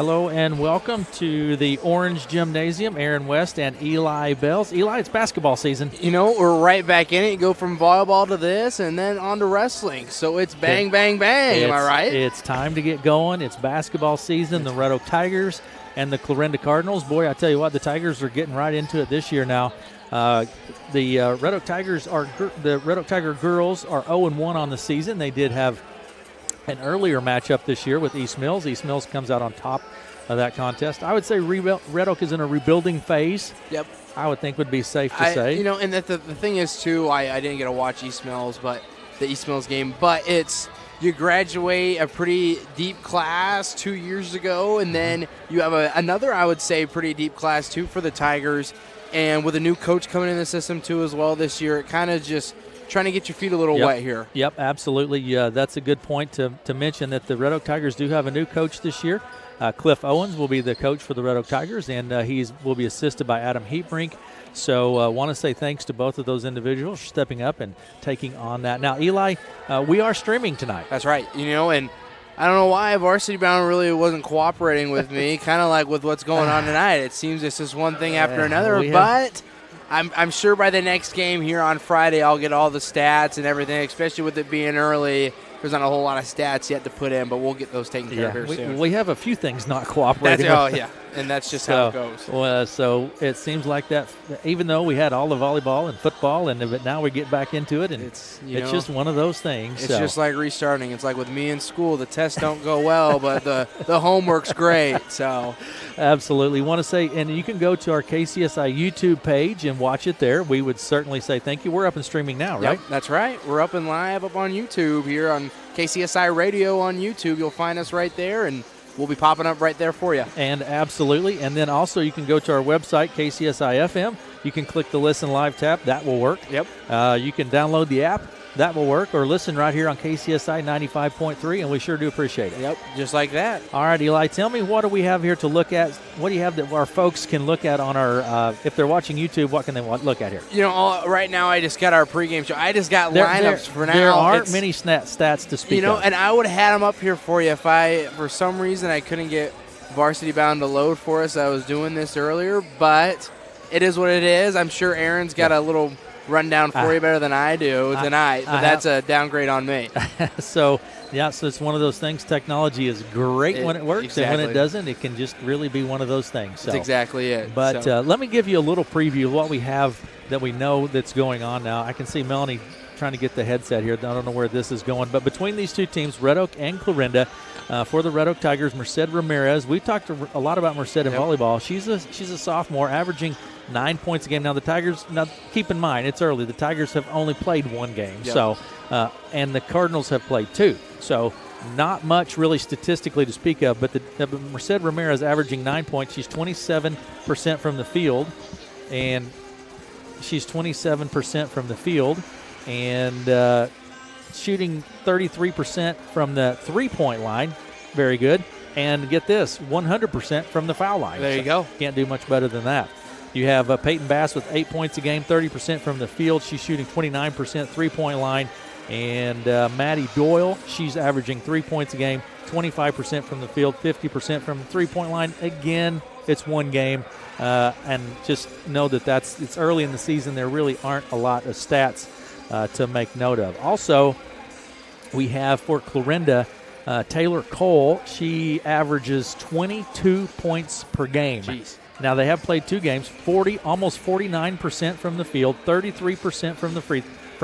Hello and welcome to the Orange Gymnasium. Aaron West and Eli Bells. Eli, it's basketball season. You know, we're right back in it. You go from volleyball to this and then on to wrestling. So it's bang, bang, bang. Am I right? It's time to get going. It's basketball season. The Red Oak Tigers and the Clarinda Cardinals. Boy, I tell you what, the Tigers are getting right into it this year now. The Red Oak Tiger girls are 0-1 on the season. They did have an earlier matchup this year with East Mills. East Mills comes out on top of that contest. I would say Red Oak is in a rebuilding phase. Yep. I would think would be safe to say. You know, and the thing is, too, I didn't get to watch East Mills, but the East Mills game, but it's you graduate a pretty deep class 2 years ago, and then you have another, I would say, pretty deep class, too, for the Tigers. And with a new coach coming in the system, too, as well this year, it kind of just trying to get your feet a little wet here. Yep, absolutely. That's a good point to mention that the Red Oak Tigers do have a new coach this year. Cliff Owens will be the coach for the Red Oak Tigers, and he will be assisted by Adam Heatbrink. So I want to say thanks to both of those individuals for stepping up and taking on that. Now, Eli, we are streaming tonight. That's right. You know, and I don't know why Varsity Bound really wasn't cooperating with me, kind of like with what's going on tonight. It seems it's just one thing after another, but I'm sure by the next game here on Friday I'll get all the stats and everything, especially with it being early. There's not a whole lot of stats yet to put in, but we'll get those taken care of here soon. We have a few things not cooperating. And that's just how it goes. So it seems like that, even though we had all the volleyball and football, but now we get back into it, and it's just one of those things. It's just like restarting. It's like with me in school, the tests don't go well, but the homework's great. So absolutely. Want to say, and you can go to our KCSI YouTube page and watch it there. We would certainly say thank you. We're up and streaming now, right? Yep, that's right. We're up and live up on YouTube here on KCSI Radio on YouTube. You'll find us right there, and we'll be popping up right there for you. And absolutely. And then also you can go to our website, KCSI FM. You can click the Listen Live tab. That will work. Yep. You can download the app. That will work. Or listen right here on KCSI 95.3, and we sure do appreciate it. Yep, just like that. All right, Eli, tell me, what do we have here to look at? What do you have that our folks can look at on our if they're watching YouTube, what can they look at here? You know, right now I just got our pregame show. I just got lineups for now. There aren't many stats to speak of. You know, and I would have had them up here for you if for some reason I couldn't get Varsity Bound to load for us. I was doing this earlier, but it is what it is. I'm sure Aaron's got a little rundown for you better than I do tonight, but that's a downgrade on me. So it's one of those things. Technology is great when it works, and when it doesn't, it can just really be one of those things. So, that's exactly it. But let me give you a little preview of what we have that we know that's going on now. I can see Melanie trying to get the headset here. I don't know where this is going, but between these two teams, Red Oak and Clarinda, for the Red Oak Tigers, Merced Ramirez. We've talked a lot about Merced in volleyball. She's a sophomore, averaging 9 points a game. Now the Tigers, keep in mind, it's early. The Tigers have only played one game, so and the Cardinals have played two. So not much really statistically to speak of, but the Merced Ramirez averaging 9 points. She's 27% from the field, and shooting 33% from the three-point line. Very good. And get this, 100% from the foul line. There you go. Can't do much better than that. You have Peyton Bass with 8 points a game, 30% from the field. She's shooting 29% three-point line. And Maddie Doyle, she's averaging 3 points a game, 25% from the field, 50% from the three-point line. Again, it's one game. And just know that it's early in the season. There really aren't a lot of stats to make note of. Also, we have for Clarinda, Taylor Cole. She averages 22 points per game. Jeez. Now, they have played two games, almost 49% from the field, 33% from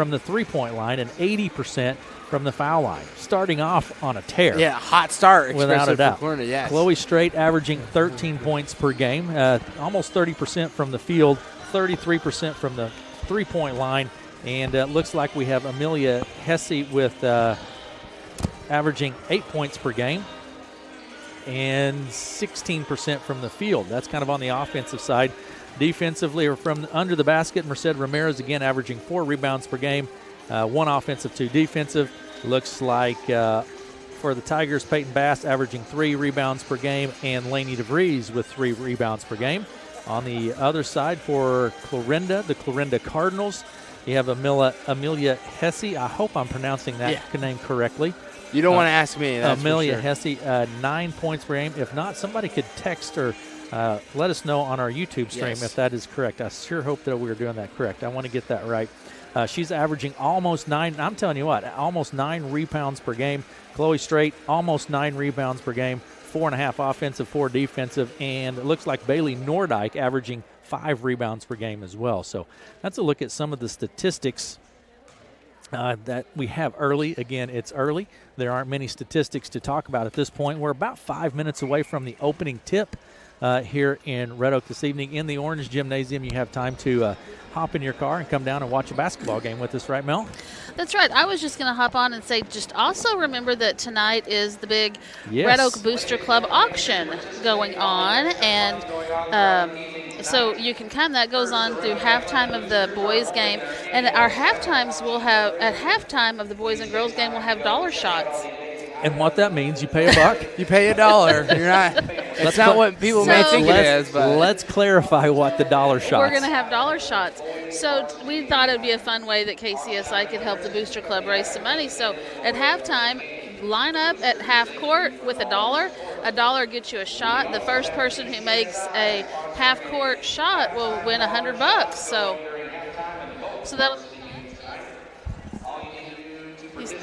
the three-point line, and 80% from the foul line. Starting off on a tear. Yeah, hot start. Without a doubt. Clarinda, yes. Chloe Strait averaging 13 points per game, almost 30% from the field, 33% from the three-point line. And it looks like we have Amelia Hesse with averaging 8 points per game and 16% from the field. That's kind of on the offensive side. Defensively, or from under the basket, Merced Ramirez, again, averaging 4 rebounds per game, 1 offensive, 2 defensive. Looks like for the Tigers, Peyton Bass averaging 3 rebounds per game, and Lainey DeVries with 3 rebounds per game. On the other side for Clarinda, the Clarinda Cardinals, you have Amelia Hesse. I hope I'm pronouncing that name correctly. You don't want to ask me. That's Amelia for sure. Hesse, 9 points per game. If not, somebody could text her. Let us know on our YouTube stream if that is correct. I sure hope that we're doing that correct. I want to get that right. She's averaging almost 9. I'm telling you what, almost 9 rebounds per game. Chloe Strait, almost 9 rebounds per game. 4.5 offensive, 4 defensive. And it looks like Bailey Nordyke averaging 5 rebounds per game as well. So that's a look at some of the statistics that we have early. Again, it's early. There aren't many statistics to talk about at this point. We're about 5 minutes away from the opening tip here in Red Oak this evening. In the Orange Gymnasium, you have time to hop in your car and come down and watch a basketball game with us, right, Mel? That's right. I was just going to hop on and say, just also remember that tonight is the big Red Oak Booster Club auction going on, and so you can come. That goes on through halftime of the boys' game, and our halftimes will have at halftime of the boys and girls game we'll have dollar shots. And what that means, you pay $1. You pay $1. You're not. That's not what people may think it is. But let's clarify what the dollar shots. We're going to have dollar shots. So we thought it would be a fun way that KCSI could help the Booster Club raise some money. So at halftime, line up at half court with $1. $1 gets you a shot. The first person who makes a half court shot will win $100. So that'll.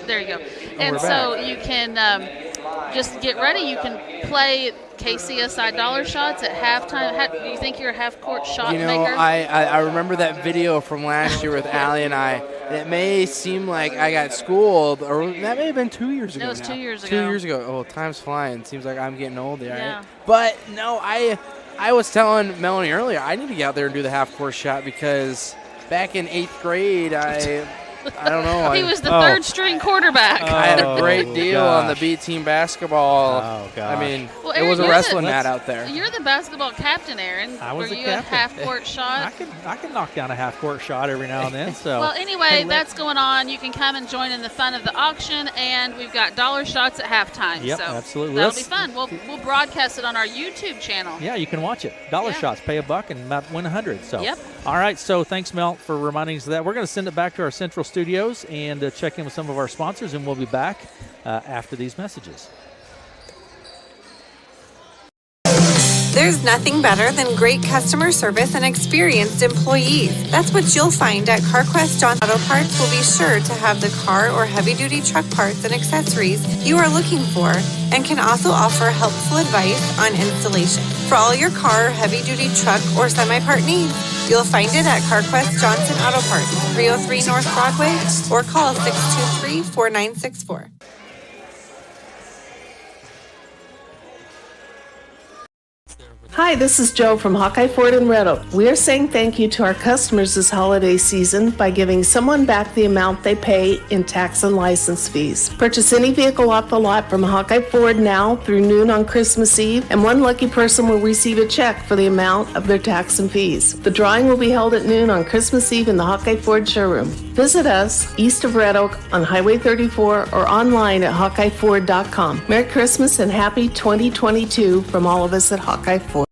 There you go. And so you can just get ready. You can play KCSI dollar shots at halftime. Do you think you're a half-court shot maker? I remember that video from last year with Allie and I. It may seem like I got schooled, or that may have been 2 years ago. It was now. 2 years ago. 2 years ago. Oh, time's flying. Seems like I'm getting old there. Yeah. Right? But, no, I was telling Melanie earlier, I need to get out there and do the half-court shot because back in 8th grade, I don't know. He was the third-string quarterback. I had a great deal on the B team basketball. Oh, gosh. I mean, Aaron, it was a wrestling mat out there. You're the basketball captain, Aaron. I was Were the you captain. a half-court shot? I can knock down a half-court shot every now and then. So. Well, anyway, that's going on. You can come and join in the fun of the auction, and we've got dollar shots at halftime. Yep, so absolutely. That'll be fun. We'll broadcast it on our YouTube channel. Yeah, you can watch it. Dollar shots, pay $1 and might win 100. So. Yep. All right, so thanks, Mel, for reminding us of that. We're going to send it back to our central studios and check in with some of our sponsors, and we'll be back after these messages. There's nothing better than great customer service and experienced employees. That's what you'll find at CarQuest Johnson Auto Parts. Will be sure to have the car or heavy-duty truck parts and accessories you are looking for, and can also offer helpful advice on installation. For all your car, heavy-duty truck, or semi-part needs, you'll find it at CarQuest Johnson Auto Parts, 303 North Broadway, or call 623-4964. Hi, this is Joe from Hawkeye Ford in Red Oak. We are saying thank you to our customers this holiday season by giving someone back the amount they pay in tax and license fees. Purchase any vehicle off the lot from Hawkeye Ford now through noon on Christmas Eve, and one lucky person will receive a check for the amount of their tax and fees. The drawing will be held at noon on Christmas Eve in the Hawkeye Ford showroom. Visit us east of Red Oak on Highway 34 or online at hawkeyeford.com. Merry Christmas and happy 2022 from all of us at Hawkeye Ford.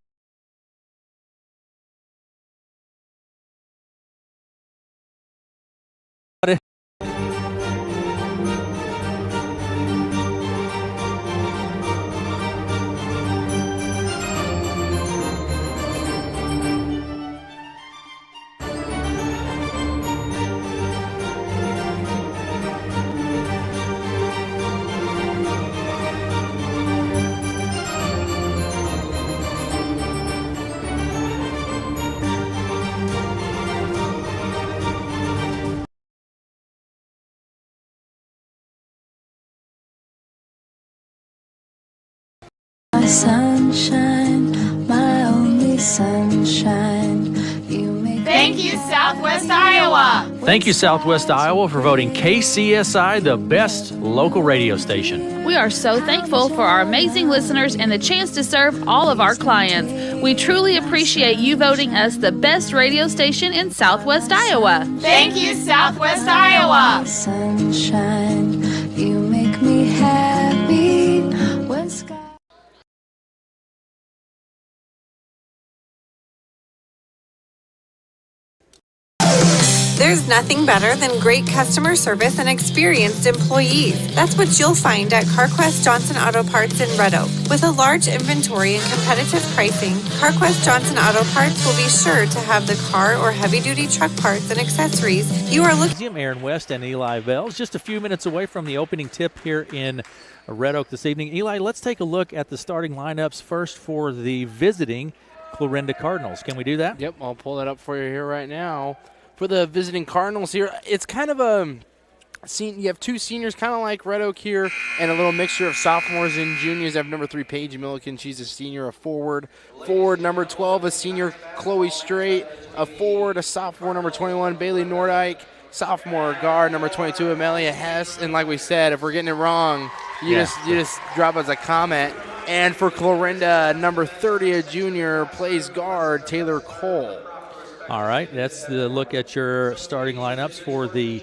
Sunshine, my only sunshine. Thank you, Southwest Iowa. Thank you, Southwest Iowa, for voting KCSI the best local radio station. We are so thankful for our amazing listeners and the chance to serve all of our clients. We truly appreciate you voting us the best radio station in Southwest Iowa. Thank you, Southwest Iowa. Sunshine, you make me happy when sky. There's nothing better than great customer service and experienced employees. That's what you'll find at CarQuest Johnson Auto Parts in Red Oak. With a large inventory and competitive pricing, CarQuest Johnson Auto Parts will be sure to have the car or heavy-duty truck parts and accessories you are looking. Aaron West and Eli Bells, just a few minutes away from the opening tip here in Red Oak this evening. Eli, let's take a look at the starting lineups first for the visiting Clarinda Cardinals. Can we do that? Yep, I'll pull that up for you here right now. For the visiting Cardinals here, it's kind of a you have two seniors, kind of like Red Oak here, and a little mixture of sophomores and juniors. I have number 3, Paige Milliken. She's a senior, a forward. Forward, number 12, a senior, Chloe Straight. A forward, a sophomore, number 21, Bailey Nordike. Sophomore guard, number 22, Amelia Hess. And like we said, if we're getting it wrong, you just drop us a comment. And for Clarinda, number 30, a junior, plays guard, Taylor Cole. All right, that's the look at your starting lineups for the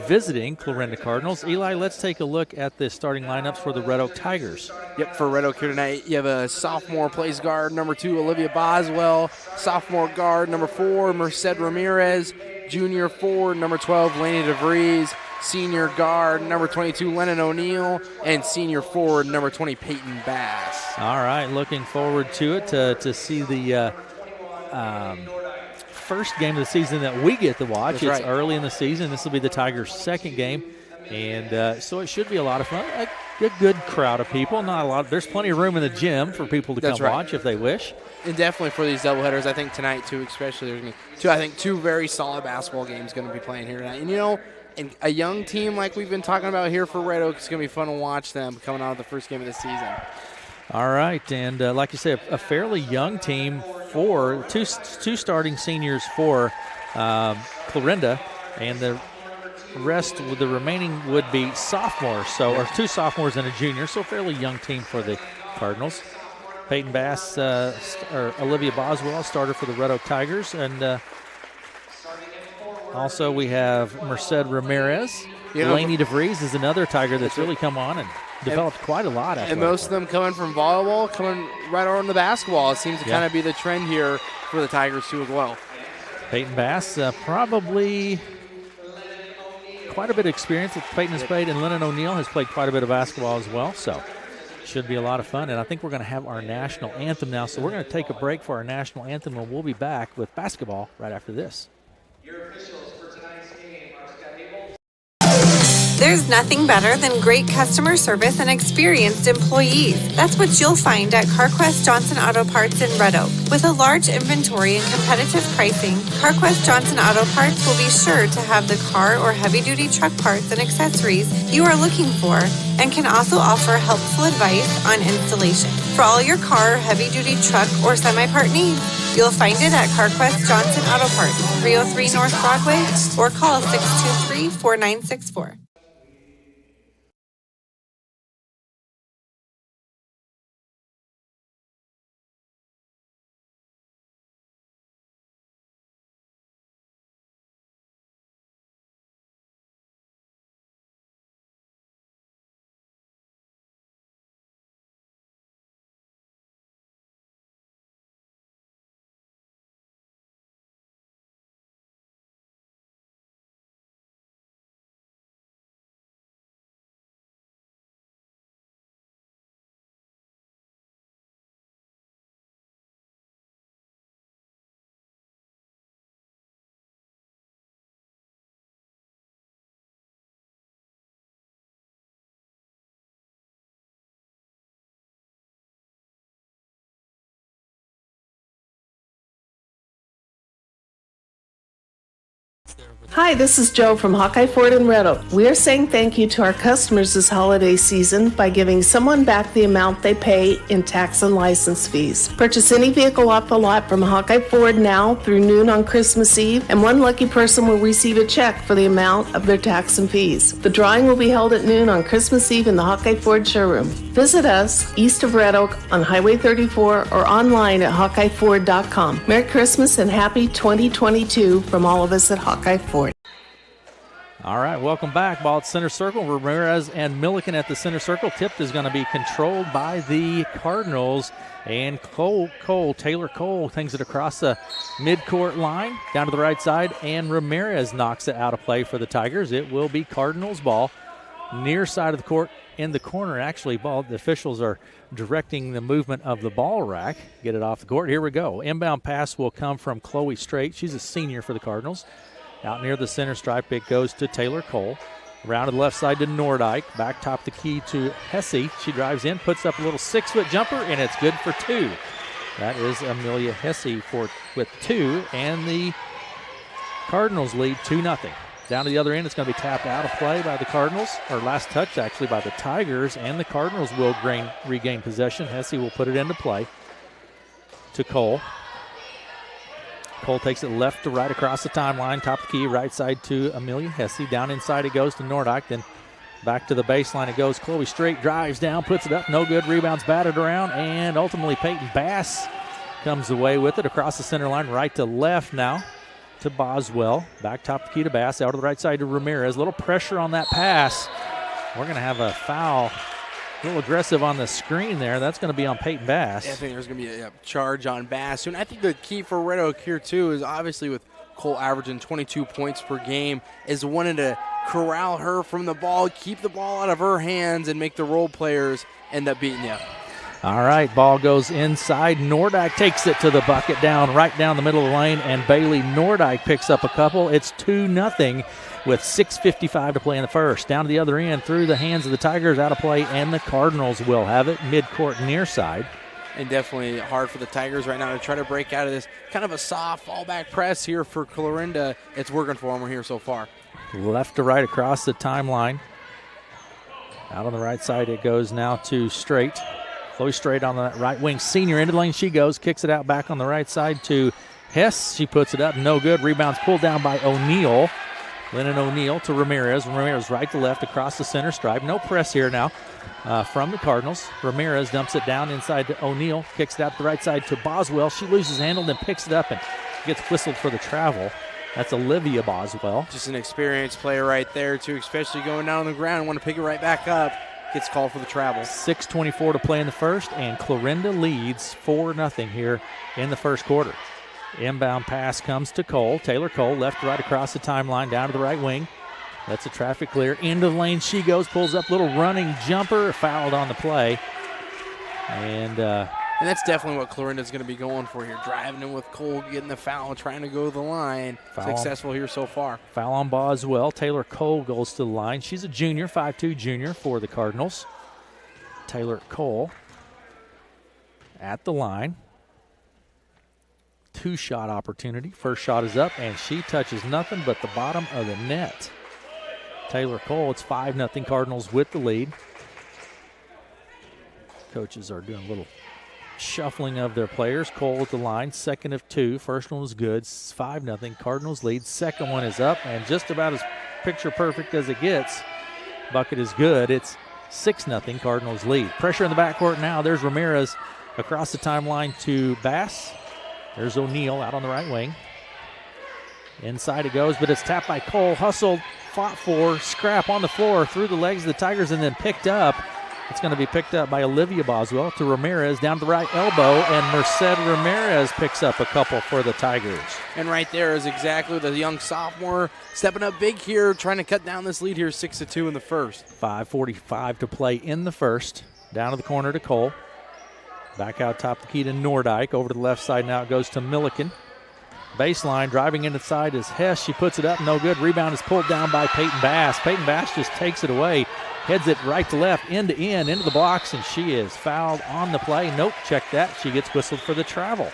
visiting Clarinda Cardinals. Eli, let's take a look at the starting lineups for the Red Oak Tigers. Yep, for Red Oak here tonight, you have a sophomore plays guard, number 2, Olivia Boswell. Sophomore guard, number 4, Merced Ramirez. Junior forward, number 12, Laney DeVries. Senior guard, number 22, Lennon O'Neill. And senior forward, number 20, Peyton Bass. All right, looking forward to it, to see the first game of the season that we get to watch. It's early in the season. This will be the Tigers' second game, and so it should be a lot of fun. A good crowd of people. Not a lot. There's plenty of room in the gym for people to come watch if they wish. And definitely for these doubleheaders, I think tonight too, especially there's going to be two very solid basketball games going to be playing here tonight. And and a young team like we've been talking about here for Red Oak, it's going to be fun to watch them coming out of the first game of the season. All right, and like you said, a fairly young team for two starting seniors for Clarinda, and the remaining would be sophomores, or 2 sophomores and a junior, so a fairly young team for the Cardinals. Peyton Bass, or Olivia Boswell, starter for the Red Oak Tigers, and also we have Merced Ramirez. Laney DeVries is another Tiger that's really come on and developed quite a lot. And most of them coming from volleyball, coming right on to basketball. It seems to kind of be the trend here for the Tigers too as well. Peyton Bass, probably quite a bit of experience that Peyton has played, and Lennon O'Neill has played quite a bit of basketball as well, so should be a lot of fun. And I think we're going to have our national anthem now, so we're going to take a break for our national anthem, and we'll be back with basketball right after this. Your officials for tonight's game are Scott Abel. There's nothing better than great customer service and experienced employees. That's what you'll find at CarQuest Johnson Auto Parts in Red Oak. With a large inventory and competitive pricing, CarQuest Johnson Auto Parts will be sure to have the car or heavy-duty truck parts and accessories you are looking for, and can also offer helpful advice on installation. For all your car or heavy-duty truck or semi-part needs, you'll find it at CarQuest Johnson Auto Parts, 303 North Broadway, or call 623-4964. Hi, this is Joe from Hawkeye Ford in Red Oak. We are saying thank you to our customers this holiday season by giving someone back the amount they pay in tax and license fees. Purchase any vehicle off the lot from Hawkeye Ford now through noon on Christmas Eve, and one lucky person will receive a check for the amount of their tax and fees. The drawing will be held at noon on Christmas Eve in the Hawkeye Ford showroom. Visit us east of Red Oak on Highway 34 or online at HawkeyeFord.com. Merry Christmas and happy 2022 from all of us at Hawkeye Ford. All right, welcome back. Ball at center circle. Ramirez and Milliken at the center circle. Tipped is going to be controlled by the Cardinals. And Taylor Cole things it across the midcourt line down to the right side. And Ramirez knocks it out of play for the Tigers. It will be Cardinals ball. Near side of the court in the corner. Actually, the officials are directing the movement of the ball rack. Get it off the court. Here we go. Inbound pass will come from Chloe Straight. She's a senior for the Cardinals. Out near the center stripe, it goes to Taylor Cole. Around to the left side to Nordyke. Back top the key to Hesse. She drives in, puts up a little 6-foot jumper, and it's good for 2. That is Amelia Hesse with 2, and the Cardinals lead 2-0. Down to the other end, it's going to be tapped out of play by the Cardinals, or last touch actually by the Tigers, and the Cardinals will regain possession. Hesse will put it into play to Cole. Cole takes it left to right across the timeline. Top of the key, right side to Amelia Hesse. Down inside it goes to Nordyke. Then back to the baseline it goes. Chloe Straight drives down, puts it up. No good. Rebounds batted around. And ultimately Peyton Bass comes away with it across the center line. Right to left now to Boswell. Back top of the key to Bass. Out to the right side to Ramirez. A little pressure on that pass. We're going to have a foul. A little aggressive on the screen there. That's going to be on Peyton Bass. Yeah, I think there's going to be a charge on Bass. And I think the key for Red Oak here, too, is obviously with Cole averaging 22 points per game, is wanting to corral her from the ball, keep the ball out of her hands, and make the role players end up beating you. All right, ball goes inside. Nordyke takes it to the bucket right down the middle of the lane, and Bailey Nordyke picks up a couple. It's 2-0 with 6:55 to play in the first. Down to the other end, through the hands of the Tigers, out of play, and the Cardinals will have it midcourt near side. And definitely hard for the Tigers right now to try to break out of this kind of a soft fallback press here for Clarinda. It's working for them here so far. Left to right across the timeline. Out on the right side it goes now to Straight. Chloe Straight on the right wing. Senior into the lane she goes. Kicks it out back on the right side to Hess. She puts it up. No good. Rebounds pulled down by O'Neal. Lennon O'Neal to Ramirez. Ramirez right to left across the center stripe. No press here now from the Cardinals. Ramirez dumps it down inside to O'Neal. Kicks it out to the right side to Boswell. She loses handle, then picks it up and gets whistled for the travel. That's Olivia Boswell. Just an experienced player right there, too, especially going down on the ground and want to pick it right back up. Gets called for the travel. 6:24 to play in the first, and Clarinda leads 4-0 here in the first quarter. Inbound pass comes to Cole. Taylor Cole, left to right across the timeline, down to the right wing. That's a traffic clear. Into the lane she goes, pulls up, little running jumper, fouled on the play. And that's definitely what Clarinda's going to be going for here. Driving in with Cole, getting the foul, trying to go to the line. Successful here so far. Foul on Boswell. Taylor Cole goes to the line. She's a junior, 5'2" junior for the Cardinals. Taylor Cole at the line. 2-shot opportunity. First shot is up, and she touches nothing but the bottom of the net. Taylor Cole, it's 5-0 Cardinals with the lead. Coaches are doing a little shuffling of their players. Cole at the line, second of 2. First one was good, 5-0. Cardinals lead. Second one is up, and just about as picture perfect as it gets. Bucket is good. It's 6-0 Cardinals lead. Pressure in the backcourt now. There's Ramirez across the timeline to Bass. There's O'Neal out on the right wing. Inside it goes, but it's tapped by Cole. Hustled, fought for, scrap on the floor through the legs of the Tigers, and then picked up. It's going to be picked up by Olivia Boswell to Ramirez down to the right elbow, and Merced Ramirez picks up a couple for the Tigers. And right there is exactly the young sophomore stepping up big here, trying to cut down this lead here, 6-2 in the first. 5:45 to play in the first. Down to the corner to Cole. Back out top the key to Nordyke. Over to the left side now it goes to Milliken. Baseline, driving inside is Hess. She puts it up, no good. Rebound is pulled down by Peyton Bass. Peyton Bass just takes it away. Heads it right to left, end to end, into the box, and she is fouled on the play. Nope, check that. She gets whistled for the travel.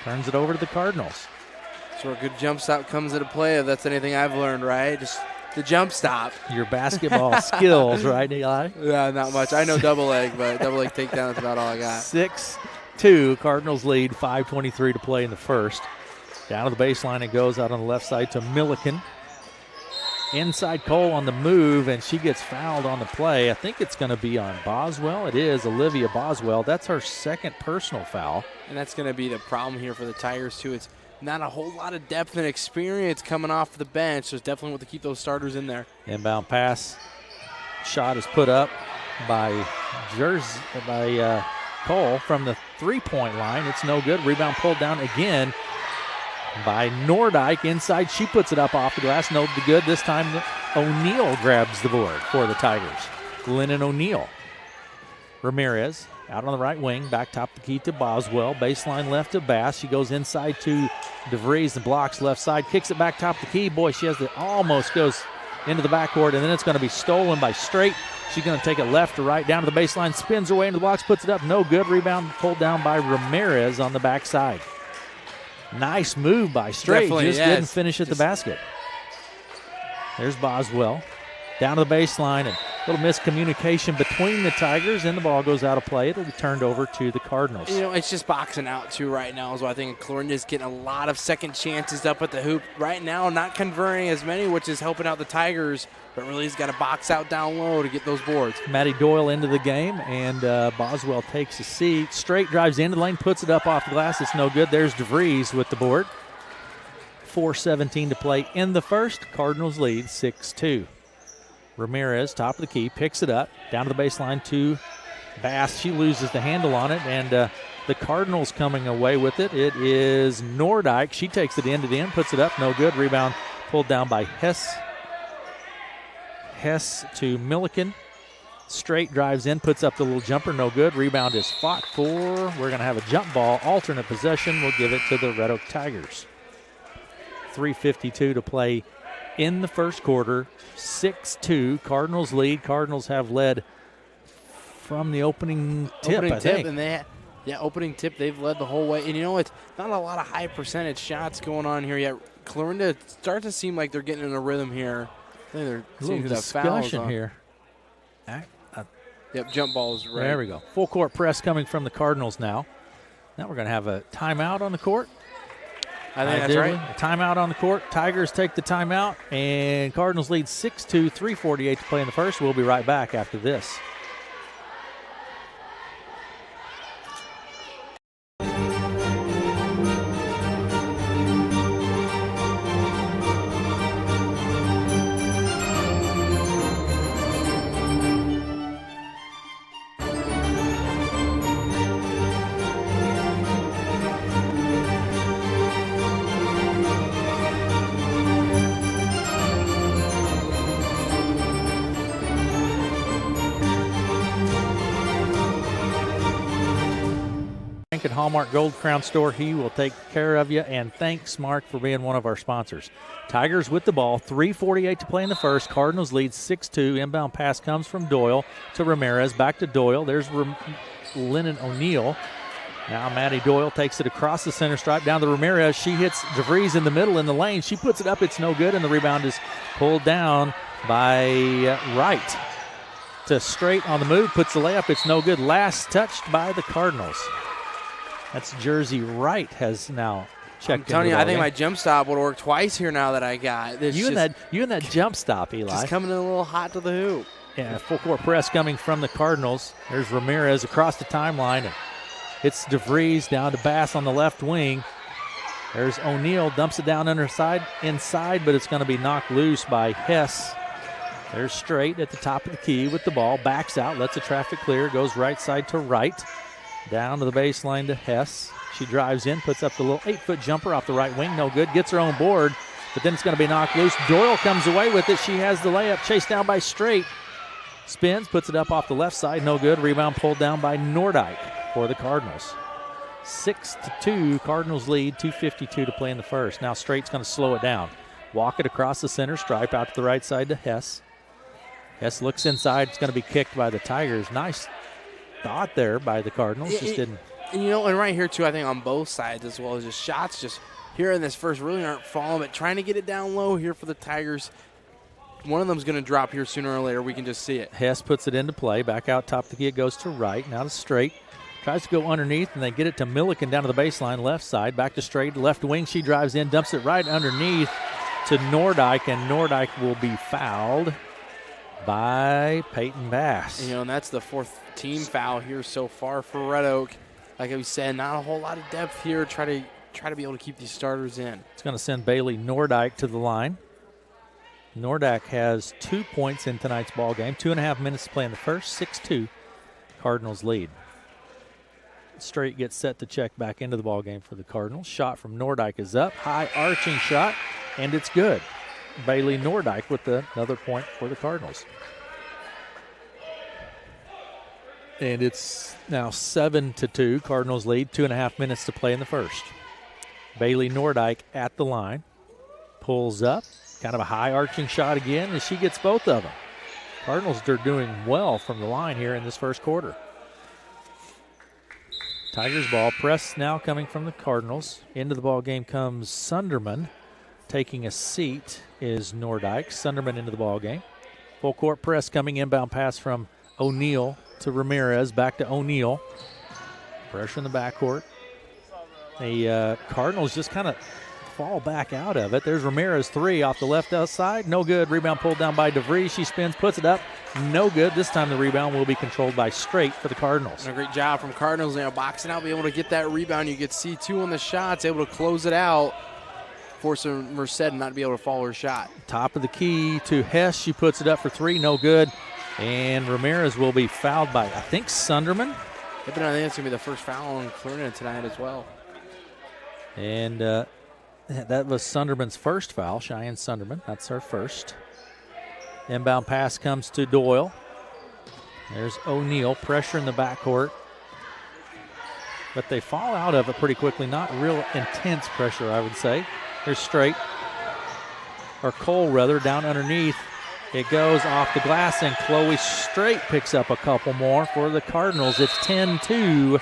Turns it over to the Cardinals. So a good jump stop comes into play, if that's anything I've learned, right? Just the jump stop. Your basketball skills, right, Eli? Yeah, not much. I know double leg, but double leg takedown is about all I got. 6-2, Cardinals lead, 5:23 to play in the first. Down to the baseline it goes, out on the left side to Milliken. Inside Cole on the move, and she gets fouled on the play. I think it's going to be on Boswell. It is Olivia Boswell. That's her second personal foul. And that's going to be the problem here for the Tigers, too. It's not a whole lot of depth and experience coming off the bench. So it's definitely want to keep those starters in there. Inbound pass. Shot is put up by Cole from the three-point line. It's no good. Rebound pulled down again by Nordyke. Inside, she puts it up off the glass. No good. This time, O'Neal grabs the board for the Tigers. Lennon O'Neal. Ramirez out on the right wing. Back top the key to Boswell. Baseline left to Bass. She goes inside to DeVries and blocks left side. Kicks it back top the key. Boy, she has the almost goes into the backcourt, and then it's going to be stolen by Straight. She's going to take it left to right down to the baseline. Spins her way into the box. Puts it up. No good. Rebound pulled down by Ramirez on the backside. Nice move by Straight. Definitely, didn't finish at the basket. There's Boswell. Down to the baseline, and a little miscommunication between the Tigers, and the ball goes out of play. It'll be turned over to the Cardinals. It's just boxing out, too, right now. So I think Clarinda's getting a lot of second chances up at the hoop. Right now, not converting as many, which is helping out the Tigers, but really has got to box out down low to get those boards. Maddie Doyle into the game, and Boswell takes a seat. Straight drives into the lane, puts it up off the glass. It's no good. There's DeVries with the board. 4:17 to play in the first. Cardinals lead 6-2. Ramirez, top of the key, picks it up, down to the baseline to Bass. She loses the handle on it, and the Cardinals coming away with it. It is Nordyke. She takes it into the end, puts it up, no good. Rebound pulled down by Hess. Hess to Milliken. Straight drives in, puts up the little jumper, no good. Rebound is fought for. We're going to have a jump ball, alternate possession. We'll give it to the Red Oak Tigers. 3:52 to play in the first quarter. 6-2. Cardinals lead. Cardinals have led from the opening tip, I think. And opening tip, they've led the whole way. And it's not a lot of high percentage shots going on here yet. Clarinda starts to seem like they're getting in a rhythm here. I think they're a little discussion here. Yep, jump balls right. There we go. Full court press coming from the Cardinals now. Now we're going to have a timeout on the court. I think that's right. A timeout on the court. Tigers take the timeout, and Cardinals lead 6-2, 3:48 to play in the first. We'll be right back after this. At Hallmark Gold Crown Store, he will take care of you, and thanks, Mark, for being one of our sponsors. Tigers with the ball, 3:48 to play in the first. Cardinals lead 6-2. Inbound pass comes from Doyle to Ramirez, back to Doyle. There's Lennon O'Neal. Now Maddie Doyle takes it across the center stripe down to Ramirez. She hits DeVries in the middle in the lane. She puts it up. It's no good, and the rebound is pulled down by Wright. To Straight on the move, puts the layup. It's no good. Last touched by the Cardinals. That's Jersey Wright has now checked in. I'm telling you, I think my jump stop would work twice here now that I got. You and that jump stop, Eli. Just coming in a little hot to the hoop. Yeah, full court press coming from the Cardinals. There's Ramirez across the timeline. It's DeVries down to Bass on the left wing. There's O'Neal, dumps it down inside, but it's going to be knocked loose by Hess. There's Straight at the top of the key with the ball. Backs out, lets the traffic clear, goes right side to right. Down to the baseline to Hess. She drives in, puts up the little 8-foot jumper off the right wing. No good. Gets her own board, but then it's going to be knocked loose. Doyle comes away with it. She has the layup. Chased down by Straight. Spins, puts it up off the left side. No good. Rebound pulled down by Nordyke for the Cardinals. 6-2. Cardinals lead. 2:52 to play in the first. Now Straight's going to slow it down. Walk it across the center stripe out to the right side to Hess. Hess looks inside. It's going to be kicked by the Tigers. Nice thought there by the Cardinals. Just didn't. And right here, too, I think on both sides as well as just shots just here in this first really aren't falling, but trying to get it down low here for the Tigers. One of them's going to drop here sooner or later. We can just see it. Hess puts it into play. Back out top of the key. It goes to right. Now to Straight. Tries to go underneath, and they get it to Milliken down to the baseline left side. Back to Straight. Left wing. She drives in. Dumps it right underneath to Nordyke, and Nordyke will be fouled by Peyton Bass. And that's the fourth team foul here so far for Red Oak. Like we said, not a whole lot of depth here. Try to try to be able to keep these starters in. It's going to send Bailey Nordyke to the line. Nordyke has 2 points in tonight's ball game. 2.5 minutes to play in the first. 6-2, Cardinals lead. Straight gets set to check back into the ball game for the Cardinals. Shot from Nordyke is up. High arching shot, and it's good. Bailey Nordyke with another point for the Cardinals. And it's now 7-2. Cardinals lead. 2.5 minutes to play in the first. Bailey Nordyke at the line. Pulls up. Kind of a high arching shot again, and she gets both of them. Cardinals are doing well from the line here in this first quarter. Tigers ball. Press now coming from the Cardinals. Into the ball game comes Sunderman. Taking a seat is Nordyke. Sunderman into the ball game. Full court press coming, inbound pass from O'Neal to Ramirez. Back to O'Neal. Pressure in the backcourt. The Cardinals just kind of fall back out of it. There's Ramirez, 3 off the left outside. No good. Rebound pulled down by DeVries. She spins, puts it up. No good. This time the rebound will be controlled by Straight for the Cardinals. And a great job from Cardinals now, boxing out, be able to get that rebound. You get C2 on the shots, able to close it out. Forcing Merced not to be able to follow her shot. Top of the key to Hess. She puts it up for 3. No good. And Ramirez will be fouled by, I think, Sunderman. I think that's going to be the first foul on Clarinda tonight as well. And that was Sunderman's first foul, Cheyenne Sunderman. That's her first. Inbound pass comes to Doyle. There's O'Neal. Pressure in the backcourt. But they fall out of it pretty quickly. Not real intense pressure, I would say. Here's Straight. Or Cole, rather, down underneath. It goes off the glass, and Chloe Straight picks up a couple more for the Cardinals. It's 10-2.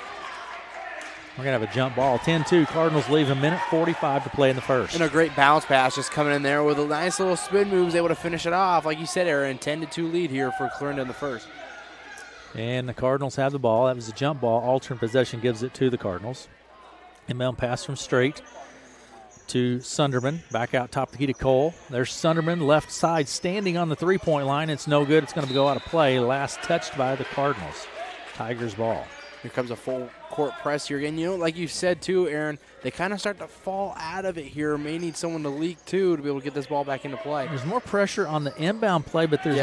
We're going to have a jump ball. 10-2. Cardinals leave a minute 45 to play in the first. And a great bounce pass just coming in there with a nice little spin moves, able to finish it off. Like you said, Aaron, 10-2 lead here for Clarinda in the first. And the Cardinals have the ball. That was a jump ball. Alternate possession gives it to the Cardinals. Inbound pass from Straight to Sunderman. Back out top of the key to Cole. There's Sunderman, left side, standing on the three-point line. It's no good. It's going to go out of play. Last touched by the Cardinals. Tigers ball. Here comes a full court press here again. You know, like you said too, Aaron, they kind of start to fall out of it here. May need someone to leak too to be able to get this ball back into play. There's more pressure on the inbound play, but there's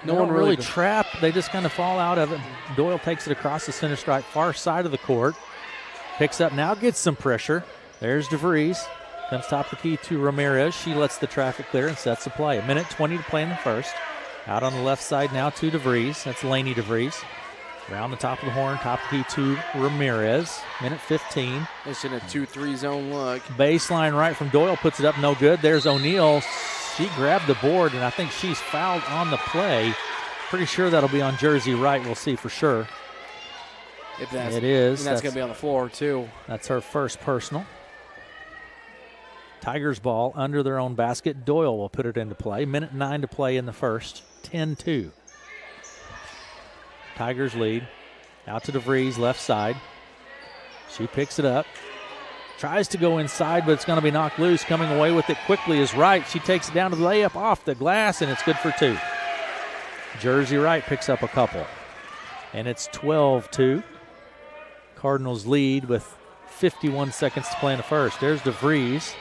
no one really trapped. They just kind of fall out of it. Doyle takes it across the center stripe, far side of the court. Picks up now, gets some pressure. There's DeVries. Comes top of the key to Ramirez. She lets the traffic clear and sets the play. 1:20 to play in the first. Out on the left side now to DeVries. That's Laney DeVries. Around the top of the horn, top of the key to Ramirez. 1:15. It's in a 2-3 zone look. Baseline right from Doyle, puts it up, no good. There's O'Neal. She grabbed the board, and I think she's fouled on the play. Pretty sure that'll be on jersey right. We'll see for sure. It is. And that's going to be on the floor, too. That's her first personal. Tigers ball under their own basket. Doyle will put it into play. 1:09 to play in the first. 10-2. Tigers lead. Out to DeVries, left side. She picks it up. Tries to go inside, but it's going to be knocked loose. Coming away with it quickly is Wright. She takes it down to the layup off the glass, and it's good for 2. Jersey Wright picks up a couple. And it's 12-2. Cardinals lead with 51 seconds to play in the first. There's DeVries.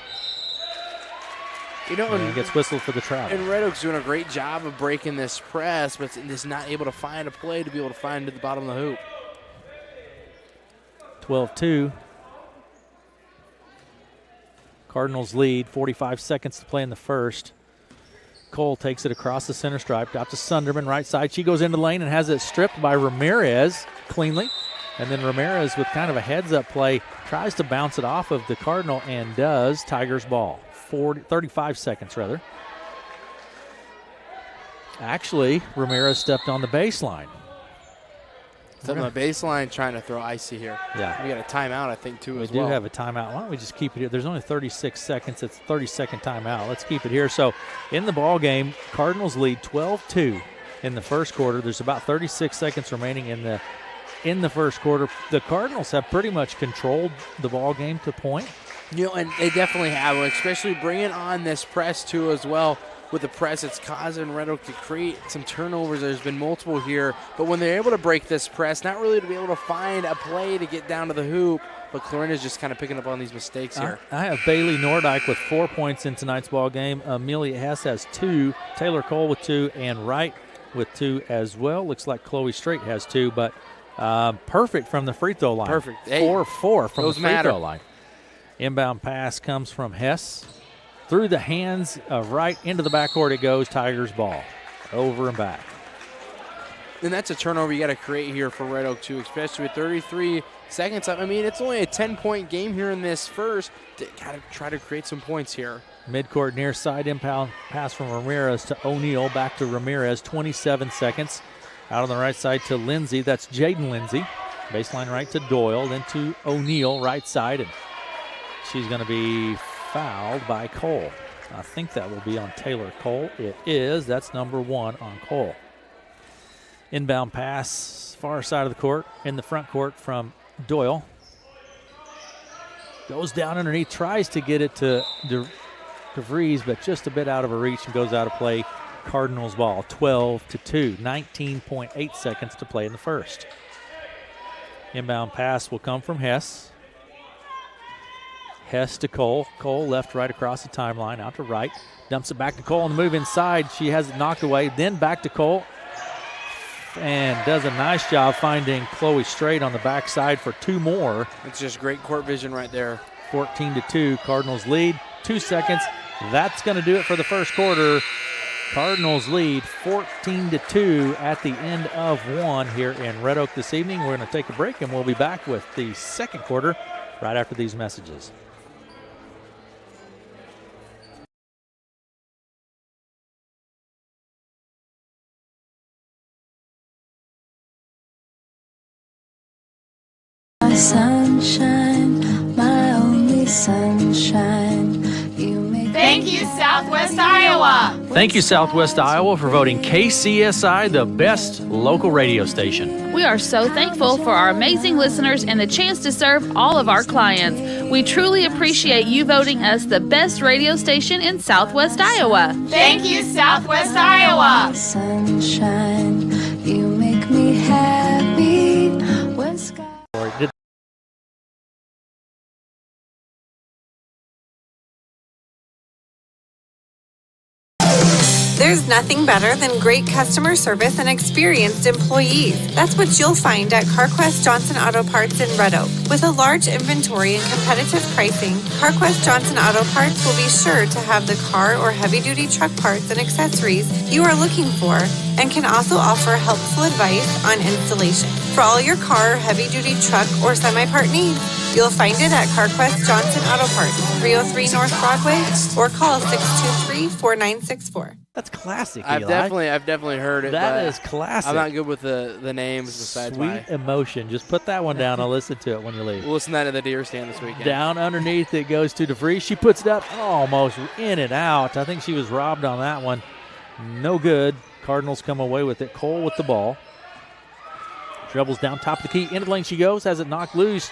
You know, and gets whistled for the travel. And Red Oak's doing a great job of breaking this press, but is not able to find a play to be able to find to the bottom of the hoop. 12-2. Cardinals lead, 45 seconds to play in the first. Cole takes it across the center stripe, out to Sunderman, right side. She goes into the lane and has it stripped by Ramirez cleanly. And then Ramirez with kind of a heads-up play tries to bounce it off of the Cardinal and does. Tigers ball. 35 seconds, rather. Actually, Ramirez stepped on the baseline. Stepped on the baseline trying to throw icy here. Yeah. We got a timeout, I think, too, as well. We do have a timeout. Why don't we just keep it here? There's only 36 seconds. It's a 30-second timeout. Let's keep it here. So, in the ball game, Cardinals lead 12-2 in the first quarter. There's about 36 seconds remaining in the first quarter. The Cardinals have pretty much controlled the ball game to point. You know, and they definitely have, especially bringing on this press, too, as well. with the press, it's causing Red Oak to create some turnovers. There's been multiple here, but when they're able to break this press, not really to be able to find a play to get down to the hoop, but Clarinda's just kind of picking up on these mistakes here. I have Bailey Nordyke with 4 points in tonight's ball game. Amelia Hess has 2, Taylor Cole with 2, and Wright with 2 as well. Looks like Chloe Straight has 2, but perfect from the free throw line. Perfect. 4-4 from the free throw line. Inbound pass comes from Hess. Through the hands of Wright into the backcourt it goes. Tigers ball. Over and back. And that's a turnover you got to create here for Red Oak too, especially with 33 seconds up. I mean, it's only a 10-point game here in this first. Got to try to create some points here. Midcourt near side inbound pass from Ramirez to O'Neal. Back to Ramirez. 27 seconds. Out on the right side to Lindsay. That's Jaden Lindsay. Baseline right to Doyle. Then to O'Neal, right side. And she's going to be fouled by Cole. I think that will be on Taylor Cole. It is. That's number 1 on Cole. Inbound pass, far side of the court, in the front court from Doyle. Goes down underneath, tries to get it to DeVries, but just a bit out of her reach and goes out of play. Cardinals ball, 12-2, 19.8 seconds to play in the first. Inbound pass will come from Hess. Hess to Cole. Cole left, right across the timeline, out to right. Dumps it back to Cole on the move inside. She has it knocked away. Then back to Cole. And does a nice job finding Chloe Straight on the backside for 2 more. It's just great court vision right there. 14-2, Cardinals lead. 2 seconds. That's going to do it for the first quarter. Cardinals lead 14-2 at the end of 1 here in Red Oak this evening. We're going to take a break, and we'll be back with the second quarter right after these messages. My sunshine, my only sunshine. Thank you, Southwest Iowa. Thank you, Southwest Iowa, for voting KCSI the best local radio station. We are so thankful for our amazing listeners and the chance to serve all of our clients. We truly appreciate you voting us the best radio station in Southwest Iowa. Thank you, Southwest Iowa. Sunshine, you make me happy when sky. There's nothing better than great customer service and experienced employees. That's what you'll find at CarQuest Johnson Auto Parts in Red Oak. With a large inventory and competitive pricing, CarQuest Johnson Auto Parts will be sure to have the car or heavy-duty truck parts and accessories you are looking for, and can also offer helpful advice on installation. For all your car, heavy-duty truck, or semi-part needs, you'll find it at CarQuest Johnson Auto Parts, 303 North Broadway, or call 623-4964. That's classic, I've Eli. definitely heard it. That is classic. I'm not good with the names besides Sweet Emotion. Just put that one down and listen to it when you leave. We'll listen to that at the deer stand this weekend. Down underneath it goes to DeVries. She puts it up almost in and out. I think she was robbed on that one. No good. Cardinals come away with it. Cole with the ball. Dribbles down top of the key. Into the lane she goes. Has it knocked loose.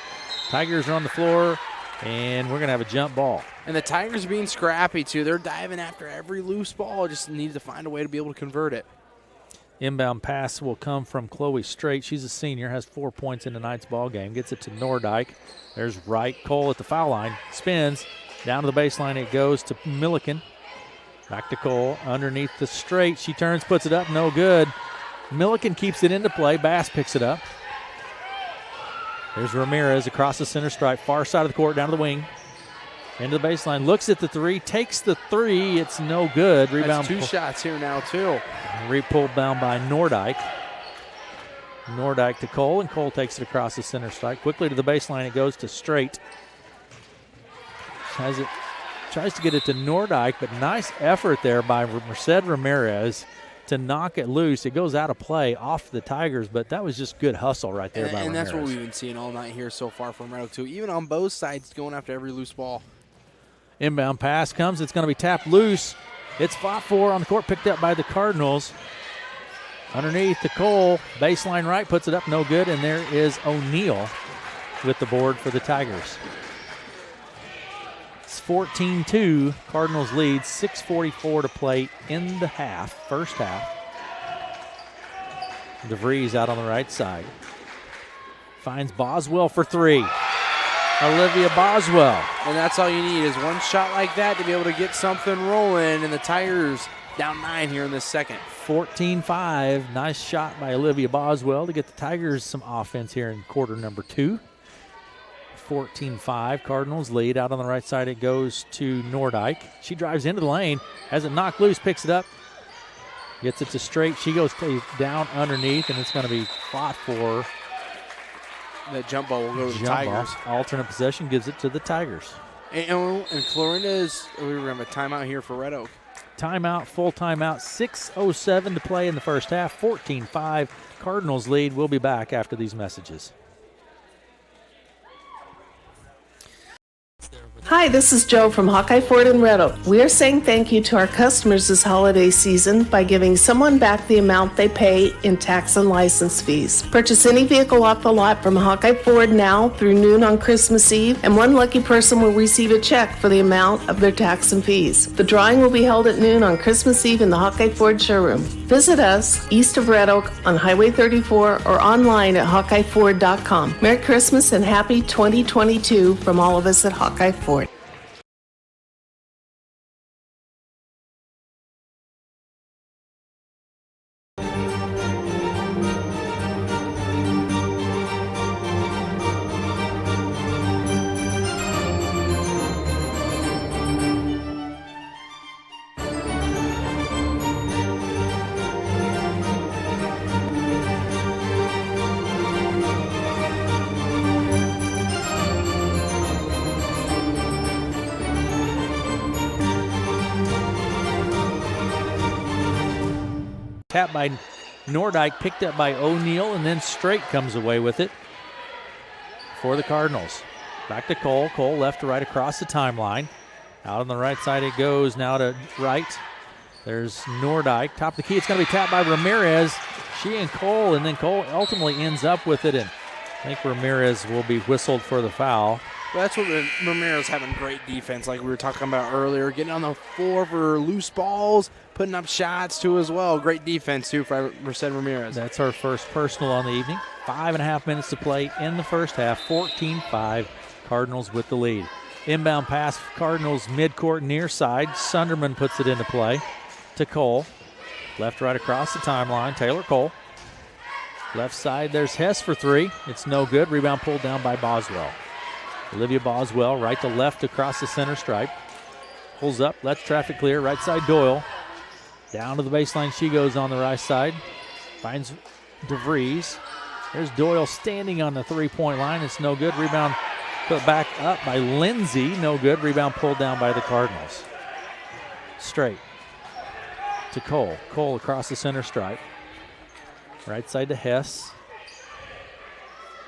Tigers are on the floor, and we're going to have a jump ball. And the Tigers are being scrappy, too. They're diving after every loose ball. Just need to find a way to be able to convert it. Inbound pass will come from Chloe Straight. She's a senior, has 4 points in tonight's ball game. Gets it to Nordyke. There's Wright. Cole at the foul line. Spins. Down to the baseline it goes to Milliken. Back to Cole. Underneath the Straight. She turns, puts it up. No good. Milliken keeps it into play. Bass picks it up. There's Ramirez across the center stripe. Far side of the court, down to the wing. Into the baseline. Looks at the three. Takes the three. It's no good. Rebound. That's 2 shots here now, too. Pulled down by Nordyke. Nordyke to Cole, and Cole takes it across the center stripe. Quickly to the baseline. It goes to Straight. Tries to get it to Nordyke, but nice effort there by Merced Ramirez to knock it loose. It goes out of play off the Tigers, but that was just good hustle right there by Ramirez. And that's what we've been seeing all night here so far from Red Oak, too. Even on both sides, going after every loose ball. Inbound pass comes. It's going to be tapped loose. It's fought for on the court, picked up by the Cardinals. Underneath to Cole. Baseline right, puts it up, no good. And there is O'Neal with the board for the Tigers. It's 14-2. Cardinals lead, 6:44 to play in the first half. DeVries out on the right side. Finds Boswell for three. Olivia Boswell. And that's all you need is one shot like that to be able to get something rolling. And the Tigers down 9 here in this second. 14-5. Nice shot by Olivia Boswell to get the Tigers some offense here in quarter number 2. 14-5. Cardinals lead. Out on the right side it goes to Nordyke. She drives into the lane. Has it knocked loose. Picks it up. Gets it to Straight. She goes down underneath, and it's going to be fought for. That jump ball will go to the Tigers. Alternate possession gives it to the Tigers. And Clarinda we're going to have a timeout here for Red Oak. Timeout, full timeout. 6:07 to play in the first half. 14-5. Cardinals lead. We'll be back after these messages. Hi, this is Joe from Hawkeye Ford in Red Oak. We are saying thank you to our customers this holiday season by giving someone back the amount they pay in tax and license fees. Purchase any vehicle off the lot from Hawkeye Ford now through noon on Christmas Eve, and one lucky person will receive a check for the amount of their tax and fees. The drawing will be held at noon on Christmas Eve in the Hawkeye Ford showroom. Visit us east of Red Oak on Highway 34 or online at HawkeyeFord.com. Merry Christmas and happy 2022 from all of us at Hawkeye Ford. Tap by Nordyke, picked up by O'Neal, and then Straight comes away with it for the Cardinals. Back to Cole. Cole left to right across the timeline. Out on the right side it goes, now to right. There's Nordyke. Top of the key, it's going to be tapped by Ramirez. She and Cole, and then Cole ultimately ends up with it, and I think Ramirez will be whistled for the foul. Well, that's what Ramirez having great defense, like we were talking about earlier, getting on the floor for loose balls, putting up shots too as well. Great defense too for Merced Ramirez. That's her first personal on the evening. 5.5 minutes to play in the first half. 14-5. Cardinals with the lead. Inbound pass, Cardinals midcourt near side. Sunderman puts it into play to Cole. Left right across the timeline. Taylor Cole. Left side, there's Hess for three. It's no good. Rebound pulled down by Boswell. Olivia Boswell, right to left across the center stripe. Pulls up, lets traffic clear. Right side, Doyle. Down to the baseline she goes on the right side. Finds DeVries. There's Doyle standing on the three-point line. It's no good. Rebound put back up by Lindsay. No good. Rebound pulled down by the Cardinals. Straight to Cole. Cole across the center stripe. Right side to Hess.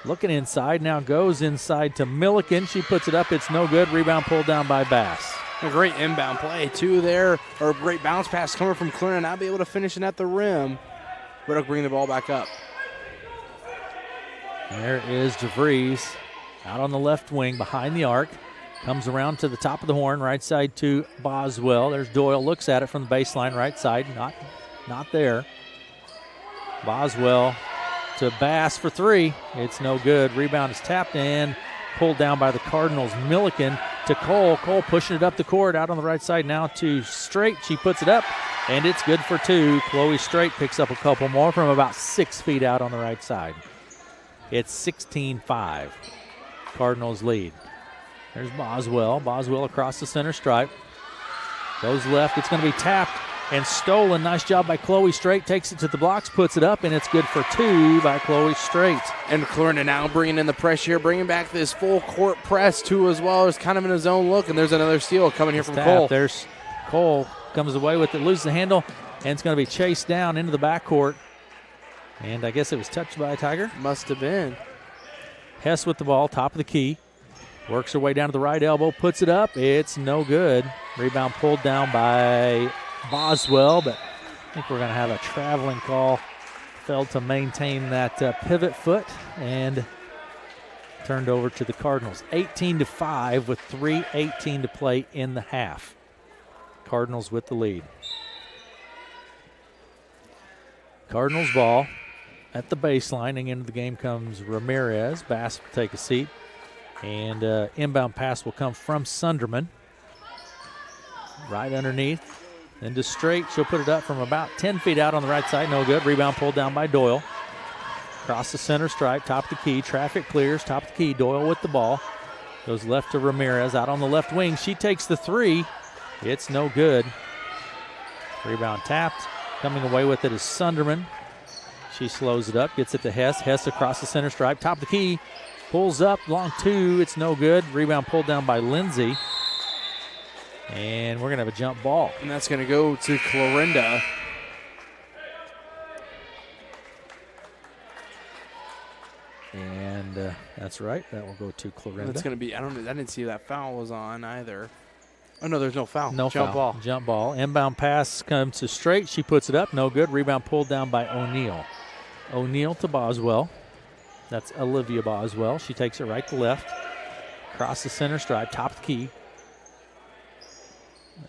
Looking inside, now goes inside to Milliken. She puts it up. It's no good. Rebound pulled down by Bass. A great inbound play, too, there. Or a great bounce pass coming from Clarinda. Not be able to finish it at the rim. Red Oak bringing the ball back up. There is DeVries out on the left wing behind the arc. Comes around to the top of the horn. Right side to Boswell. There's Doyle. Looks at it from the baseline. Right side. Not there. Boswell to Bass for three. It's no good. Rebound is tapped and pulled down by the Cardinals. Milliken to Cole. Cole pushing it up the court out on the right side now to Straight. She puts it up, and it's good for two. Chloe Straight picks up a couple more from about 6 feet out on the right side. It's 16-5. Cardinals lead. There's Boswell. Boswell across the center stripe. Goes left. It's going to be tapped and stolen. Nice job by Chloe Straight. Takes it to the blocks, puts it up, and it's good for two by Chloe Straight. And Clarinda now bringing in the pressure here, bringing back this full court press too as well. It's kind of in a zone look, and there's another steal coming here from Cole. There's Cole, comes away with it, loses the handle, and it's going to be chased down into the backcourt. And I guess it was touched by a Tiger. Must have been. Hess with the ball, top of the key. Works her way down to the right elbow, puts it up. It's no good. Rebound pulled down by Boswell, but I think we're going to have a traveling call. Failed to maintain that pivot foot, and turned over to the Cardinals. 18-5 with 3:18 to play in the half. Cardinals with the lead. Cardinals ball at the baseline, and into the game comes Ramirez. Bass will take a seat, and inbound pass will come from Sunderman. Right underneath, then to Straight. She'll put it up from about 10 feet out on the right side. No good. Rebound pulled down by Doyle. Across the center stripe, top of the key. Traffic clears, top of the key. Doyle with the ball. Goes left to Ramirez out on the left wing. She takes the three. It's no good. Rebound tapped. Coming away with it is Sunderman. She slows it up, gets it to Hess. Hess across the center stripe, top of the key. Pulls up, long two. It's no good. Rebound pulled down by Lindsay. And we're going to have a jump ball. And that's going to go to Clarinda. And that's right. That will go to Clarinda. That's going to be, I didn't see that foul was on either. Oh, no, there's no foul. No jump foul. Ball. Jump ball. Inbound pass comes to Straight. She puts it up. No good. Rebound pulled down by O'Neal. O'Neal to Boswell. That's Olivia Boswell. She takes it right to left. Across the center stripe. Top of the key.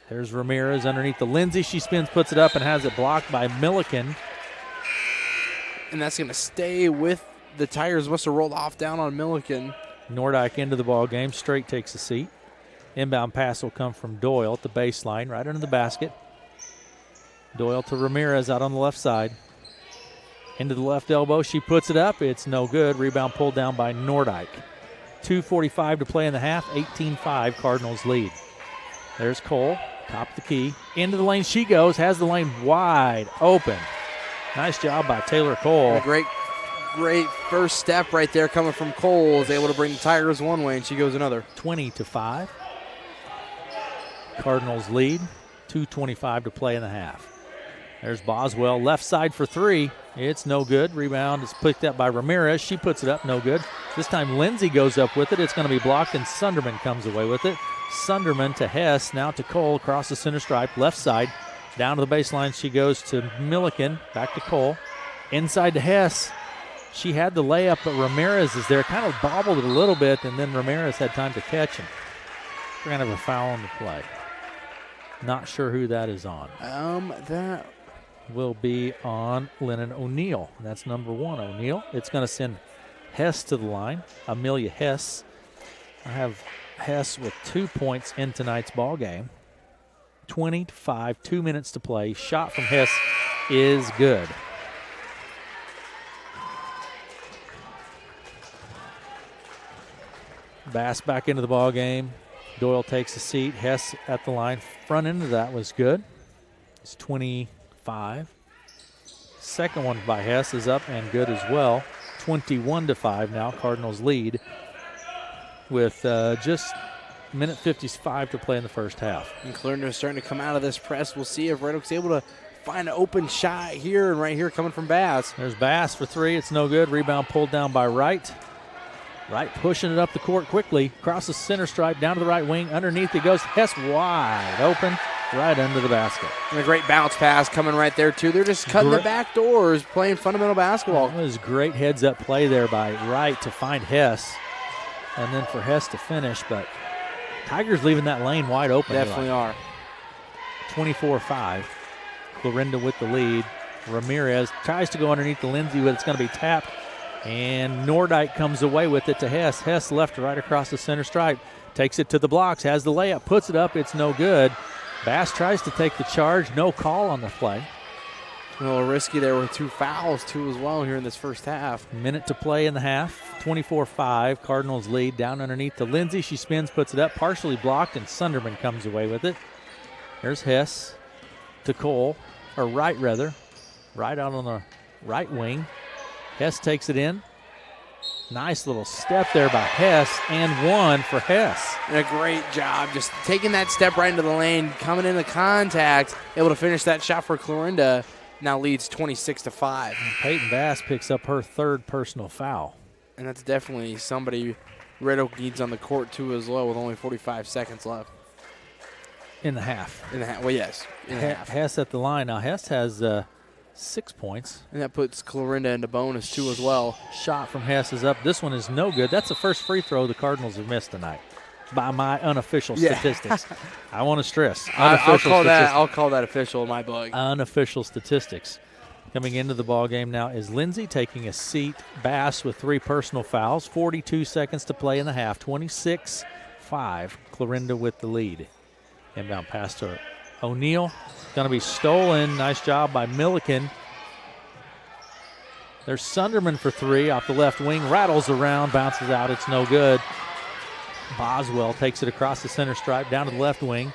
There's Ramirez underneath the Lindsay. She spins, puts it up, and has it blocked by Milliken. And that's going to stay with the Tigers. Must have rolled off down on Milliken. Nordyke into the ball game. Straight takes a seat. Inbound pass will come from Doyle at the baseline, right under the basket. Doyle to Ramirez out on the left side. Into the left elbow. She puts it up. It's no good. Rebound pulled down by Nordyke. 2:45 to play in the half. 18-5 Cardinals lead. There's Cole, top of the key. Into the lane she goes. Has the lane wide open. Nice job by Taylor Cole. A great first step right there coming from Cole. Is able to bring the Tigers one way, and she goes another. 20-5. Cardinals lead. 2:25 to play in the half. There's Boswell, left side for three. It's no good. Rebound is picked up by Ramirez. She puts it up, no good. This time Lindsay goes up with it. It's going to be blocked, and Sunderman comes away with it. Sunderman to Hess, now to Cole across the center stripe, left side. Down to the baseline, she goes to Milliken, back to Cole. Inside to Hess. She had the layup, but Ramirez is there. Kind of bobbled it a little bit, and then Ramirez had time to catch him. We're going to have a foul on the play. Not sure who that is on. That will be on Lennon O'Neal. That's number 1, O'Neal. It's going to send Hess to the line. Amelia Hess. I have Hess with 2 points in tonight's ball game. 20-5, 2 minutes to play. Shot from Hess is good. Bass back into the ball game. Doyle takes a seat. Hess at the line. Front end of that was good. It's 25. Second one by Hess is up and good as well. 21-5 now. Cardinals lead with just a minute 55 to play in the first half. And Clarinda is starting to come out of this press. We'll see if Red Oak's able to find an open shot here, and right here coming from Bass. There's Bass for three. It's no good. Rebound pulled down by Wright. Wright pushing it up the court quickly. Across the center stripe, down to the right wing. Underneath it goes. Hess wide open, right under the basket. And a great bounce pass coming right there, too. They're just cutting the back doors, playing fundamental basketball. That was great heads-up play there by Wright to find Hess, and then for Hess to finish. But Tigers leaving that lane wide open. Definitely are. 24-5. Clarinda with the lead. Ramirez tries to go underneath the Lindsay, but it's going to be tapped. And Nordyke comes away with it to Hess. Hess left right across the center stripe. Takes it to the blocks, has the layup, puts it up. It's no good. Bass tries to take the charge. No call on the play. A little risky there with 2 fouls, too, as well here in this first half. Minute to play in the half. 24-5. Cardinals lead down underneath the Lindsay. She spins, puts it up, partially blocked, and Sunderman comes away with it. There's Hess to Cole, or Wright rather. Right out on the right wing. Hess takes it in. Nice little step there by Hess, and one for Hess. And a great job just taking that step right into the lane, coming into contact, able to finish that shot for Clarinda. Now leads 26-5. And Peyton Bass picks up her third personal foul. And that's definitely somebody Red Oak needs on the court, too, as well, with only 45 seconds left. In the half. Well, yes, in the half. Hess at the line. Now, Hess has 6 points. And that puts Clarinda into bonus, too, as well. Shot from Hess is up. This one is no good. That's the first free throw the Cardinals have missed tonight by my unofficial statistics. I want to stress. I'll call that official in my book. Unofficial statistics. Coming into the ball game now is Lindsay taking a seat. Bass with 3 personal fouls. 42 seconds to play in the half. 26-5. Clarinda with the lead. Inbound pass to O'Neal. Going to be stolen. Nice job by Milliken. There's Sunderman for 3 off the left wing. Rattles around, bounces out. It's no good. Boswell takes it across the center stripe down to the left wing.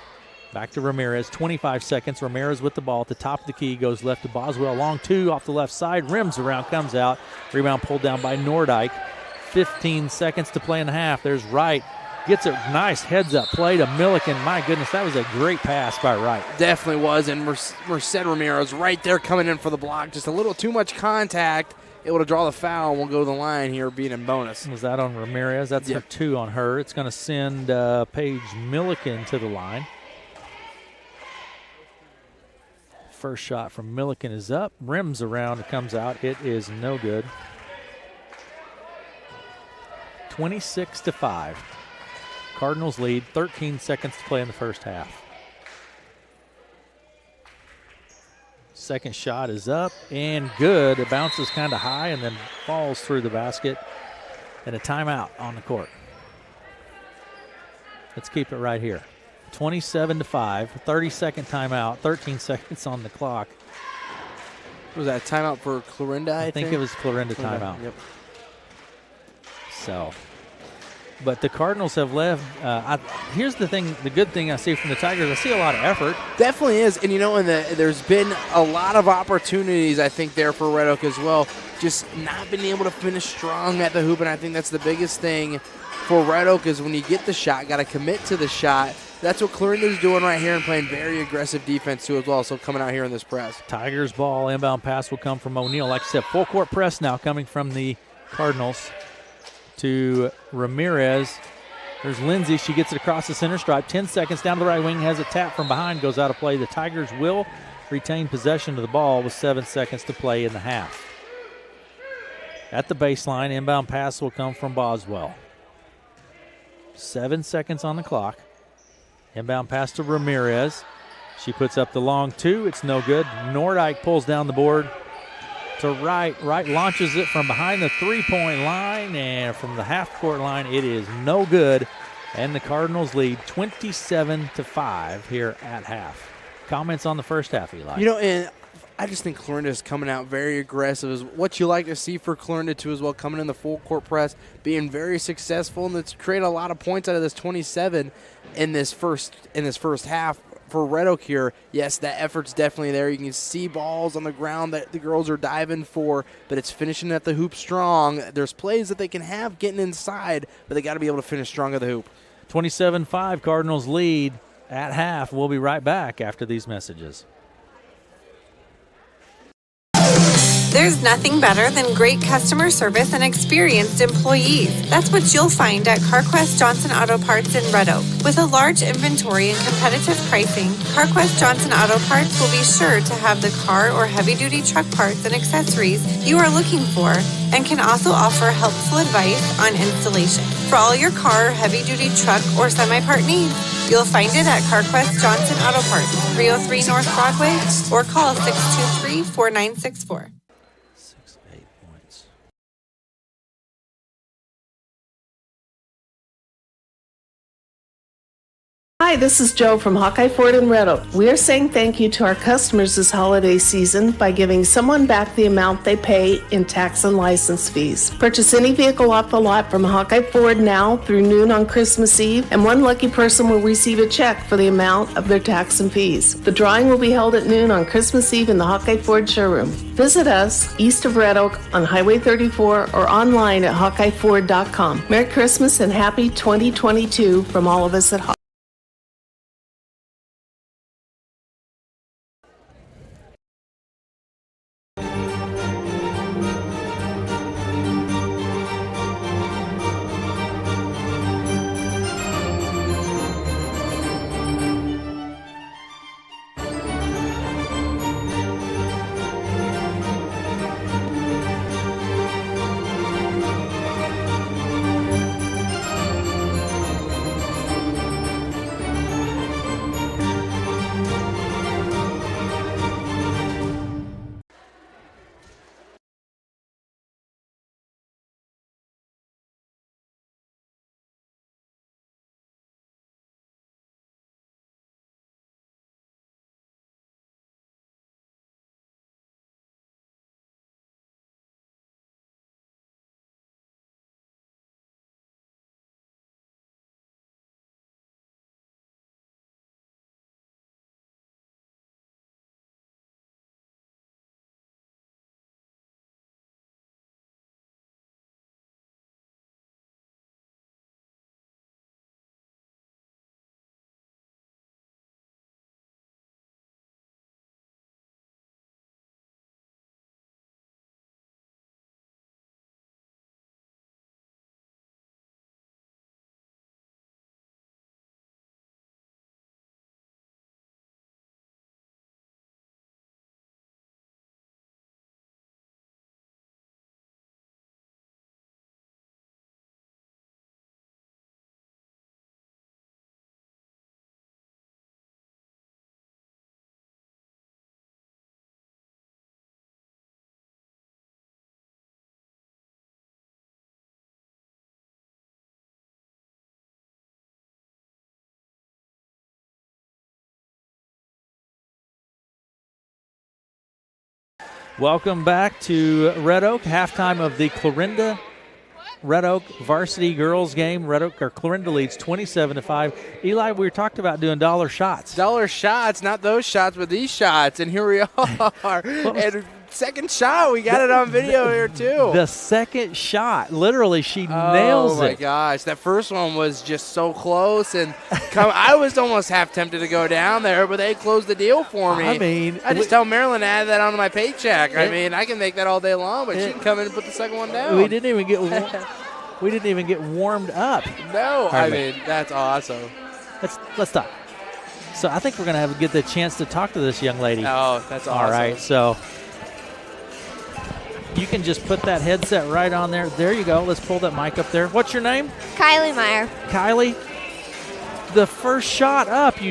Back to Ramirez. 25 seconds. Ramirez with the ball at the top of the key. Goes left to Boswell. Long 2 off the left side. Rims around, comes out. Rebound pulled down by Nordyke. 15 seconds to play in the half. There's Wright. Gets a nice heads-up play to Milliken. My goodness, that was a great pass by Wright. Definitely was, and Merced Ramirez right there coming in for the block. Just a little too much contact. Able to draw the foul. We'll go to the line here, being in bonus. Was that on Ramirez? That's her 2 on her. It's going to send Paige Milliken to the line. First shot from Milliken is up. Rims around, it comes out. It is no good. 26-5. Cardinals lead. 13 seconds to play in the first half. Second shot is up and good. It bounces kind of high and then falls through the basket. And a timeout on the court. Let's keep it right here. 27-5. 30-second timeout. 13 seconds on the clock. Was that a timeout for Clarinda, I think? It was Clarinda timeout. Yep. So, but the Cardinals have left. Here's the thing, the good thing I see from the Tigers, I see a lot of effort. Definitely is. And, there's been a lot of opportunities, I think, there for Red Oak as well. Just not being able to finish strong at the hoop, and I think that's the biggest thing for Red Oak is when you get the shot, got to commit to the shot. That's what Clarinda's doing right here and playing very aggressive defense, too, as well, so coming out here in this press. Tigers ball, inbound pass will come from O'Neal. Like I said, full court press now coming from the Cardinals to Ramirez. There's Lindsay. She gets it across the center stripe. 10 seconds down to the right wing. Has a tap from behind. Goes out of play. The Tigers will retain possession of the ball with 7 seconds to play in the half. At the baseline, inbound pass will come from Boswell. 7 seconds on the clock. Inbound pass to Ramirez. She puts up the long 2. It's no good. Nordyke pulls down the board to Wright. Wright launches it from behind the three-point line, and from the half-court line, it is no good. And the Cardinals lead 27-5 here at half. Comments on the first half, Eli? And I just think Clarinda is coming out very aggressive. Is what you like to see for Clarinda, too, as well, coming in the full-court press, being very successful, and it's created a lot of points out of this 27 in this first half. For Red Oak here, yes, that effort's definitely there. You can see balls on the ground that the girls are diving for, but it's finishing at the hoop strong. There's plays that they can have getting inside, but they got to be able to finish strong at the hoop. 27-5, Cardinals lead at half. We'll be right back after these messages. There's nothing better than great customer service and experienced employees. That's what you'll find at CarQuest Johnson Auto Parts in Red Oak. With a large inventory and competitive pricing, CarQuest Johnson Auto Parts will be sure to have the car or heavy-duty truck parts and accessories you are looking for, and can also offer helpful advice on installation. For all your car or heavy-duty truck or semi-part needs, you'll find it at CarQuest Johnson Auto Parts, 303 North Broadway, or call 623-4964. Hi, this is Joe from Hawkeye Ford in Red Oak. We are saying thank you to our customers this holiday season by giving someone back the amount they pay in tax and license fees. Purchase any vehicle off the lot from Hawkeye Ford now through noon on Christmas Eve, and one lucky person will receive a check for the amount of their tax and fees. The drawing will be held at noon on Christmas Eve in the Hawkeye Ford showroom. Visit us east of Red Oak on Highway 34 or online at HawkeyeFord.com. Merry Christmas and happy 2022 from all of us at Hawkeye. Welcome back to Red Oak, halftime of the Clarinda Red Oak varsity girls game. Clarinda leads 27-5. Eli, we talked about doing dollar shots. Dollar shots, not those shots, but these shots. And here we are. And second shot, we got it on video here too. The second shot, literally, she nails it. Oh my gosh, that first one was just so close, and I was almost half tempted to go down there, but they closed the deal for me. I just tell Marilyn to add that onto my paycheck. I can make that all day long, but she can come in and put the second one down. We didn't even get warmed up. No, that's awesome. Let's talk. So I think we're gonna get the chance to talk to this young lady. Oh, that's awesome. All right, so. You can just put that headset right on there. There you go. Let's pull that mic up there. What's your name? Kylie Meyer. Kylie, the first shot up. Do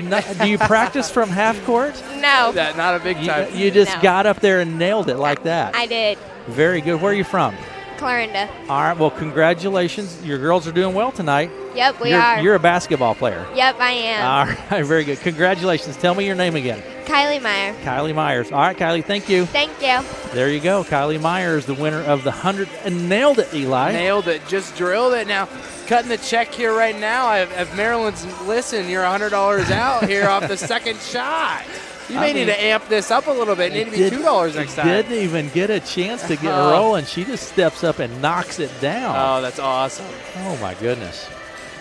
you practice from half court? No. Not a big time. You just got up there and nailed it like that. I did. Very good. Where are you from? Clarinda. All right. Well, congratulations. Your girls are doing well tonight. Yep, we are. You're a basketball player. Yep, I am. All right. Very good. Congratulations. Tell me your name again. Kylie Meyer. Kylie Myers. All right, Kylie, thank you. Thank you. There you go. Kylie Myers, the winner of the 100, and nailed it, Eli. Nailed it. Just drilled it. Now, cutting the check here right now. If Maryland's listen, you're $100 out here off the second shot. You may need to amp this up a little bit. It need to be $2 next time. Didn't even get a chance to get rolling. She just steps up and knocks it down. Oh, that's awesome. Oh, my goodness.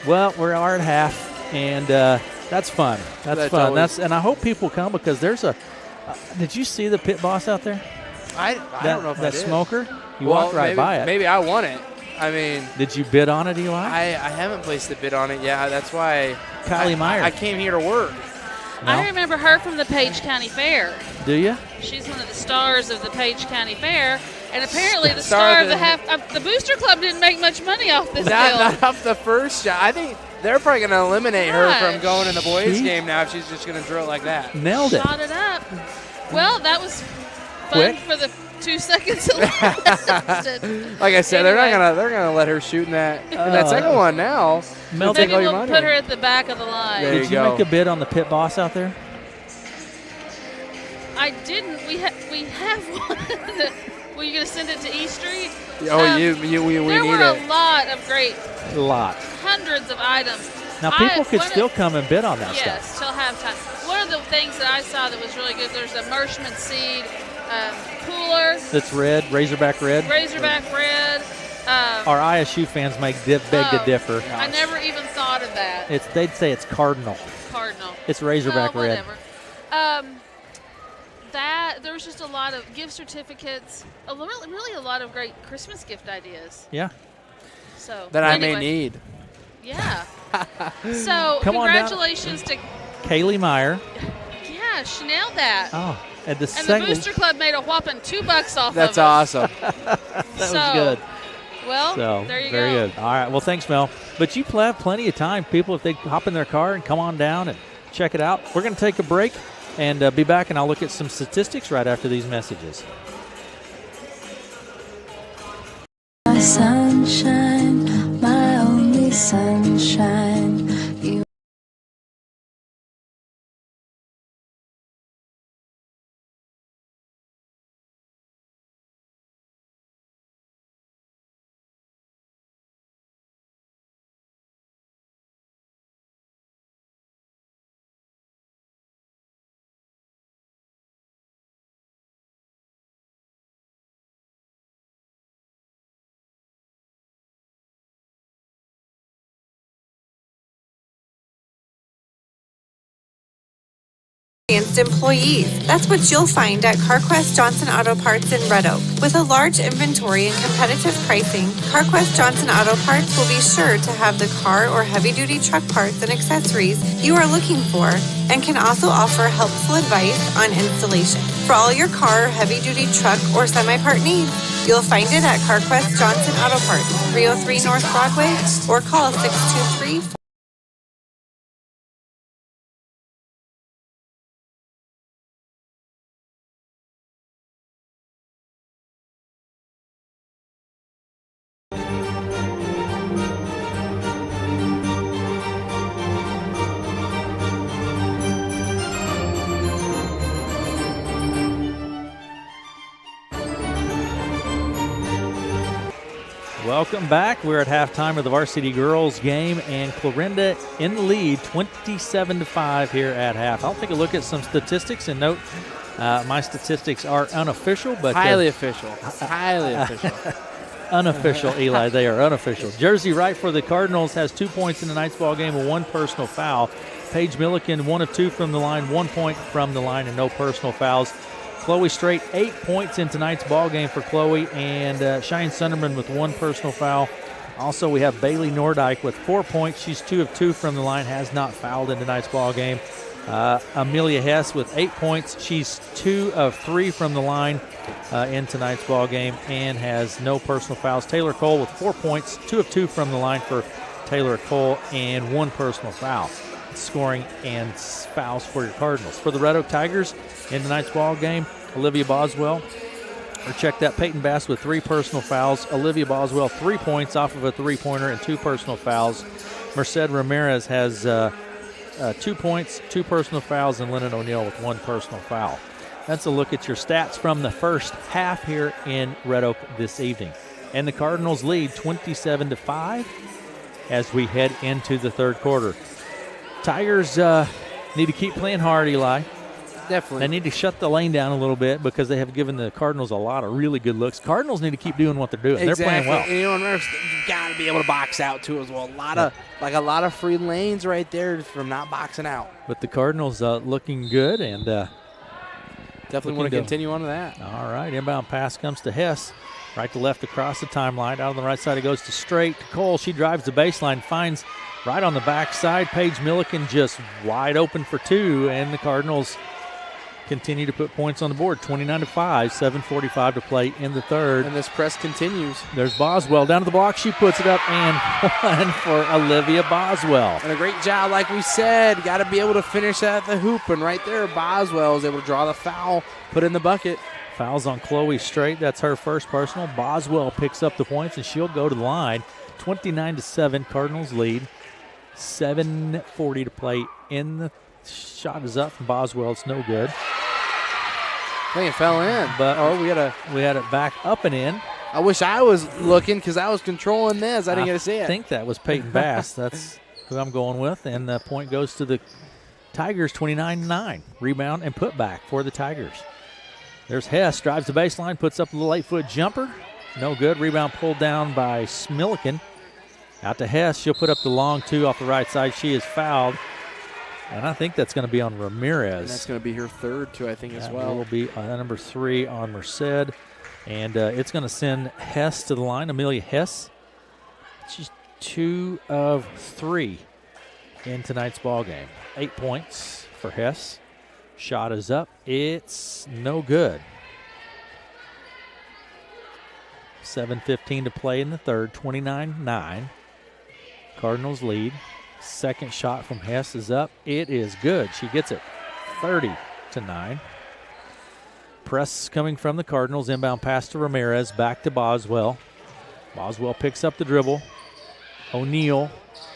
Well, we are at half, and that's fun. That's fun. And I hope people come because there's a did you see the pit boss out there? I don't know if that I did. Smoker? You walked right by it. Maybe I won it. Did you bid on it, Eli? I haven't placed a bid on it yet. That's why Kylie Meyer. I came here to work. No? I remember her from the Page County Fair. Do you? She's one of the stars of the Page County Fair, and apparently the star of the Booster Club didn't make much money off this deal. Not off the first shot. I think they're probably going to eliminate her from going in the boys' game now if she's just going to drill it like that. Nailed it. Shot it up. Well, that was fun for the 2 seconds it lasted. Like I said, they're gonna let her shoot in that second one now. Maybe we'll put her at the back of the line. Did you make a bid on the pit boss out there? I didn't. We have one. Were you going to send it to E Street? Oh, we there need were it. a lot of great. Hundreds of items. Now, people could still come and bid on that stuff. Yes, till halftime. One of the things that I saw that was really good, there's a Merced seed cooler. That's red, Razorback red. Razorback red. Our ISU fans beg to differ. I never even thought of that. They'd say it's Cardinal. It's Razorback red. There was just a lot of gift certificates, really a lot of great Christmas gift ideas. Yeah. So that I may need. Yeah. So congratulations to Kaylee Meyer. Yeah, she nailed that. Oh, and the Booster Club made a whopping $2 off of it. That's awesome. That was good. Well, there you go. Very good. All right. Well, thanks, Mel. But you have plenty of time. People, if they hop in their car and come on down and check it out. We're going to take a break and be back, and I'll look at some statistics right after these messages. My sunshine, my only sunshine. You employees. That's what you'll find at CarQuest Johnson Auto Parts in Red Oak. With a large inventory and competitive pricing, CarQuest Johnson Auto Parts will be sure to have the car or heavy-duty truck parts and accessories you are looking for, and can also offer helpful advice on installation. For all your car or heavy-duty truck or semi-part needs, you'll find it at CarQuest Johnson Auto Parts, 303 North Broadway, or call 623 Welcome back. We're at halftime of the varsity girls game, and Clarinda in the lead, 27-5 here at half. I'll take a look at some statistics and note my statistics are unofficial, but highly official. Highly official. Unofficial, Eli. They are unofficial. Jersey Wright for the Cardinals has 2 points in tonight's ball game with 1 personal foul. Paige Milliken, 1 of 2 from the line, 1 point from the line, and no personal fouls. Chloe Straight, 8 points in tonight's ball game for Chloe, and Cheyenne Sunderman with 1 personal foul. Also, we have Bailey Nordyke with 4 points. She's 2 of 2 from the line, has not fouled in tonight's ball game. Amelia Hess with 8 points. She's 2 of 3 from the line in tonight's ball game and has no personal fouls. Taylor Cole with 4 points, 2 of 2 from the line for Taylor Cole, and 1 personal foul. Scoring and fouls for your Cardinals. For the Red Oak Tigers in tonight's ball game, Olivia Boswell, or check that, Peyton Bass with 3 personal fouls. Olivia Boswell, 3 points off of a 3-pointer and 2 personal fouls. Merced Ramirez has 2 points, 2 personal fouls, and Lennon O'Neill with 1 personal foul. That's a look at your stats from the first half here in Red Oak this evening. And the Cardinals lead 27-5 as we head into the third quarter. Tigers need to keep playing hard, Eli. Definitely. They need to shut the lane down a little bit because they have given the Cardinals a lot of really good looks. Cardinals need to keep doing what they're doing. Exactly. They're playing well. And, you've got to be able to box out too as well. A lot of free lanes right there from not boxing out. But the Cardinals looking good and definitely want to continue on to that. All right, inbound pass comes to Hess. Right to left across the timeline. Out on the right side, it goes to straight to Cole. She drives the baseline, finds right on the backside. Paige Milliken just wide open for 2, and the Cardinals continue to put points on the board. 29-5, 7:45 to play in the third. And this press continues. There's Boswell down to the block. She puts it up, and 1 for Olivia Boswell. And a great job, like we said. Got to be able to finish at the hoop. And right there, Boswell is able to draw the foul, put in the bucket. Fouls on Chloe Straight. That's her first personal. Boswell picks up the points, and she'll go to the line. 29-7, Cardinals lead. 7:40 to play in the shot is up from Boswell. It's no good. I think it fell in, but we had it back up and in. I wish I was looking because I was controlling this. I didn't get to see it. I think that was Peyton Bass. That's who I'm going with, and the point goes to the Tigers. 29-9. Rebound and put back for the Tigers. There's Hess, drives the baseline, puts up a little 8-foot jumper. No good. Rebound pulled down by Milliken. Out to Hess. She'll put up the long 2 off the right side. She is fouled. And I think that's going to be on Ramirez. And that's going to be her third, too, I think, as well. It will be number 3 on Merced. And it's going to send Hess to the line, Amelia Hess. She's 2 of 3 in tonight's ball game. 8 points for Hess. Shot is up. It's no good. 7:15 to play in the third. 29-9. Cardinals lead. Second shot from Hess is up. It is good. She gets it. 30-9. Press coming from the Cardinals. Inbound pass to Ramirez. Back to Boswell. Boswell picks up the dribble. O'Neill.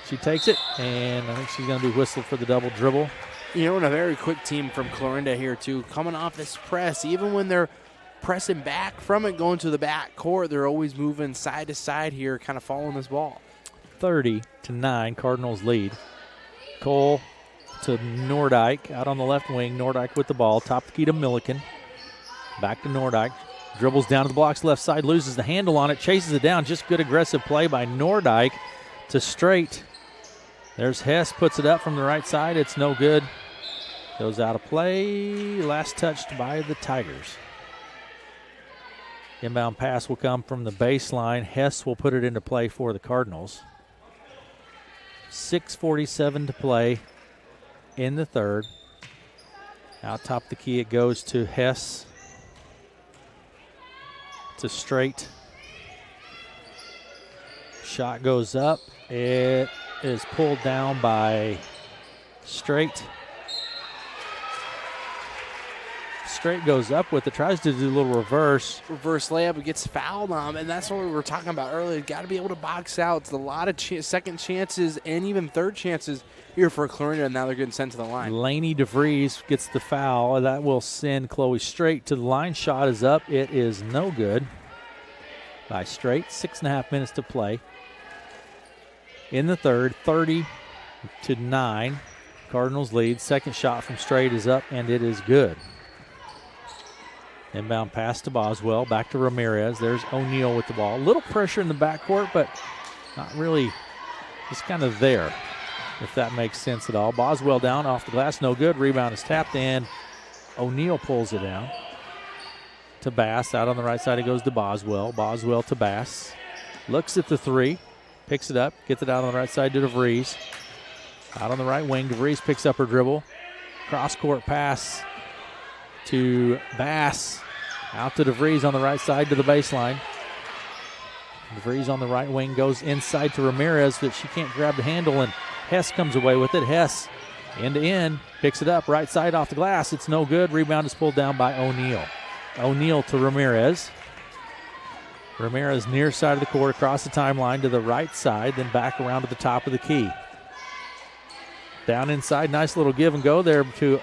She takes it, and I think she's going to be whistled for the double dribble. You know, and a very quick team from Clarinda here, too. Coming off this press, even when they're pressing back from it, going to the back court, they're always moving side to side here, kind of following this ball. 30-9, Cardinals lead. Cole to Nordyke, out on the left wing. Nordyke with the ball, top the key to Milliken. Back to Nordyke, dribbles down to the blocks left side, loses the handle on it, chases it down. Just good aggressive play by Nordyke to Straight. There's Hess, puts it up from the right side. It's no good. Goes out of play. Last touched by the Tigers. Inbound pass will come from the baseline. Hess will put it into play for the Cardinals. 6:47 to play in the third. Out top the key, it goes to Hess. To Straight. Shot goes up. It is pulled down by Straight. Straight goes up with it, tries to do a little reverse layup, it gets fouled on, and that's what we were talking about earlier. Got to be able to box out. It's a lot of second chances and even third chances here for Clarinda, and now they're getting sent to the line. Lainey DeVries gets the foul. That will send Chloe Straight to the line. Shot is up. It is no good. by Straight. 6.5 minutes to play in the third. 30-9. Cardinals lead. Second shot from Straight is up, and it is good. Inbound pass to Boswell. Back to Ramirez. There's O'Neal with the ball. A little pressure in the backcourt, but not really. Just kind of there, if that makes sense at all. Boswell down off the glass. No good. Rebound is tapped, and O'Neal pulls it down to Bass. Out on the right side, it goes to Boswell. Boswell to Bass. Looks at the three. Picks it up. Gets it out on the right side to DeVries. Out on the right wing, DeVries picks up her dribble. Cross-court pass to Bass. Out to DeVries on the right side to the baseline. DeVries on the right wing goes inside to Ramirez, but she can't grab the handle, and Hess comes away with it. Hess end-to-end, picks it up, right side off the glass. It's no good. Rebound is pulled down by O'Neal. O'Neal to Ramirez. Ramirez near side of the court, across the timeline to the right side, then back around to the top of the key. Down inside, nice little give and go there to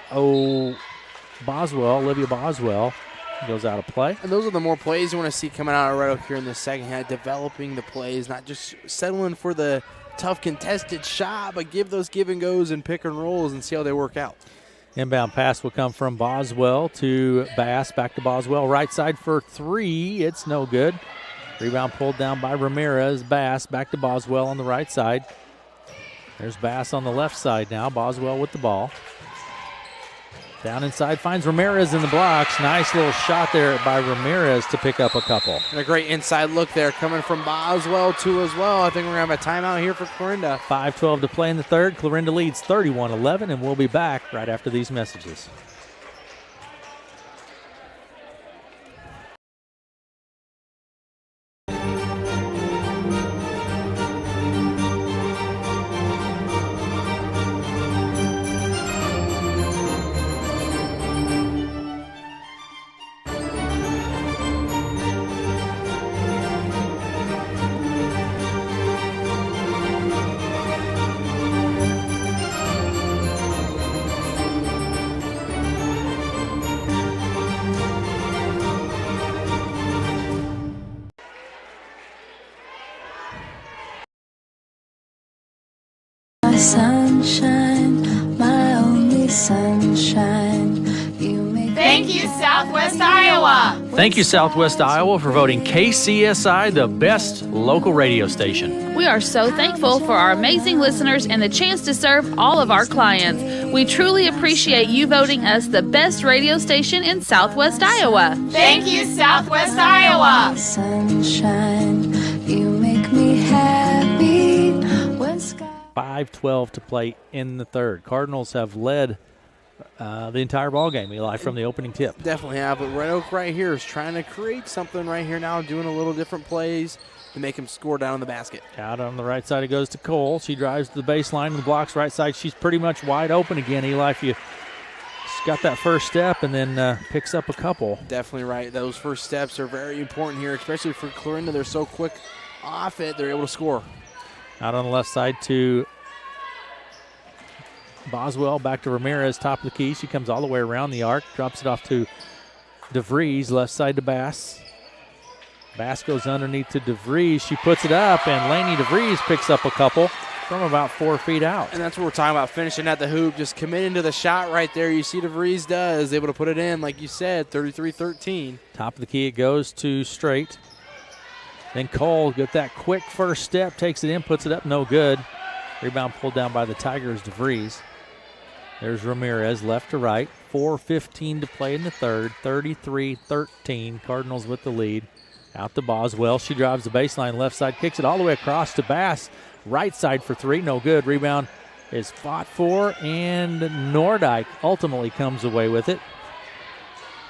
Boswell, Olivia Boswell. Goes out of play. And those are the more plays you want to see coming out of Red Oak here in the second half, developing the plays, not just settling for the tough contested shot, but give those give and goes and pick and rolls and see how they work out. Inbound pass will come from Boswell to Bass. Back to Boswell. Right side for three. It's no good. Rebound pulled down by Ramirez. Bass back to Boswell on the right side. There's Bass on the left side now. Boswell with the ball. Down inside, finds Ramirez in the blocks. Nice little shot there by Ramirez to pick up a couple. And a great inside look there coming from Boswell, too, as well. I think we're going to have a timeout here for Clarinda. 5:12 to play in the third. Clarinda leads 31-11, and we'll be back right after these messages. Sunshine, my only sunshine. Thank you, Southwest Iowa. Thank you, Southwest Iowa, for voting KCSI the best local radio station. We are so thankful for our amazing listeners and the chance to serve all of our clients. We truly appreciate you voting us the best radio station in Southwest Iowa. Thank you, Southwest Iowa. Sunshine, you make me happy when sky. 5:12 to play in the third. Cardinals have led the entire ball game, Eli, from the opening tip. Definitely have, but Red Oak right here is trying to create something right here now, doing a little different plays to make him score down in the basket. Out on the right side, it goes to Cole. She drives to the baseline and blocks right side. She's pretty much wide open again, Eli. If you got that first step and then picks up a couple. Definitely right. Those first steps are very important here, especially for Clarinda. They're so quick off it, they're able to score. Out on the left side to Boswell, back to Ramirez, top of the key. She comes all the way around the arc, drops it off to DeVries, left side to Bass. Bass goes underneath to DeVries. She puts it up, and Lainey DeVries picks up a couple from about 4 feet out. And that's what we're talking about, finishing at the hoop, just committing to the shot right there. You see DeVries does, able to put it in, like you said, 33-13. Top of the key, it goes to Straight. Then Cole, get that quick first step, takes it in, puts it up, no good. Rebound pulled down by the Tigers, DeVries. There's Ramirez, left to right. 4:15 to play in the third, 33-13. Cardinals with the lead. Out to Boswell. She drives the baseline, left side, kicks it all the way across to Bass. Right side for three, no good. Rebound is fought for, and Nordyke ultimately comes away with it.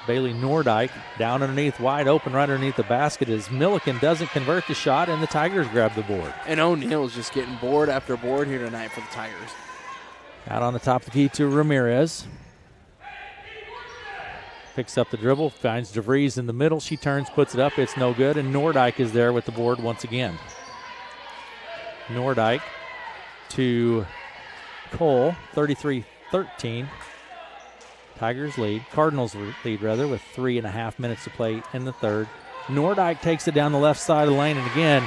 Bailey Nordyke down underneath, wide open right underneath the basket as Milliken doesn't convert the shot, and the Tigers grab the board. And O'Neal's just getting board after board here tonight for the Tigers. Out on the top of the key to Ramirez. Picks up the dribble, finds DeVries in the middle. She turns, puts it up. It's no good, and Nordyke is there with the board once again. Nordyke to Cole, 33-13. Tigers lead, Cardinals lead rather, with 3.5 minutes to play in the third. Nordyke takes it down the left side of the lane, and again,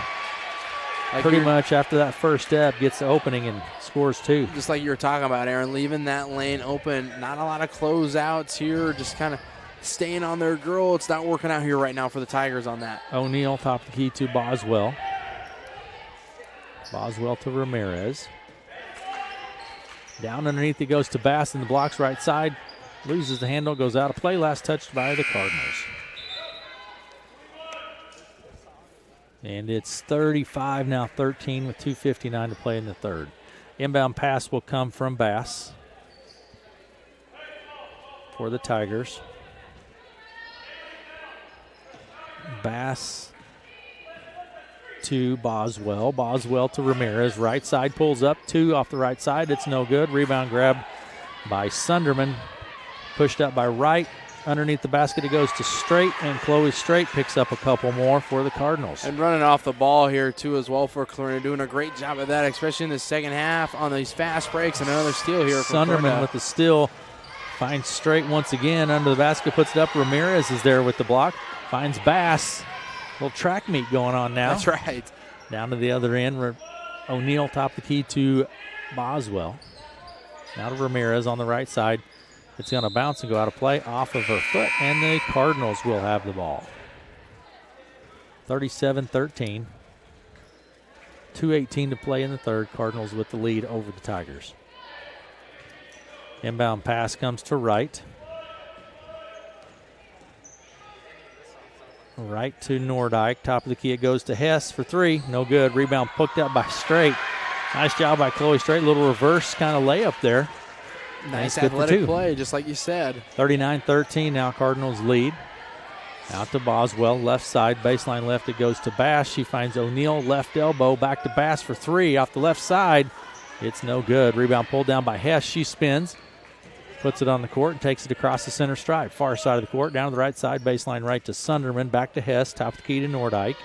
pretty much after that first step, gets the opening and scores 2. Just like you were talking about, Aaron, leaving that lane open. Not a lot of closeouts here, just kind of staying on their girl. It's not working out here right now for the Tigers on that. O'Neal top of the key to Boswell. Boswell to Ramirez. Down underneath it goes to Bass in the blocks right side. Loses the handle, goes out of play. Last touched by the Cardinals. And it's 35 now 13 with 2:59 to play in the third. Inbound pass will come from Bass for the Tigers. Bass to Boswell. Boswell to Ramirez. Right side pulls up. 2 off the right side. It's no good. Rebound grab by Sunderman. Pushed up by Wright. Underneath the basket it goes to Straight, and Chloe Straight picks up a couple more for the Cardinals. And running off the ball here, too, as well for Clarinda. Doing a great job of that, especially in the second half on these fast breaks. And another steal here for Sunderman Clarinda. with the steal. Finds Straight once again under the basket, puts it up. Ramirez is there with the block. Finds Bass. Little track meet going on now. That's right. Down to the other end. O'Neal top the key to Boswell. Now to Ramirez on the right side. It's going to bounce and go out of play off of her foot, and the Cardinals will have the ball. 37-13. 2:18 to play in the third. Cardinals with the lead over the Tigers. Inbound pass comes to Wright. Right to Nordyke. Top of the key, it goes to Hess for 3. No good. Rebound picked up by Straight. Nice job by Chloe Straight. Little reverse kind of layup there. Nice athletic play, just like you said. 39-13 now Cardinals lead. Out to Boswell, left side, baseline left, it goes to Bass. She finds O'Neal, left elbow, back to Bass for 3 off the left side. It's no good. Rebound pulled down by Hess. She spins, puts it on the court, and takes it across the center stripe. Far side of the court, down to the right side, baseline right to Sunderman, back to Hess, top of the key to Nordyke.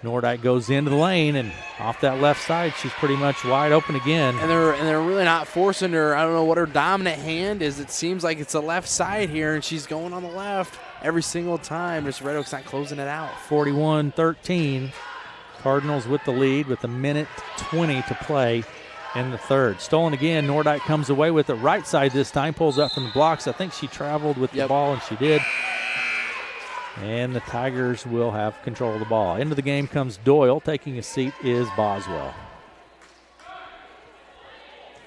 Nordyke goes into the lane, and off that left side, she's pretty much wide open again. And they're really not forcing her. I don't know what her dominant hand is. It seems like it's the left side here, and she's going on the left every single time. Just Red Oak's not closing it out. 41-13. Cardinals with the lead with 1:20 to play in the third. Stolen again. Nordyke comes away with it right side this time. Pulls up from the blocks. I think she traveled with the ball, and she did. And the Tigers will have control of the ball. Into the game comes Doyle. Taking a seat is Boswell.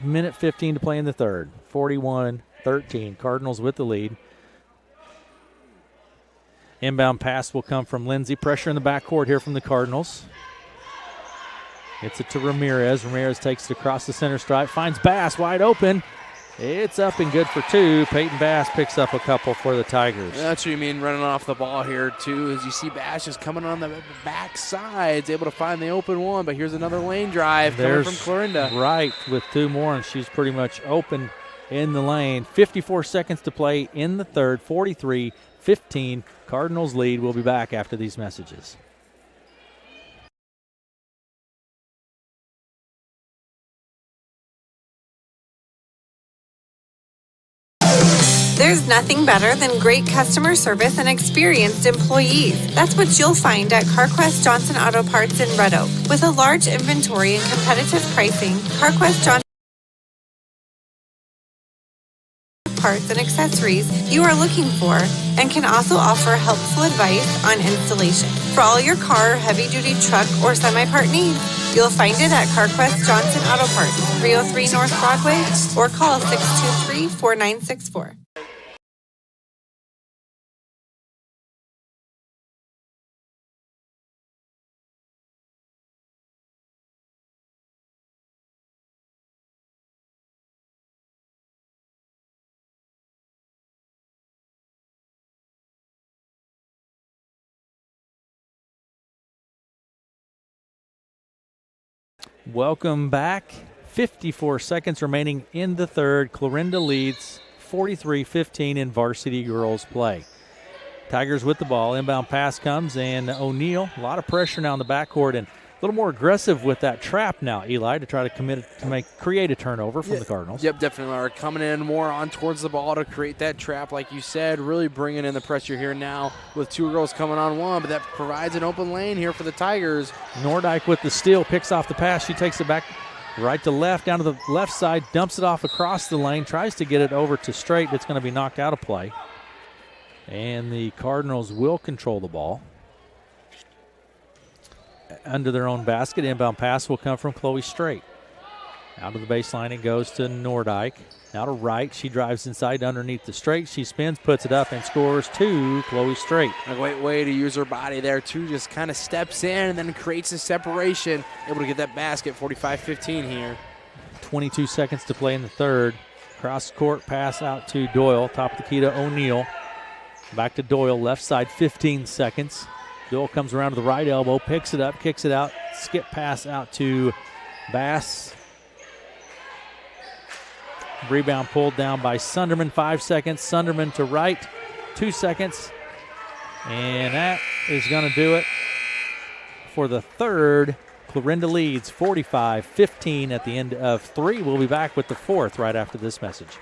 1:15 to play in the third. 41-13. Cardinals with the lead. Inbound pass will come from Lindsay. Pressure in the backcourt here from the Cardinals. Gets it to Ramirez. Ramirez takes it across the center stripe. Finds Bass wide open. It's up and good for 2. Peyton Bass picks up a couple for the Tigers. That's what you mean running off the ball here, too, as you see Bass just coming on the back sides, able to find the open one, but here's another lane drive coming from Clarinda. Right, with 2 more, and she's pretty much open in the lane. 54 seconds to play in the third, 43-15. Cardinals lead. We'll be back after these messages. There's nothing better than great customer service and experienced employees. That's what you'll find at CarQuest Johnson Auto Parts in Red Oak. With a large inventory and competitive pricing, CarQuest Johnson parts and accessories you are looking for, and can also offer helpful advice on installation. For all your car, heavy-duty truck, or semi-part needs, you'll find it at CarQuest Johnson Auto Parts, 303 North Broadway, or call 623-4964. Welcome back. 54 seconds remaining in the third. Clarinda leads 43-15 in varsity girls play. Tigers with the ball. Inbound pass comes, and O'Neal, a lot of pressure now in the backcourt, and little more aggressive with that trap now, Eli, to try to create a turnover from the Cardinals. Yep, definitely are coming in more on towards the ball to create that trap, like you said, really bringing in the pressure here now with 2 girls coming on 1, but that provides an open lane here for the Tigers. Nordyke with the steal, picks off the pass. She takes it back right to left, down to the left side, dumps it off across the lane, tries to get it over to straight. It's going to be knocked out of play. And the Cardinals will control the ball. Under their own basket, inbound pass will come from Chloe Straight. Out of the baseline it goes to Nordyke. Now to right, she drives inside underneath the Straight. She spins, puts it up, and scores 2, Chloe Straight. A great way to use her body there, too. Just kind of steps in and then creates a separation. Able to get that basket, 45-15 here. 22 seconds to play in the third. Cross court pass out to Doyle. Top of the key to O'Neal. Back to Doyle, left side, 15 seconds. Doyle comes around to the right elbow, picks it up, kicks it out. Skip pass out to Bass. Rebound pulled down by Sunderman, 5 seconds. Sunderman to right, 2 seconds. And that is going to do it for the third. Clarinda leads 45-15 at the end of 3. We'll be back with the fourth right after this message.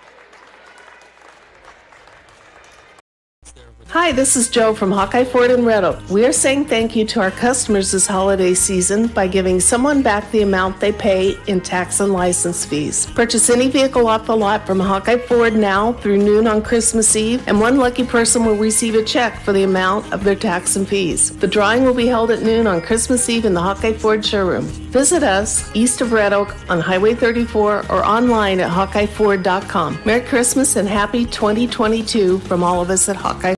Hi, this is Joe from Hawkeye Ford in Red Oak. We are saying thank you to our customers this holiday season by giving someone back the amount they pay in tax and license fees. Purchase any vehicle off the lot from Hawkeye Ford now through noon on Christmas Eve, and one lucky person will receive a check for the amount of their tax and fees. The drawing will be held at noon on Christmas Eve in the Hawkeye Ford showroom. Visit us east of Red Oak on Highway 34 or online at HawkeyeFord.com. Merry Christmas and happy 2022 from all of us at Hawkeye.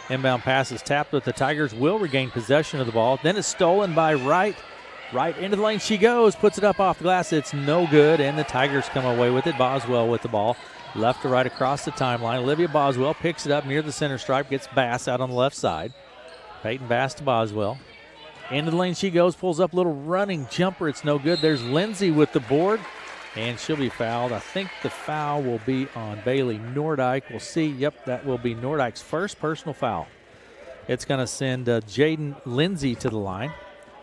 Inbound pass is tapped, but the Tigers will regain possession of the ball. Then it's stolen by Wright. Right into the lane she goes, puts it up off the glass. It's no good, and the Tigers come away with it. Boswell with the ball. Left to right across the timeline. Olivia Boswell picks it up near the center stripe, gets Bass out on the left side. Peyton Bass to Boswell. Into the lane she goes, pulls up a little running jumper. It's no good. There's Lindsay with the board, and she'll be fouled. I think the foul will be on Bailey Nordyke. We'll see. Yep, that will be Nordyke's first personal foul. It's going to send Jaden Lindsay to the line.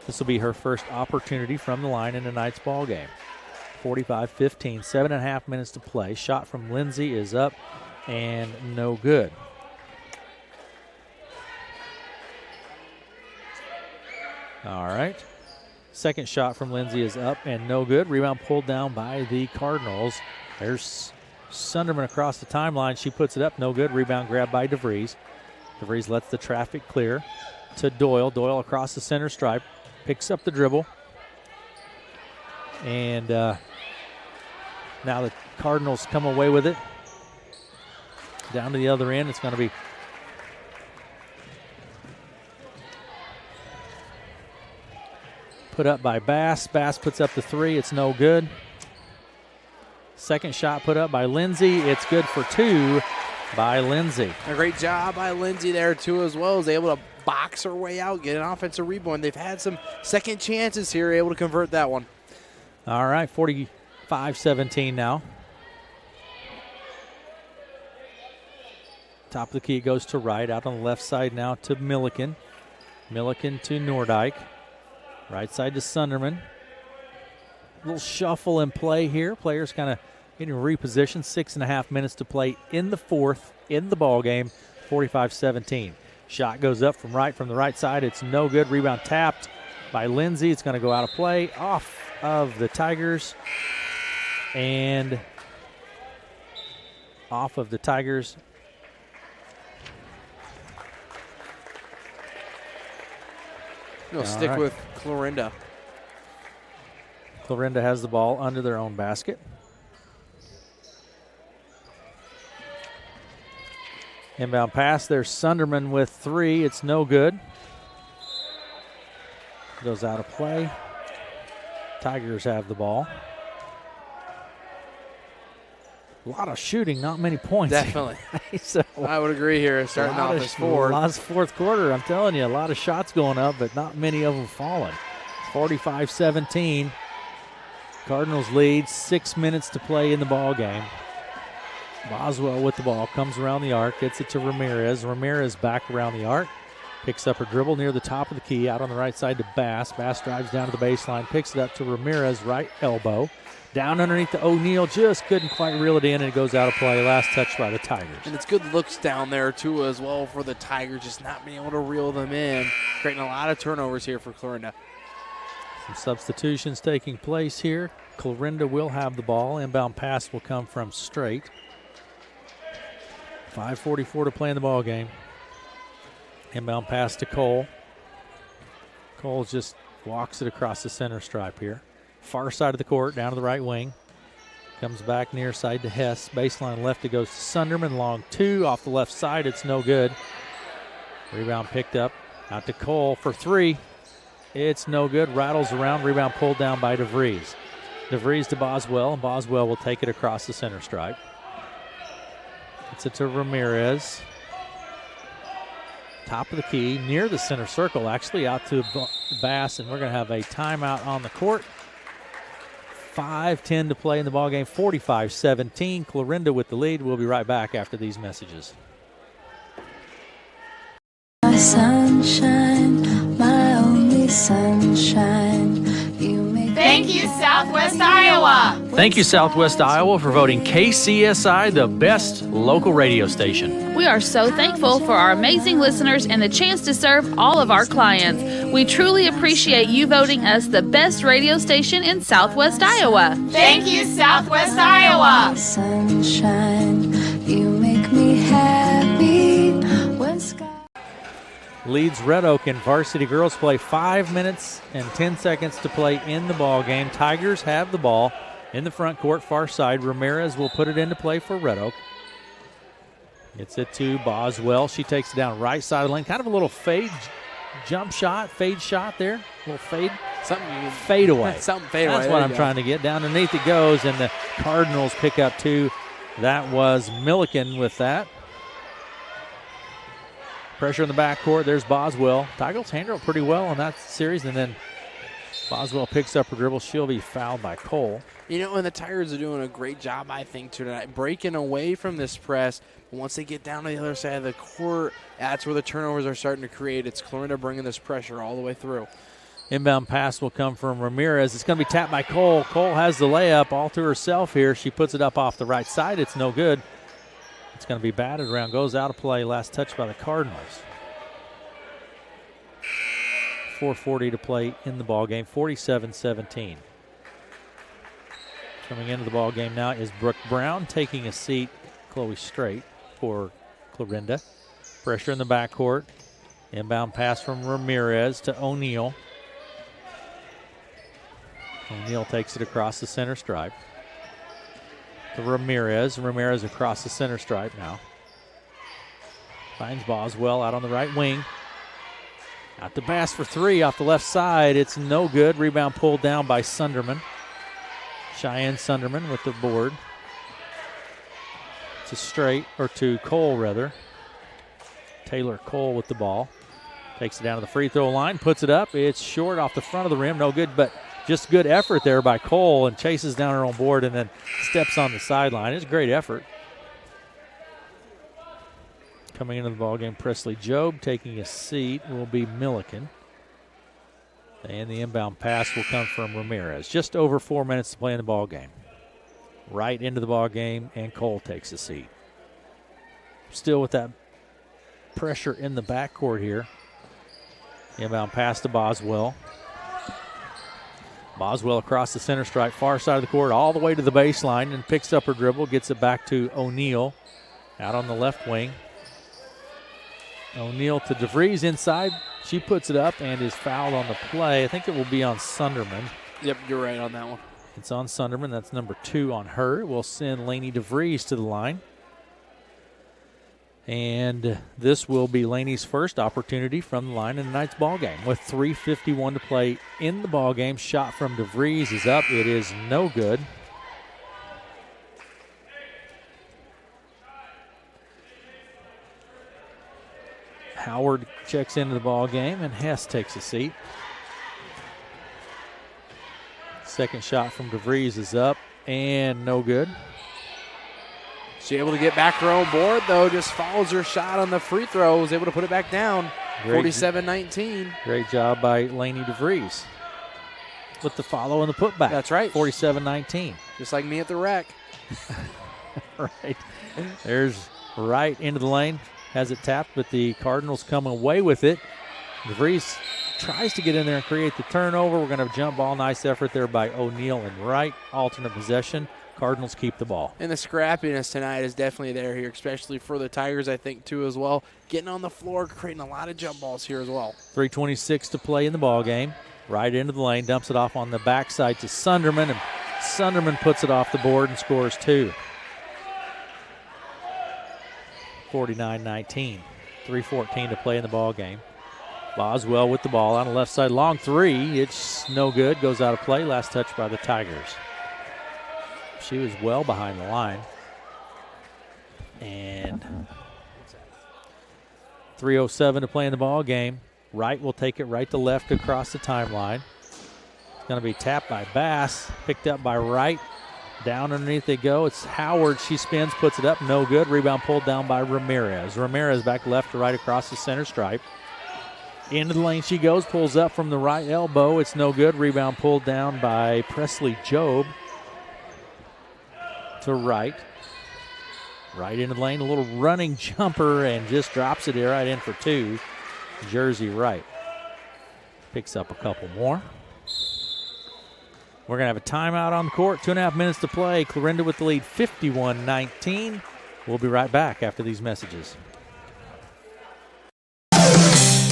This will be her first opportunity from the line in tonight's ball game. 45-15, 7.5 minutes to play. Shot from Lindsay is up and no good. All right. Second shot from Lindsay is up and no good. Rebound pulled down by the Cardinals. There's Sunderman across the timeline. She puts it up, no good. Rebound grabbed by DeVries. DeVries lets the traffic clear to Doyle. Doyle across the center stripe. Picks up the dribble. And now the Cardinals come away with it. Down to the other end. It's going to be put up by Bass. Bass puts up the three. It's no good. Second shot put up by Lindsay. It's good for 2 by Lindsay. A great job by Lindsay there, too, as well as able to box her way out, get an offensive rebound. They've had some second chances here, able to convert that one. All right, 45-17 now. Top of the key goes to Wright. Out on the left side now to Milliken. Milliken to Nordyke. Right side to Sunderman. A little shuffle and play here. Players kind of getting repositioned. 6.5 minutes to play in the fourth in the ball game. 45-17. Shot goes up from the right side. It's no good. Rebound tapped by Lindsay. It's going to go out of play. Off of the Tigers. And off of the Tigers. We'll stick with Clarinda. Clarinda has the ball under their own basket. Inbound pass. There's Sunderman with 3. It's no good. Goes out of play. Tigers have the ball. A lot of shooting, not many points. Definitely. So, I would agree here, starting off this fourth. Last fourth quarter, I'm telling you, a lot of shots going up, but not many of them falling. 45-17. Cardinals lead, 6 minutes to play in the ball game. Boswell with the ball, comes around the arc, gets it to Ramirez. Ramirez back around the arc, picks up her dribble near the top of the key, out on the right side to Bass. Bass drives down to the baseline, picks it up to Ramirez, right elbow. Down underneath to O'Neal, just couldn't quite reel it in, and it goes out of play. Last touch by the Tigers. And it's good looks down there, too, as well for the Tigers, just not being able to reel them in. Creating a lot of turnovers here for Clarinda. Some substitutions taking place here. Clarinda will have the ball. Inbound pass will come from Straight. 5:44 to play in the ball game. Inbound pass to Cole. Cole just walks it across the center stripe here. Far side of the court, down to the right wing. Comes back near side to Hess. Baseline left, it goes to Sunderman. Long 2 off the left side. It's no good. Rebound picked up. Out to Cole for 3. It's no good. Rattles around. Rebound pulled down by DeVries. DeVries to Boswell, and Boswell will take it across the center stripe. Gets it to Ramirez. Top of the key, near the center circle, actually out to Bass, and we're going to have a timeout on the court. 5:10 to play in the ballgame, 45-17. Clarinda with the lead. We'll be right back after these messages. My sunshine, my only sunshine. Thank you, Southwest Iowa. Thank you, Southwest Iowa, for voting KCSI the best local radio station. We are so thankful for our amazing listeners and the chance to serve all of our clients. We truly appreciate you voting us the best radio station in Southwest Iowa. Thank you, Southwest Iowa. Sunshine, you make me happy when sky. Leads Red Oak in varsity girls play. 5 minutes and 10 seconds to play in the ball game. Tigers have the ball in the front court, far side. Ramirez will put it into play for Red Oak. Gets it to Boswell. She takes it down right side of the lane. Kind of a little fade shot there. A little fade. Fade away. Something fade away. That's what I'm trying to get. Down underneath it goes, and the Cardinals pick up 2. That was Milliken with that. Pressure in the backcourt. There's Boswell. Tigers handle it pretty well in that series, and then Boswell picks up her dribble. She'll be fouled by Cole. You know, and the Tigers are doing a great job, I think, tonight, breaking away from this press. But once they get down to the other side of the court, that's where the turnovers are starting to create. It's Clarinda bringing this pressure all the way through. Inbound pass will come from Ramirez. It's going to be tapped by Cole. Cole has the layup all to herself here. She puts it up off the right side. It's no good. It's going to be batted around. Goes out of play. Last touch by the Cardinals. 4:40 to play in the ball game. 47-17. Coming into the ball game now is Brooke Brown taking a seat. Chloe Straight for Clarinda. Pressure in the backcourt. Inbound pass from Ramirez to O'Neal. O'Neal takes it across the center stripe. To Ramirez. Ramirez across the center stripe now. Finds Boswell out on the right wing. Out to Bass for 3 off the left side. It's no good. Rebound pulled down by Sunderman. Cheyenne Sunderman with the board. To Cole rather. Taylor Cole with the ball. Takes it down to the free throw line. Puts it up. It's short off the front of the rim. No good, but just good effort there by Cole, and chases down her own board and then steps on the sideline. It's a great effort. Coming into the ballgame, Presley Jobe taking a seat will be Milliken. And the inbound pass will come from Ramirez. Just over 4 minutes to play in the ballgame. Right into the ballgame, and Cole takes a seat. Still with that pressure in the backcourt here. Inbound pass to Boswell. Boswell across the center stripe, far side of the court, all the way to the baseline, and picks up her dribble, gets it back to O'Neal out on the left wing. O'Neal to DeVries inside. She puts it up and is fouled on the play. I think it will be on Sunderman. Yep, you're right on that one. It's on Sunderman. That's number 2 on her. It will send Lainey DeVries to the line. And this will be Laney's first opportunity from the line in tonight's ball game. With 3:51 to play in the ball game, shot from DeVries is up. It is no good. Howard checks into the ball game, and Hess takes a seat. Second shot from DeVries is up and no good. She's able to get back her own board, though. Just follows her shot on the free throw. Was able to put it back down. 47-19. Great job by Laney DeVries with the follow and the putback. That's right. 47-19. Just like me at the rec. Right. There's right into the lane. Has it tapped, but the Cardinals come away with it. DeVries tries to get in there and create the turnover. We're going to have a jump ball. Nice effort there by O'Neal and Wright. Alternate possession. Cardinals keep the ball. And the scrappiness tonight is definitely there here, especially for the Tigers, I think, too, as well. Getting on the floor, creating a lot of jump balls here as well. 3:26 to play in the ball game. Right into the lane, dumps it off on the backside to Sunderman, and Sunderman puts it off the board and scores two. 49-19. 3:14 to play in the ball game. Boswell with the ball on the left side. Long three. It's no good. Goes out of play. Last touch by the Tigers. She was well behind the line. And 3:07 to play in the ball game. Wright will take it right to left across the timeline. It's going to be tapped by Bass. Picked up by Wright. Down underneath they go. It's Howard. She spins, puts it up. No good. Rebound pulled down by Ramirez. Ramirez back left to right across the center stripe. Into the lane she goes. Pulls up from the right elbow. It's no good. Rebound pulled down by Presley Job. To Wright. Right into the lane. A little running jumper and just drops it right in for two. Jersey Wright. Picks up a couple more. We're going to have a timeout on the court. 2.5 minutes to play. Clarinda with the lead, 51-19. We'll be right back after these messages.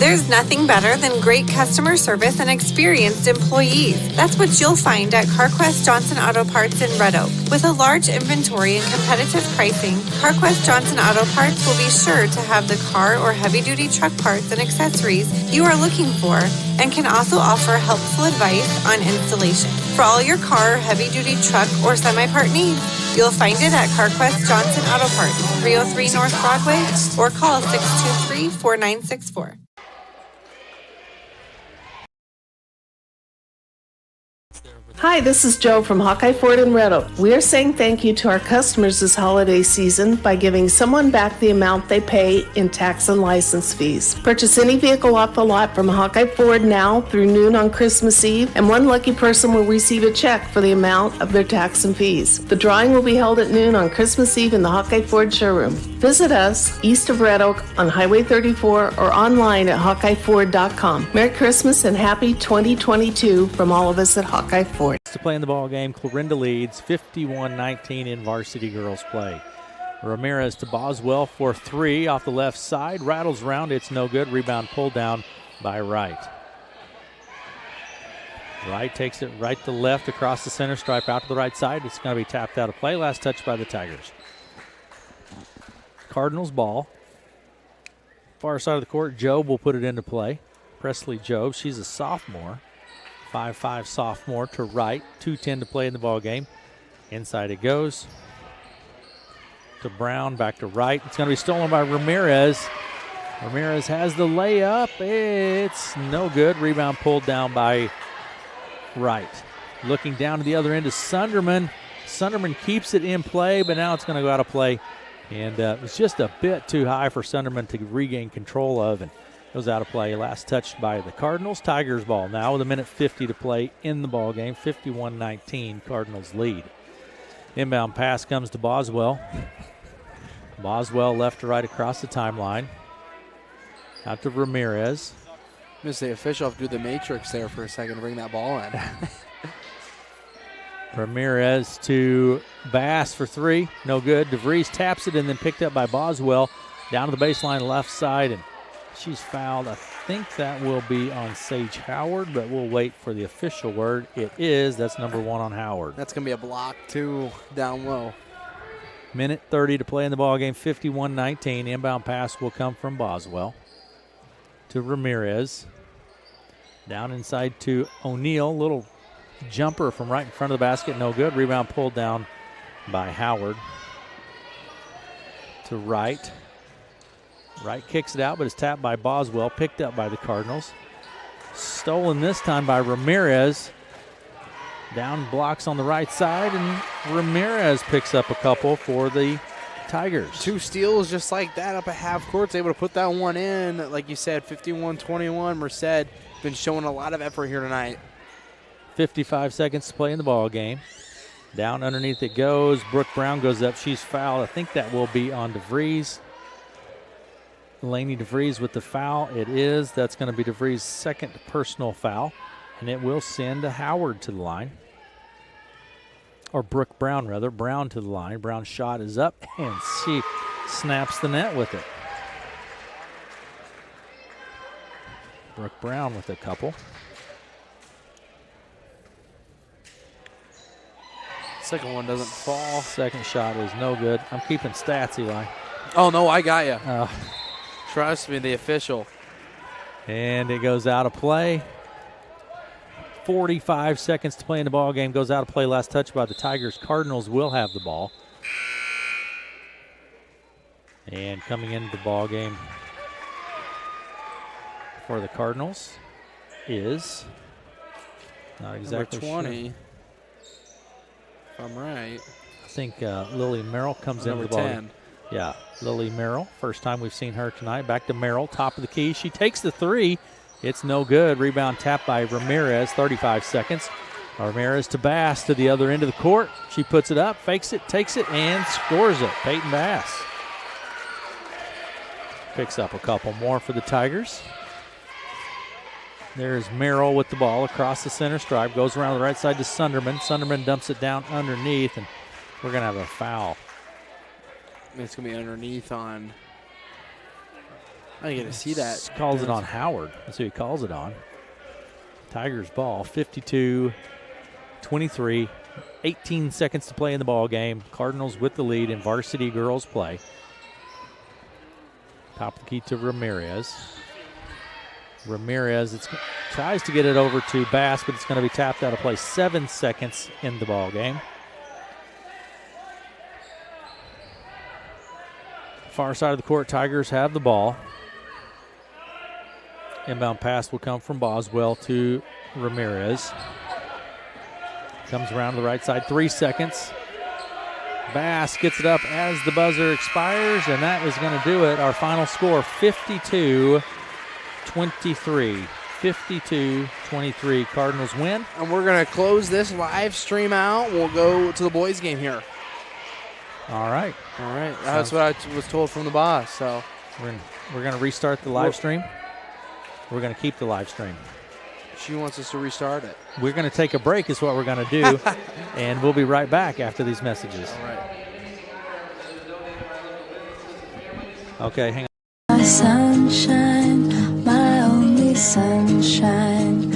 There's nothing better than great customer service and experienced employees. That's what you'll find at CarQuest Johnson Auto Parts in Red Oak. With a large inventory and competitive pricing, CarQuest Johnson Auto Parts will be sure to have the car or heavy-duty truck parts and accessories you are looking for, and can also offer helpful advice on installation. For all your car, heavy-duty truck, or semi-part needs, you'll find it at CarQuest Johnson Auto Parts, 303 North Broadway, or call 623-4964. Hi, this is Joe from Hawkeye Ford in Red Oak. We are saying thank you to our customers this holiday season by giving someone back the amount they pay in tax and license fees. Purchase any vehicle off the lot from Hawkeye Ford now through noon on Christmas Eve, and one lucky person will receive a check for the amount of their tax and fees. The drawing will be held at noon on Christmas Eve in the Hawkeye Ford showroom. Visit us east of Red Oak on Highway 34 or online at HawkeyeFord.com. Merry Christmas and happy 2022 from all of us at Hawkeye Ford. To play in the ball game, Clarinda leads 51-19 in varsity girls play. Ramirez to Boswell for three off the left side. Rattles around. It's no good. Rebound pulled down by Wright. Wright takes it right to left across the center stripe out to the right side. It's going to be tapped out of play. Last touch by the Tigers. Cardinals ball. Far side of the court, Job will put it into play. Presley Job, she's a sophomore. 5'5" sophomore to Wright. 2:10 to play in the ball game. Inside it goes to Brown, back to Wright. It's going to be stolen by Ramirez. Ramirez has the layup. It's no good. Rebound pulled down by Wright. Looking down to the other end is Sunderman. Sunderman keeps it in play, but now it's going to go out of play. And it's just a bit too high for Sunderman to regain control of, and goes out of play. Last touched by the Cardinals. Tigers ball now with 1:50 to play in the ball game. 51-19, Cardinals lead. Inbound pass comes to Boswell. Boswell left to right across the timeline. Out to Ramirez. I'm going to say official have to do the matrix there for a second to bring that ball in. Ramirez to Bass for three. No good. DeVries taps it and then picked up by Boswell. Down to the baseline left side, and she's fouled. I think that will be on Sage Howard, but we'll wait for the official word. It is. That's number one on Howard. That's going to be a block, too, down low. Minute 30 to play in the ball game. 51-19. Inbound pass will come from Boswell to Ramirez. Down inside to O'Neal. Little jumper from right in front of the basket. No good. Rebound pulled down by Howard. To Wright. Wright kicks it out, but it's tapped by Boswell. Picked up by the Cardinals. Stolen this time by Ramirez. Down blocks on the right side, and Ramirez picks up a couple for the Tigers. 2 steals just like that up at half court. Able to put that one in. Like you said, 51-21. Merced been showing a lot of effort here tonight. 55 seconds to play in the ball game. Down underneath it goes. Brooke Brown goes up. She's fouled. I think that will be on DeVries. Lainey DeVries with the foul. It is. That's going to be DeVries' second personal foul, and it will send Howard to the line. Or Brooke Brown, rather. Brown to the line. Brown's shot is up, and she snaps the net with it. Brooke Brown with a couple. Second one doesn't fall. Second shot is no good. I'm keeping stats, Eli. Oh, no, I got you. Trust me, the official. And it goes out of play. 45 seconds to play in the ball game. Goes out of play. Last touch by the Tigers. Cardinals will have the ball. And coming into the ball game for the Cardinals is not exactly number 20. Sure. If I'm right. I think Lily Merrill comes into the ball 10. game. Yeah, Lily Merrill. First time we've seen her tonight. Back to Merrill, top of the key. She takes the three. It's no good. Rebound tapped by Ramirez, 35 seconds. Ramirez to Bass to the other end of the court. She puts it up, fakes it, takes it, and scores it. Peyton Bass picks up a couple more for the Tigers. There's Merrill with the ball across the center stripe. Goes around the right side to Sunderman. Sunderman dumps it down underneath, and we're going to have a foul. It's going to be underneath on. I didn't get to see that. Calls it on Howard. That's who he calls it on. Tigers ball, 52-23. 18 seconds to play in the ball game. Cardinals with the lead in varsity girls play. Top of the key to Ramirez. Ramirez tries to get it over to Bass, but it's going to be tapped out of play. 7 seconds in the ball game. Far side of the court, Tigers have the ball. Inbound pass will come from Boswell to Ramirez. Comes around to the right side, 3 seconds. Bass gets it up as the buzzer expires, and that is going to do it. Our final score, 52-23. 52-23. Cardinals win. And we're going to close this live stream out. We'll go to the boys' game here. All right. All right. That's what I was told from the boss. So we're going to restart the live stream. We're going to keep the live stream. She wants us to restart it. We're going to take a break is what we're going to do, and we'll be right back after these messages. All right. Okay, hang on. My sunshine, my only sunshine.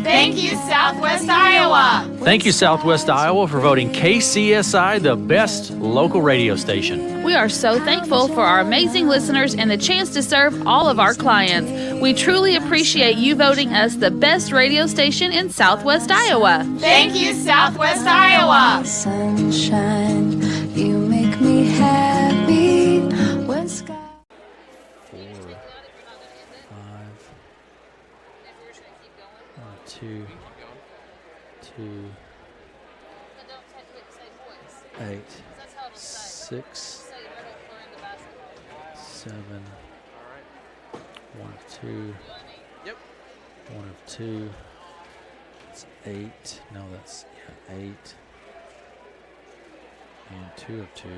Thank you, Southwest Iowa. Thank you, Southwest Iowa, for voting KCSI the best local radio station. We are so thankful for our amazing listeners and the chance to serve all of our clients. We truly appreciate you voting us the best radio station in Southwest Iowa. Thank you, Southwest Iowa. Sunshine, you make me happy when sky. 4, 5, 2, 8, 6, 7, 1 of 2. Yep. 1 of 2. It's 8. No, that's 8. And 2 of 2.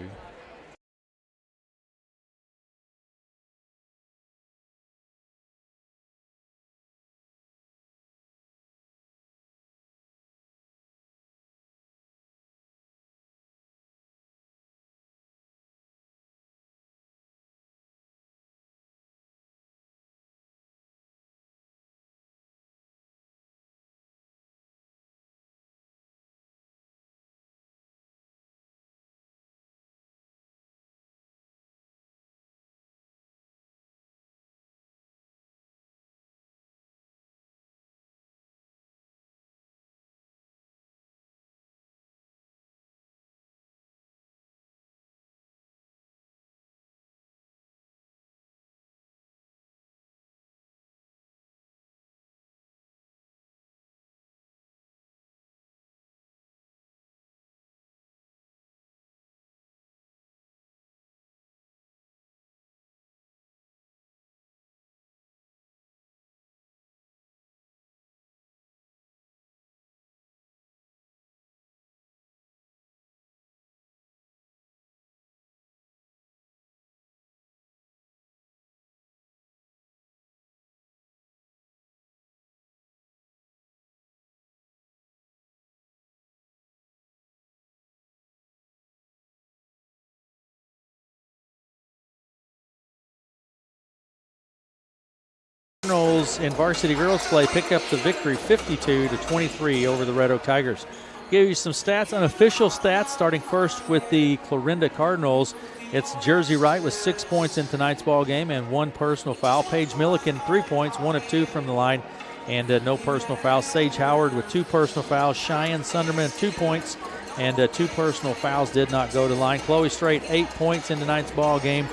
Cardinals in varsity girls play pick up the victory 52-23 over the Red Oak Tigers. Give you some stats, unofficial stats, starting first with the Clarinda Cardinals. It's Jersey Wright with 6 points in tonight's ball game and 1 personal foul. Paige Milliken, 3 points, 1 of 2 from the line, and no personal fouls. Sage Howard with 2 personal fouls. Cheyenne Sunderman, 2 points, and 2 personal fouls, did not go to line. Chloe Strait, 8 points in tonight's ball game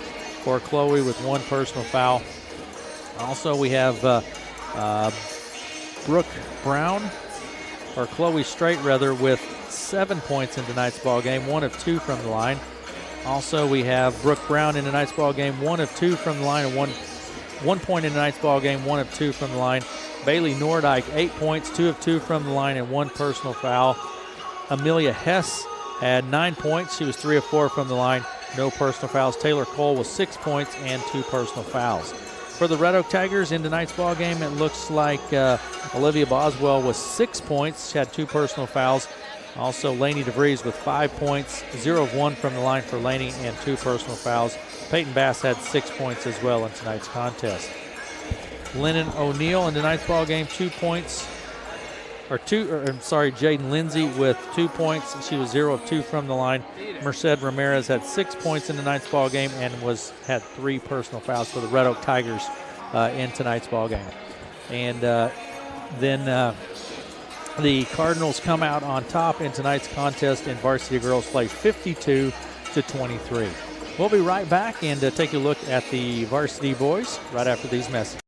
for Chloe with 1 personal foul. Also, we have Brooke Brown, or Chloe Strait rather, with 7 points in tonight's ball game, 1 of 2 from the line. Also, we have Brooke Brown in tonight's ball game, 1 of 2 from the line, and 1 point in tonight's ball game, 1 of 2 from the line. Bailey Nordyke, 8 points, 2 of 2 from the line, and 1 personal foul. Amelia Hess had 9 points. She was 3 of 4 from the line, no personal fouls. Taylor Cole was 6 points and 2 personal fouls. For the Red Oak Tigers in tonight's ball game, it looks like Olivia Boswell was 6 points. She had 2 personal fouls. Also, Lainey DeVries with 5 points, 0 of 1 from the line for Lainey, and 2 personal fouls. Peyton Bass had 6 points as well in tonight's contest. Lennon O'Neill in tonight's ball game, 2 points. Jaden Lindsay with 2 points. She was 0 of 2 from the line. Merced Ramirez had 6 points in tonight's ball game and had 3 personal fouls for the Red Oak Tigers in tonight's ball game. And then the Cardinals come out on top in tonight's contest in varsity girls play 52-23. We'll be right back and take a look at the varsity boys right after these messages.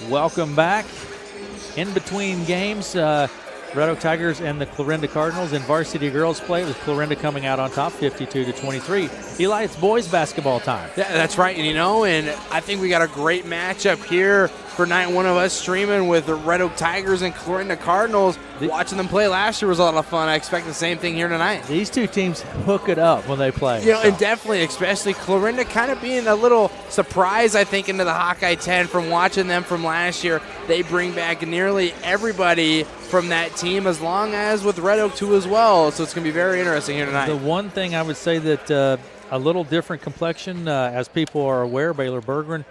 Welcome back. In between games, Red Oak Tigers and the Clarinda Cardinals in varsity girls play, with Clarinda coming out on top 52-23. Eli, it's boys basketball time. Yeah, that's right. And I think we got a great matchup here for night one of us streaming with the Red Oak Tigers and Clarinda Cardinals. Watching them play last year was a lot of fun. I expect the same thing here tonight. These two teams hook it up when they play. And definitely, especially Clarinda kind of being a little surprise, I think, into the Hawkeye 10 from watching them from last year. They bring back nearly everybody from that team, as long as with Red Oak too as well. So it's going to be very interesting here tonight. The one thing I would say that a little different complexion, as people are aware, Baylor Berggren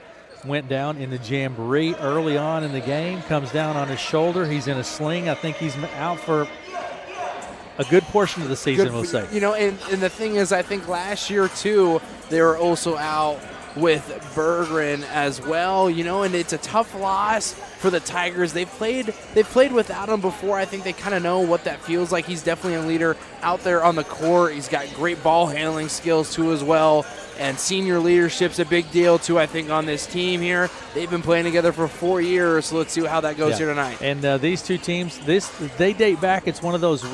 went down in the jamboree early on in the game, comes down on his shoulder. He's in a sling. I think he's out for a good portion of the season, we'll say. And the thing is, I think last year, too, they were also out with Berggren as well, and it's a tough loss for the Tigers. They've played without him before. I think they kind of know what that feels like. He's definitely a leader out there on the court. He's got great ball handling skills, too, as well. And senior leadership's a big deal, too, I think, on this team here. They've been playing together for 4 years, so let's see how that goes here tonight. And these two teams, they date back. It's one of those.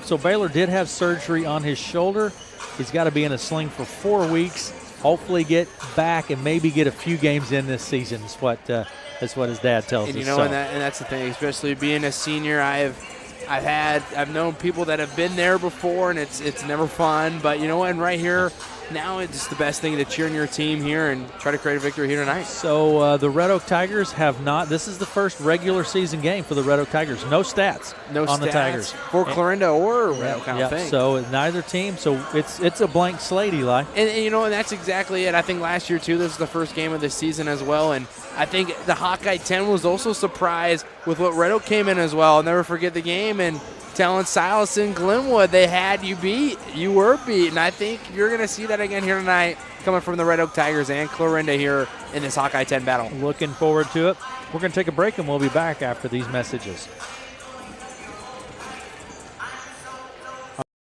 So Baylor did have surgery on his shoulder. He's got to be in a sling for 4 weeks. Hopefully get back and maybe get a few games in this season. That's what his dad tells us. And that's the thing, especially being a senior. I've known people that have been there before, and it's never fun. But and right here now, it's just the best thing to cheer on your team here and try to create a victory here tonight. So the Red Oak Tigers have not. This is the first regular season game for the Red Oak Tigers. No stats on the Tigers for Clarinda or Red Oak. I think. So neither team. So it's a blank slate, Eli. And that's exactly it. I think last year too, this is the first game of the season as well, and I think the Hawkeye 10 was also surprised with what Red Oak came in as well. I'll never forget the game and telling Silas and Glenwood they had you beat. You were beat, and I think you're going to see that again here tonight coming from the Red Oak Tigers and Clarinda here in this Hawkeye 10 battle. Looking forward to it. We're going to take a break, and we'll be back after these messages.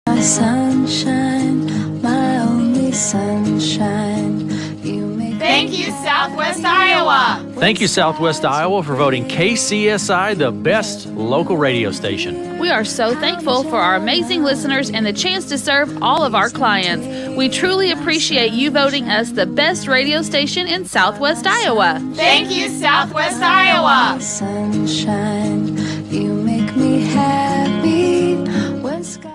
My sunshine, my only sunshine. Thank you, Southwest Iowa. Thank you, Southwest Iowa, for voting KCSI the best local radio station. We are so thankful for our amazing listeners and the chance to serve all of our clients. We truly appreciate you voting us the best radio station in Southwest Iowa. Thank you, Southwest Iowa. Sunshine, you make me happy when sky.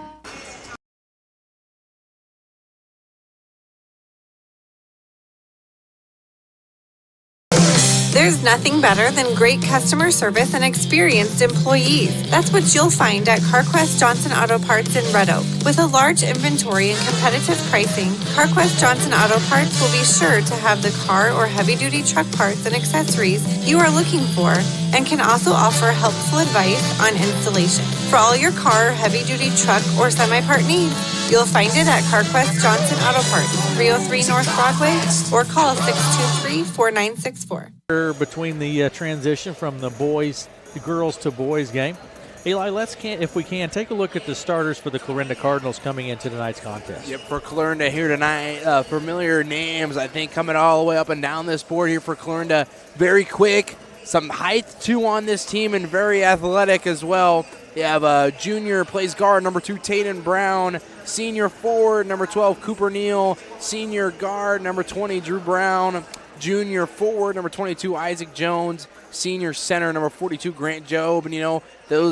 There's nothing better than great customer service and experienced employees. That's what you'll find at CarQuest Johnson Auto Parts in Red Oak. With a large inventory and competitive pricing, CarQuest Johnson Auto Parts will be sure to have the car or heavy-duty truck parts and accessories you are looking for, and can also offer helpful advice on installation. For all your car, heavy-duty truck, or semi-part needs, you'll find it at CarQuest Johnson Auto Parts, 303 North Broadway, or call 623-4964. Between the transition from the girls to boys game, Eli, if we can, take a look at the starters for the Clarinda Cardinals coming into tonight's contest. Yep, for Clarinda here tonight, familiar names, I think, coming all the way up and down this board here for Clarinda. Very quick, some height, too, on this team, and very athletic as well. You have a junior, plays guard, number 2, Tatum Brown. Senior forward, number 12, Cooper Neal. Senior guard, number 20, Drew Brown. Junior forward, number 22, Isaac Jones. Senior center, number 42, Grant Jobe. And,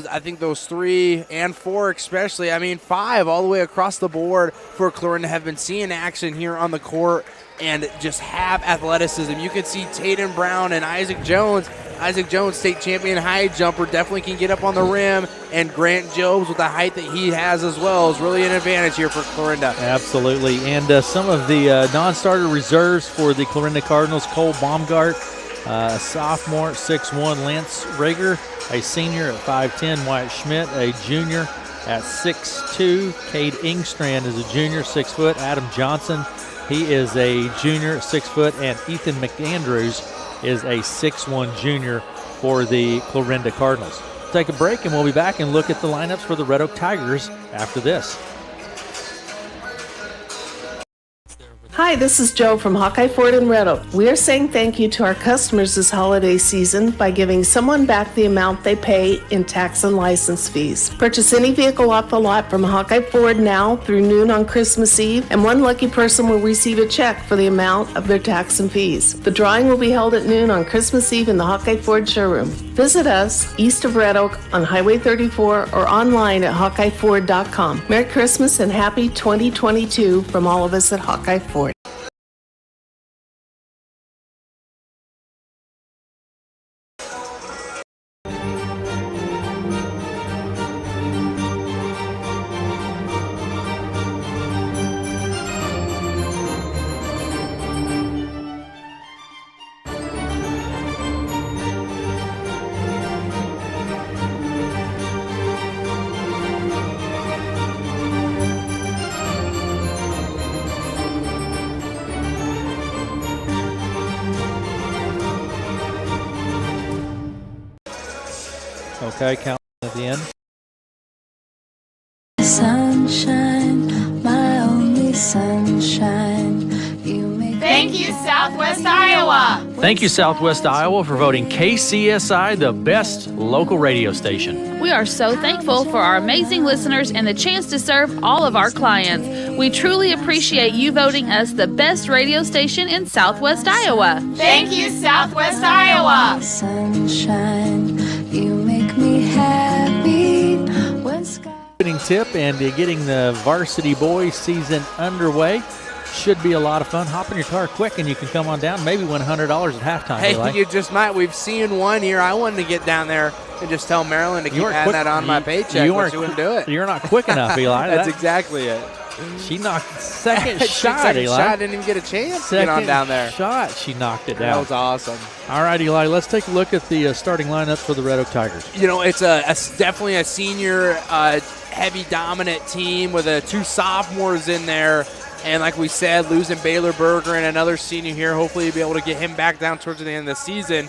I think those 3 and 4 especially, 5 all the way across the board for Clarinda have been seeing action here on the court and just have athleticism. You can see Tatum Brown and Isaac Jones. Isaac Jones, state champion high jumper, definitely can get up on the rim, and Grant Jobes, with the height that he has as well, is really an advantage here for Clarinda. Absolutely, and some of the non-starter reserves for the Clarinda Cardinals: Cole Baumgart, a sophomore at 6'1", Lance Rager, a senior at 5'10", Wyatt Schmidt, a junior at 6'2", Cade Ingstrand is a junior, 6 foot, Adam Johnson, he is a junior, 6 foot, and Ethan McAndrews is a 6'1" junior for the Clarinda Cardinals. Take a break, and we'll be back and look at the lineups for the Red Oak Tigers after this. Hi, this is Joe from Hawkeye Ford in Red Oak. We are saying thank you to our customers this holiday season by giving someone back the amount they pay in tax and license fees. Purchase any vehicle off the lot from Hawkeye Ford now through noon on Christmas Eve, and one lucky person will receive a check for the amount of their tax and fees. The drawing will be held at noon on Christmas Eve in the Hawkeye Ford showroom. Visit us east of Red Oak on Highway 34 or online at HawkeyeFord.com. Merry Christmas and happy 2022 from all of us at Hawkeye Ford. Okay, count at the end. Sunshine, my only sunshine. Thank you, Southwest Iowa. Thank you, Southwest Iowa, for voting KCSI the best local radio station. We are so thankful for our amazing listeners and the chance to serve all of our clients. We truly appreciate you voting us the best radio station in Southwest Iowa. Thank you, Southwest Iowa. Sunshine, you make me happy when sky. Opening tip and getting the varsity boys season underway. Should be a lot of fun. Hop in your car quick and you can come on down, maybe win $100 at halftime. Hey, you just might. We've seen one here. I wanted to get down there and just tell Marilyn to keep adding that on my paycheck, but she wouldn't do it. You're not quick enough, Eli. That's exactly it. She knocked second shot, second Eli. shot, didn't even get a chance to get on down there. Shot, she knocked it down. That was awesome. All right, Eli, let's take a look at the starting lineup for the Red Oak Tigers. You know, it's definitely a senior heavy dominant team with 2 sophomores in there. And like we said, losing Baylor Berger and another senior here. Hopefully you'll be able to get him back down towards the end of the season.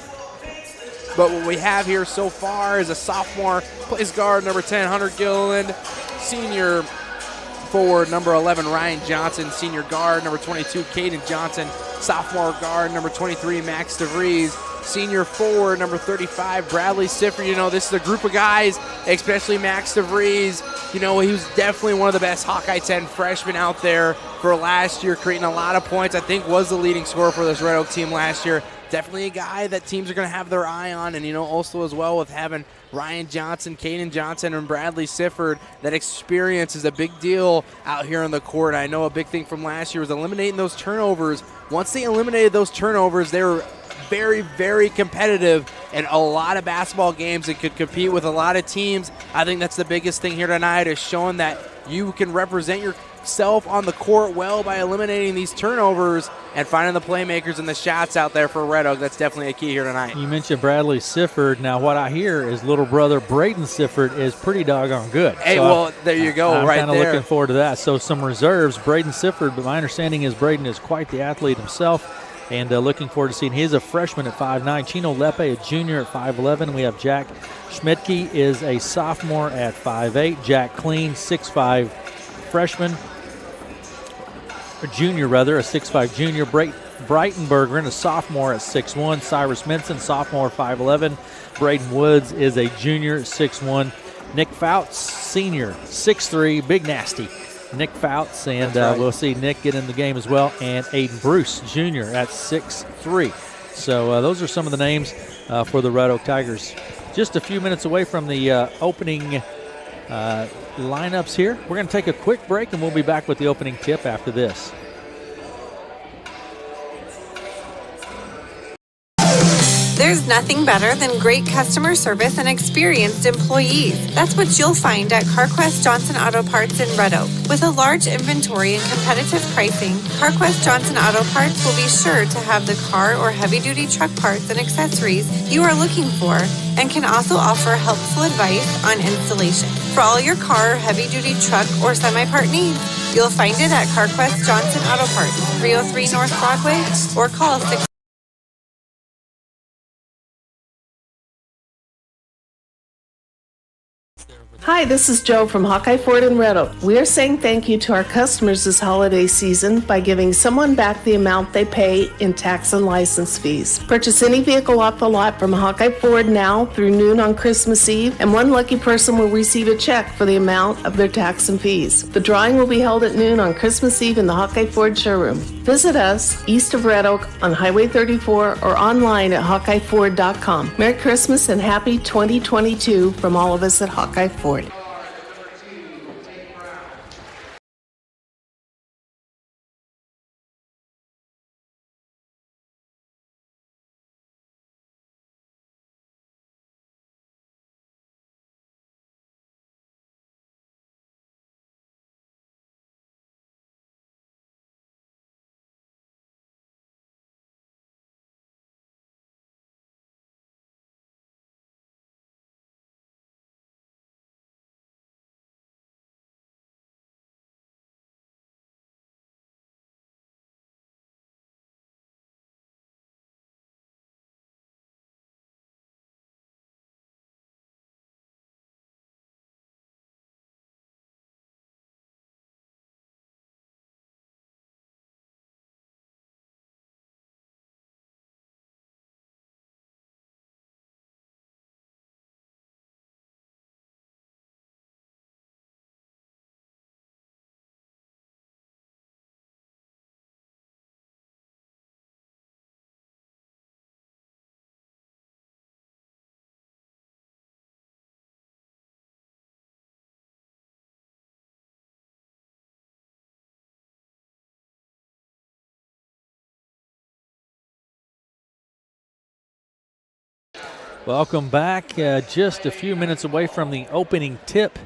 But what we have here so far is a sophomore plays guard, number 10, Hunter Gilliland. Senior forward, number 11, Ryan Johnson. Senior guard, number 22, Caden Johnson. Sophomore guard, number 23, Max DeVries. Senior forward, number 35, Bradley Sifford. You know, this is a group of guys, especially Max DeVries. You know, he was definitely one of the best Hawkeye 10 freshmen out there for last year, creating a lot of points. I think was the leading scorer for this Red Oak team last year. Definitely a guy that teams are going to have their eye on. And, you know, also as well with having Ryan Johnson, Caden Johnson, and Bradley Sifford, that experience is a big deal out here on the court. I know a big thing from last year was eliminating those turnovers. Once they eliminated those turnovers, they were very, very competitive in a lot of basketball games and could compete with a lot of teams. I think that's the biggest thing here tonight, is showing that you can represent yourself on the court well by eliminating these turnovers and finding the playmakers and the shots out there for Red Oak. That's definitely a key here tonight. You mentioned Bradley Sifford. Now, what I hear is little brother Braden Sifford is pretty doggone good. Hey, so well, there you go, I'm right kind of there. looking forward to that. So some reserves, Braden Sifford, but my understanding is Braden is quite the athlete himself. And looking forward to seeing. He's a freshman at 5'9". Chino Lepe, a junior at 5'11". We have Jack Schmidtke is a sophomore at 5'8". Jack Clean, 6'5", freshman, a 6'5" junior. Breitenberger, a sophomore at 6'1". Cyrus Minson, sophomore, 5'11". Braden Woods is a junior, 6'1". Nick Fouts, senior, 6'3", big nasty. Nick Fouts, and right. We'll see Nick get in the game as well, and Aiden Bruce, junior, at 6'3". So those are some of the names for the Red Oak Tigers. Just a few minutes away from the opening lineups here. We're going to take a quick break, and we'll be back with the opening tip after this. There's nothing better than great customer service and experienced employees. That's what you'll find at CarQuest Johnson Auto Parts in Red Oak. With a large inventory and competitive pricing, CarQuest Johnson Auto Parts will be sure to have the car or heavy-duty truck parts and accessories you are looking for, and can also offer helpful advice on installation. For all your car, heavy-duty truck, or semi-part needs, you'll find it at CarQuest Johnson Auto Parts, 303 North Broadway, or call 6. Hi, this is Joe from Hawkeye Ford in Red Oak. We are saying thank you to our customers this holiday season by giving someone back the amount they pay in tax and license fees. Purchase any vehicle off the lot from Hawkeye Ford now through noon on Christmas Eve, and one lucky person will receive a check for the amount of their tax and fees. The drawing will be held at noon on Christmas Eve in the Hawkeye Ford showroom. Visit us east of Red Oak on Highway 34 or online at HawkeyeFord.com. Merry Christmas and happy 2022 from all of us at Hawkeye Ford. Welcome back. Just a few minutes away from the opening tip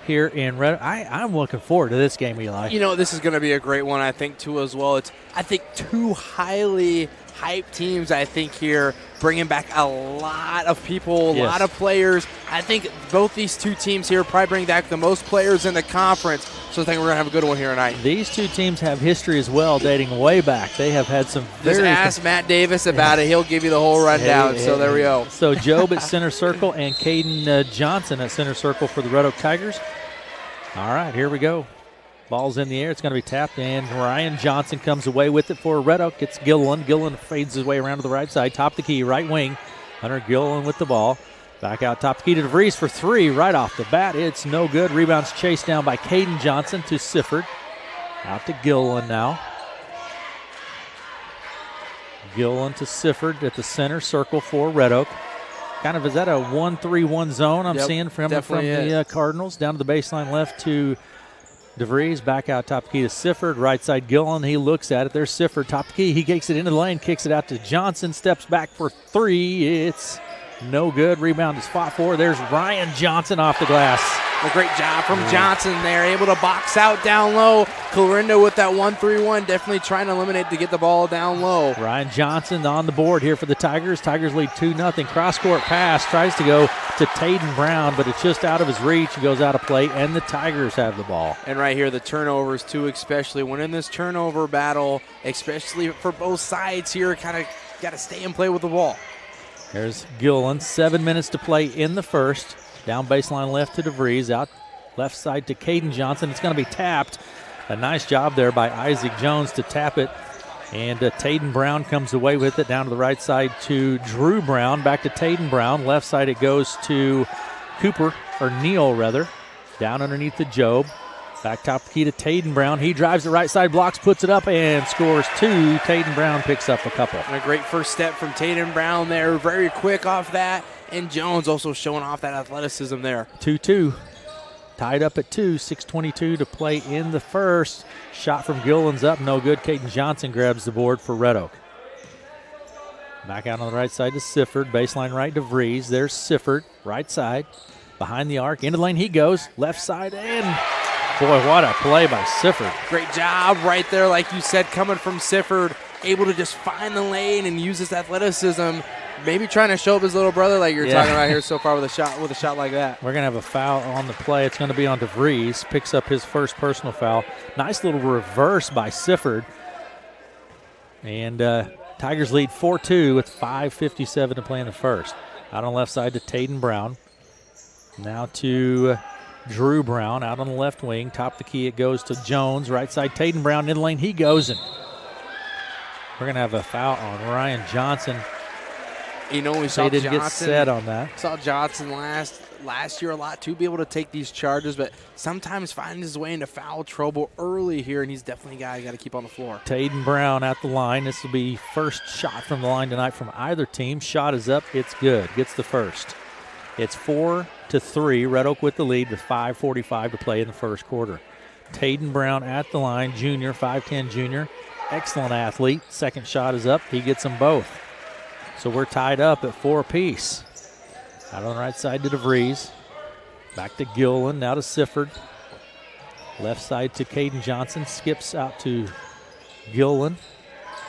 here in Red. I'm looking forward to this game, Eli. You know, this is going to be a great one, I think, too, as well. It's, I think, two highly hyped teams, I think, here, bringing back a lot of people, a lot of players. I think both these two teams here probably bring back the most players in the conference, so I think we're going to have a good one here tonight. These two teams have history as well, dating way back. They have had some very... Just ask Matt Davis about it. He'll give you the whole rundown, so there we go. So Job at center circle and Caden Johnson at center circle for the Red Oak Tigers. All right, here we go. Ball's in the air. It's going to be tapped, and Ryan Johnson comes away with it for Red Oak. It's Gilliland. Gilliland fades his way around to the right side. Top the key, right wing. Hunter Gilliland with the ball. Back out top the key to DeVries for three right off the bat. It's no good. Rebound's chased down by Caden Johnson to Sifford. Out to Gilliland now. Gilliland to Sifford at the center circle for Red Oak. Kind of, is that a 1-3-1 zone I'm seeing from the Cardinals? Down to the baseline left to DeVries. Back out top key to Sifford. Right side Gilliland. He looks at it. There's Sifford. Top key. He kicks it into the lane. Kicks it out to Johnson. Steps back for three. It's no good. Rebound is fought for. There's Ryan Johnson off the glass. A great job from Johnson there. Able to box out down low. Clarinda with that 1-3-1. Definitely trying to eliminate to get the ball down low. Ryan Johnson on the board here for the Tigers. Tigers lead 2-0. Cross-court pass. Tries to go to Taden Brown, but it's just out of his reach. He goes out of play, and the Tigers have the ball. And right here, the turnovers, too, especially when in this turnover battle, especially for both sides here, kind of got to stay and play with the ball. There's Gilliland. 7 minutes to play in the first. Down baseline left to DeVries. Out left side to Caden Johnson. It's going to be tapped. A nice job there by Isaac Jones to tap it. And Taden Brown comes away with it. Down to the right side to Drew Brown. Back to Taden Brown. Left side it goes to Neal rather. Down underneath the Job. Back top key to Taden Brown. He drives the right side, blocks, puts it up, and scores two. Taden Brown picks up a couple. And a great first step from Taden Brown there. Very quick off that. And Jones also showing off that athleticism there. 2-2. Tied up at 2. 6:22 to play in the first. Shot from Gilliland's up. No good. Caden Johnson grabs the board for Red Oak. Back out on the right side to Sifford. Baseline right to DeVries. There's Sifford. Right side. Behind the arc. Into the lane he goes. Left side in. Boy, what a play by Sifford. Great job right there, like you said, coming from Sifford. Able to just find the lane and use his athleticism. Maybe trying to show up his little brother like you're talking about here so far with a shot like that. We're going to have a foul on the play. It's going to be on DeVries. Picks up his first personal foul. Nice little reverse by Sifford. And Tigers lead 4-2 with 5:57 to play in the first. Out on the left side to Taden Brown. Now to Drew Brown out on the left wing. Top the key it goes to Jones. Right side Taden Brown in the lane. He goes and we're going to have a foul on Ryan Johnson. You know, we saw Johnson. They didn't get set on that. Saw Johnson last year a lot too, be able to take these charges, but sometimes find his way into foul trouble early here, and he's definitely a guy you got to keep on the floor. Taden Brown at the line. This will be first shot from the line tonight from either team. Shot is up. It's good. Gets the first. It's 4-3. Red Oak with the lead with 5:45 to play in the first quarter. Taden Brown at the line, junior, 5'10 junior. Excellent athlete. Second shot is up. He gets them both. So we're tied up at 4 apiece. Out on the right side to DeVries. Back to Gilliland, now to Sifford. Left side to Caden Johnson. Skips out to Gilliland.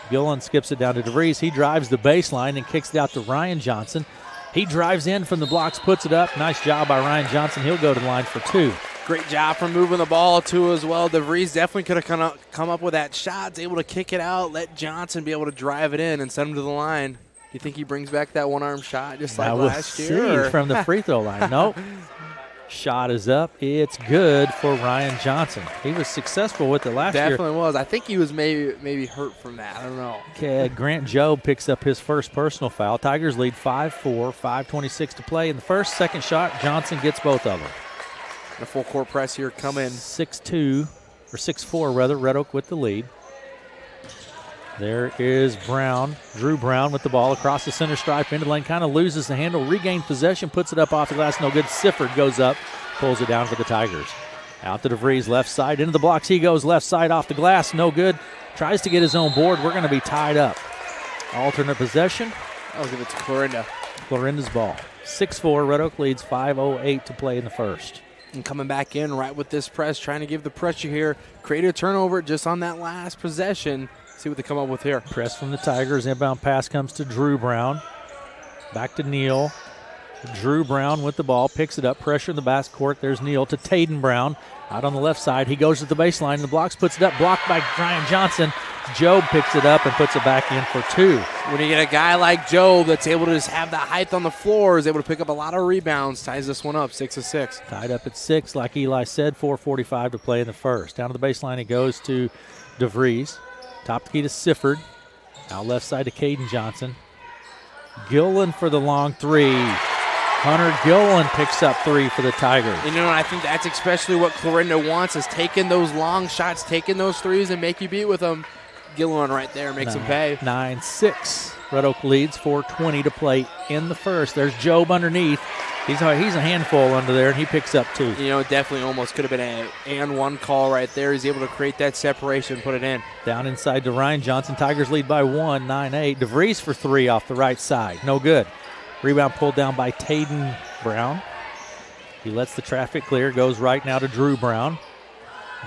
Gilliland skips it down to DeVries. He drives the baseline and kicks it out to Ryan Johnson. He drives in from the blocks, puts it up. Nice job by Ryan Johnson. He'll go to the line for 2. Great job from moving the ball, too, as well. DeVries definitely could have come up with that shot. He's able to kick it out, let Johnson be able to drive it in and send him to the line. You think he brings back that one-arm shot just like last year? See from the free throw line. Nope. Shot is up. It's good for Ryan Johnson. He was successful with it last year. Definitely was. I think he was maybe hurt from that. I don't know. Okay, Grant Jobe picks up his first personal foul. Tigers lead 5-4, 5:26 to play in the first. Second shot, Johnson gets both of them. A full court press here come in. 6-2, or 6-4 rather, Red Oak with the lead. There is Brown, Drew Brown with the ball across the center stripe into the lane, kind of loses the handle, regained possession, puts it up off the glass, no good. Sifford goes up, pulls it down for the Tigers. Out to DeVries, left side, into the blocks he goes, left side off the glass, no good. Tries to get his own board, we're going to be tied up. Alternate possession. I'll give it to Clarinda. Clarinda's ball. 6-4, Red Oak leads, 5:08 to play in the first. And coming back in right with this press, trying to give the pressure here, create a turnover just on that last possession. See what they come up with here. Press from the Tigers. Inbound pass comes to Drew Brown. Back to Neal. Drew Brown with the ball, picks it up, pressure in the backcourt. There's Neal to Taden Brown. Out on the left side, he goes to the baseline. The blocks, puts it up, blocked by Ryan Johnson. Job picks it up and puts it back in for 2. When you get a guy like Job that's able to just have the height on the floor, is able to pick up a lot of rebounds, ties this one up, 6-6. Tied up at 6, like Eli said, 4:45 to play in the first. Down to the baseline, it goes to DeVries. Top the key to Sifford. Out left side to Caden Johnson. Gillen for the long 3. Hunter Gillen picks up 3 for the Tigers. You know, I think that's especially what Clarinda wants, is taking those long shots, taking those threes, and make you beat with them. Gillen right there makes him pay. 9-6. Red Oak leads, 4:20 to play in the first. There's Job underneath. He's a handful under there, and he picks up 2. You know, definitely almost could have been an and one call right there. He's able to create that separation, put it in. Down inside to Ryan Johnson. Tigers lead by 1, 9-8. DeVries for 3 off the right side. No good. Rebound pulled down by Taden Brown. He lets the traffic clear. Goes right now to Drew Brown.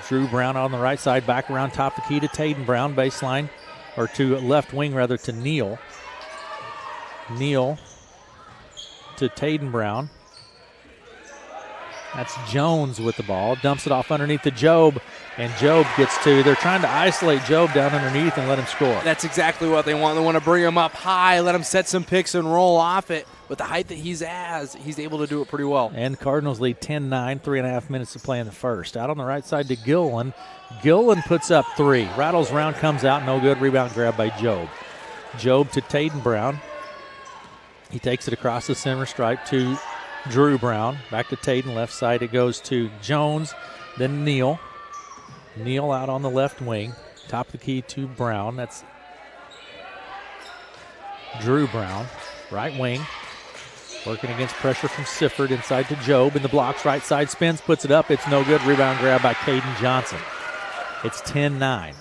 Drew Brown on the right side. Back around top the key to Taden Brown. Baseline, or to left wing rather, to Neal. Neal to Taden Brown. That's Jones with the ball. Dumps it off underneath to Job, and Job gets 2. They're trying to isolate Job down underneath and let him score. That's exactly what they want. They want to bring him up high, let him set some picks and roll off it. With the height that he's able to do it pretty well. And Cardinals lead 10-9, 3.5 minutes to play in the first. Out on the right side to Gillen. Gillen puts up 3. Rattles round, comes out, no good. Rebound grab by Job. Job to Taden Brown. He takes it across the center stripe to Drew Brown. Back to Taden, left side. It goes to Jones, then Neal. Neal out on the left wing. Top of the key to Brown. That's Drew Brown, right wing. Working against pressure from Sifford inside to Job. In the blocks, right side, spins, puts it up. It's no good. Rebound grab by Caden Johnson. It's 10-9.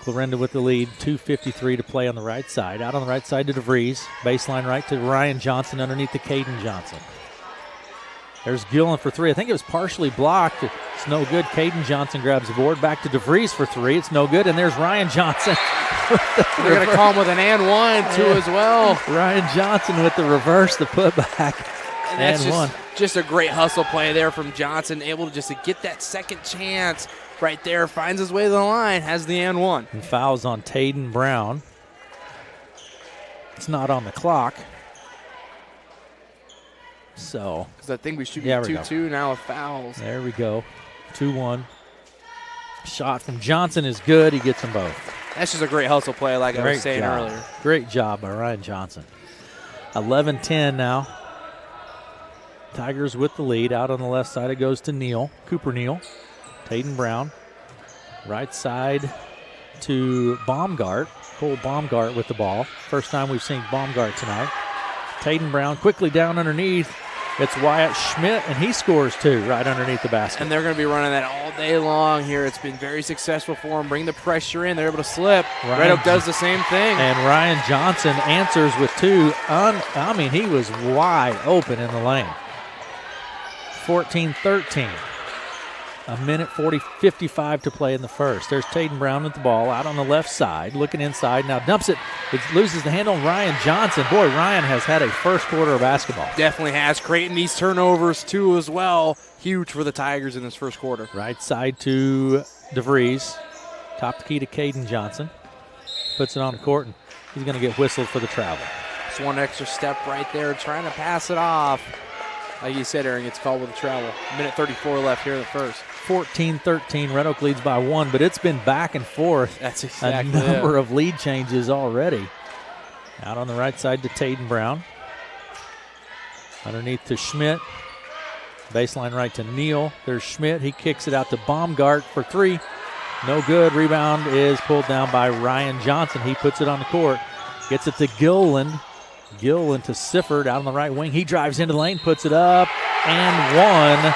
Clarinda with the lead. 2:53 to play on the right side. Out on the right side to DeVries. Baseline right to Ryan Johnson underneath to Caden Johnson. There's Gillen for 3. I think it was partially blocked. It's no good. Caden Johnson grabs the board. Back to DeVries for 3. It's no good. And there's Ryan Johnson. They're going to call him with an and one, too, as well. Ryan Johnson with the reverse, the putback. And that's just a great hustle play there from Johnson, able to just to get that second chance right there. Finds his way to the line, has the and one. And fouls on Taden Brown. It's not on the clock. So, because I think we should be 2-2 now with fouls. There we go. 2-1. Shot from Johnson is good. He gets them both. That's just a great hustle play, like I was saying earlier. Great job by Ryan Johnson. 11-10 now. Tigers with the lead. Out on the left side, it goes to Neal. Cooper Neal. Taden Brown. Right side to Baumgart. Cole Baumgart with the ball. First time we've seen Baumgart tonight. Taden Brown quickly down underneath. It's Wyatt Schmidt, and he scores 2 right underneath the basket. And they're going to be running that all day long here. It's been very successful for them. Bring the pressure in. They're able to slip. Red Oak does the same thing. And Ryan Johnson answers with 2. He was wide open in the lane. 14-13. A minute 55 to play in the first. There's Taden Brown with the ball out on the left side, looking inside. Now dumps it. It loses the handle on Ryan Johnson. Boy, Ryan has had a first quarter of basketball. Definitely has. Creating these turnovers, too, as well. Huge for the Tigers in this first quarter. Right side to DeVries. Top the key to Caden Johnson. Puts it on the court, and he's going to get whistled for the travel. Just one extra step right there, trying to pass it off. Like you said, Aaron, gets called with a travel. Minute 34 left here in the first. 14-13, Red Oak leads by 1, but it's been back and forth. That's exactly a number of lead changes already. Out on the right side to Taden Brown. Underneath to Schmidt. Baseline right to Neal. There's Schmidt. He kicks it out to Baumgart for 3. No good. Rebound is pulled down by Ryan Johnson. He puts it on the court. Gets it to Gillen. Gillen to Sifford out on the right wing. He drives into the lane, puts it up, and 1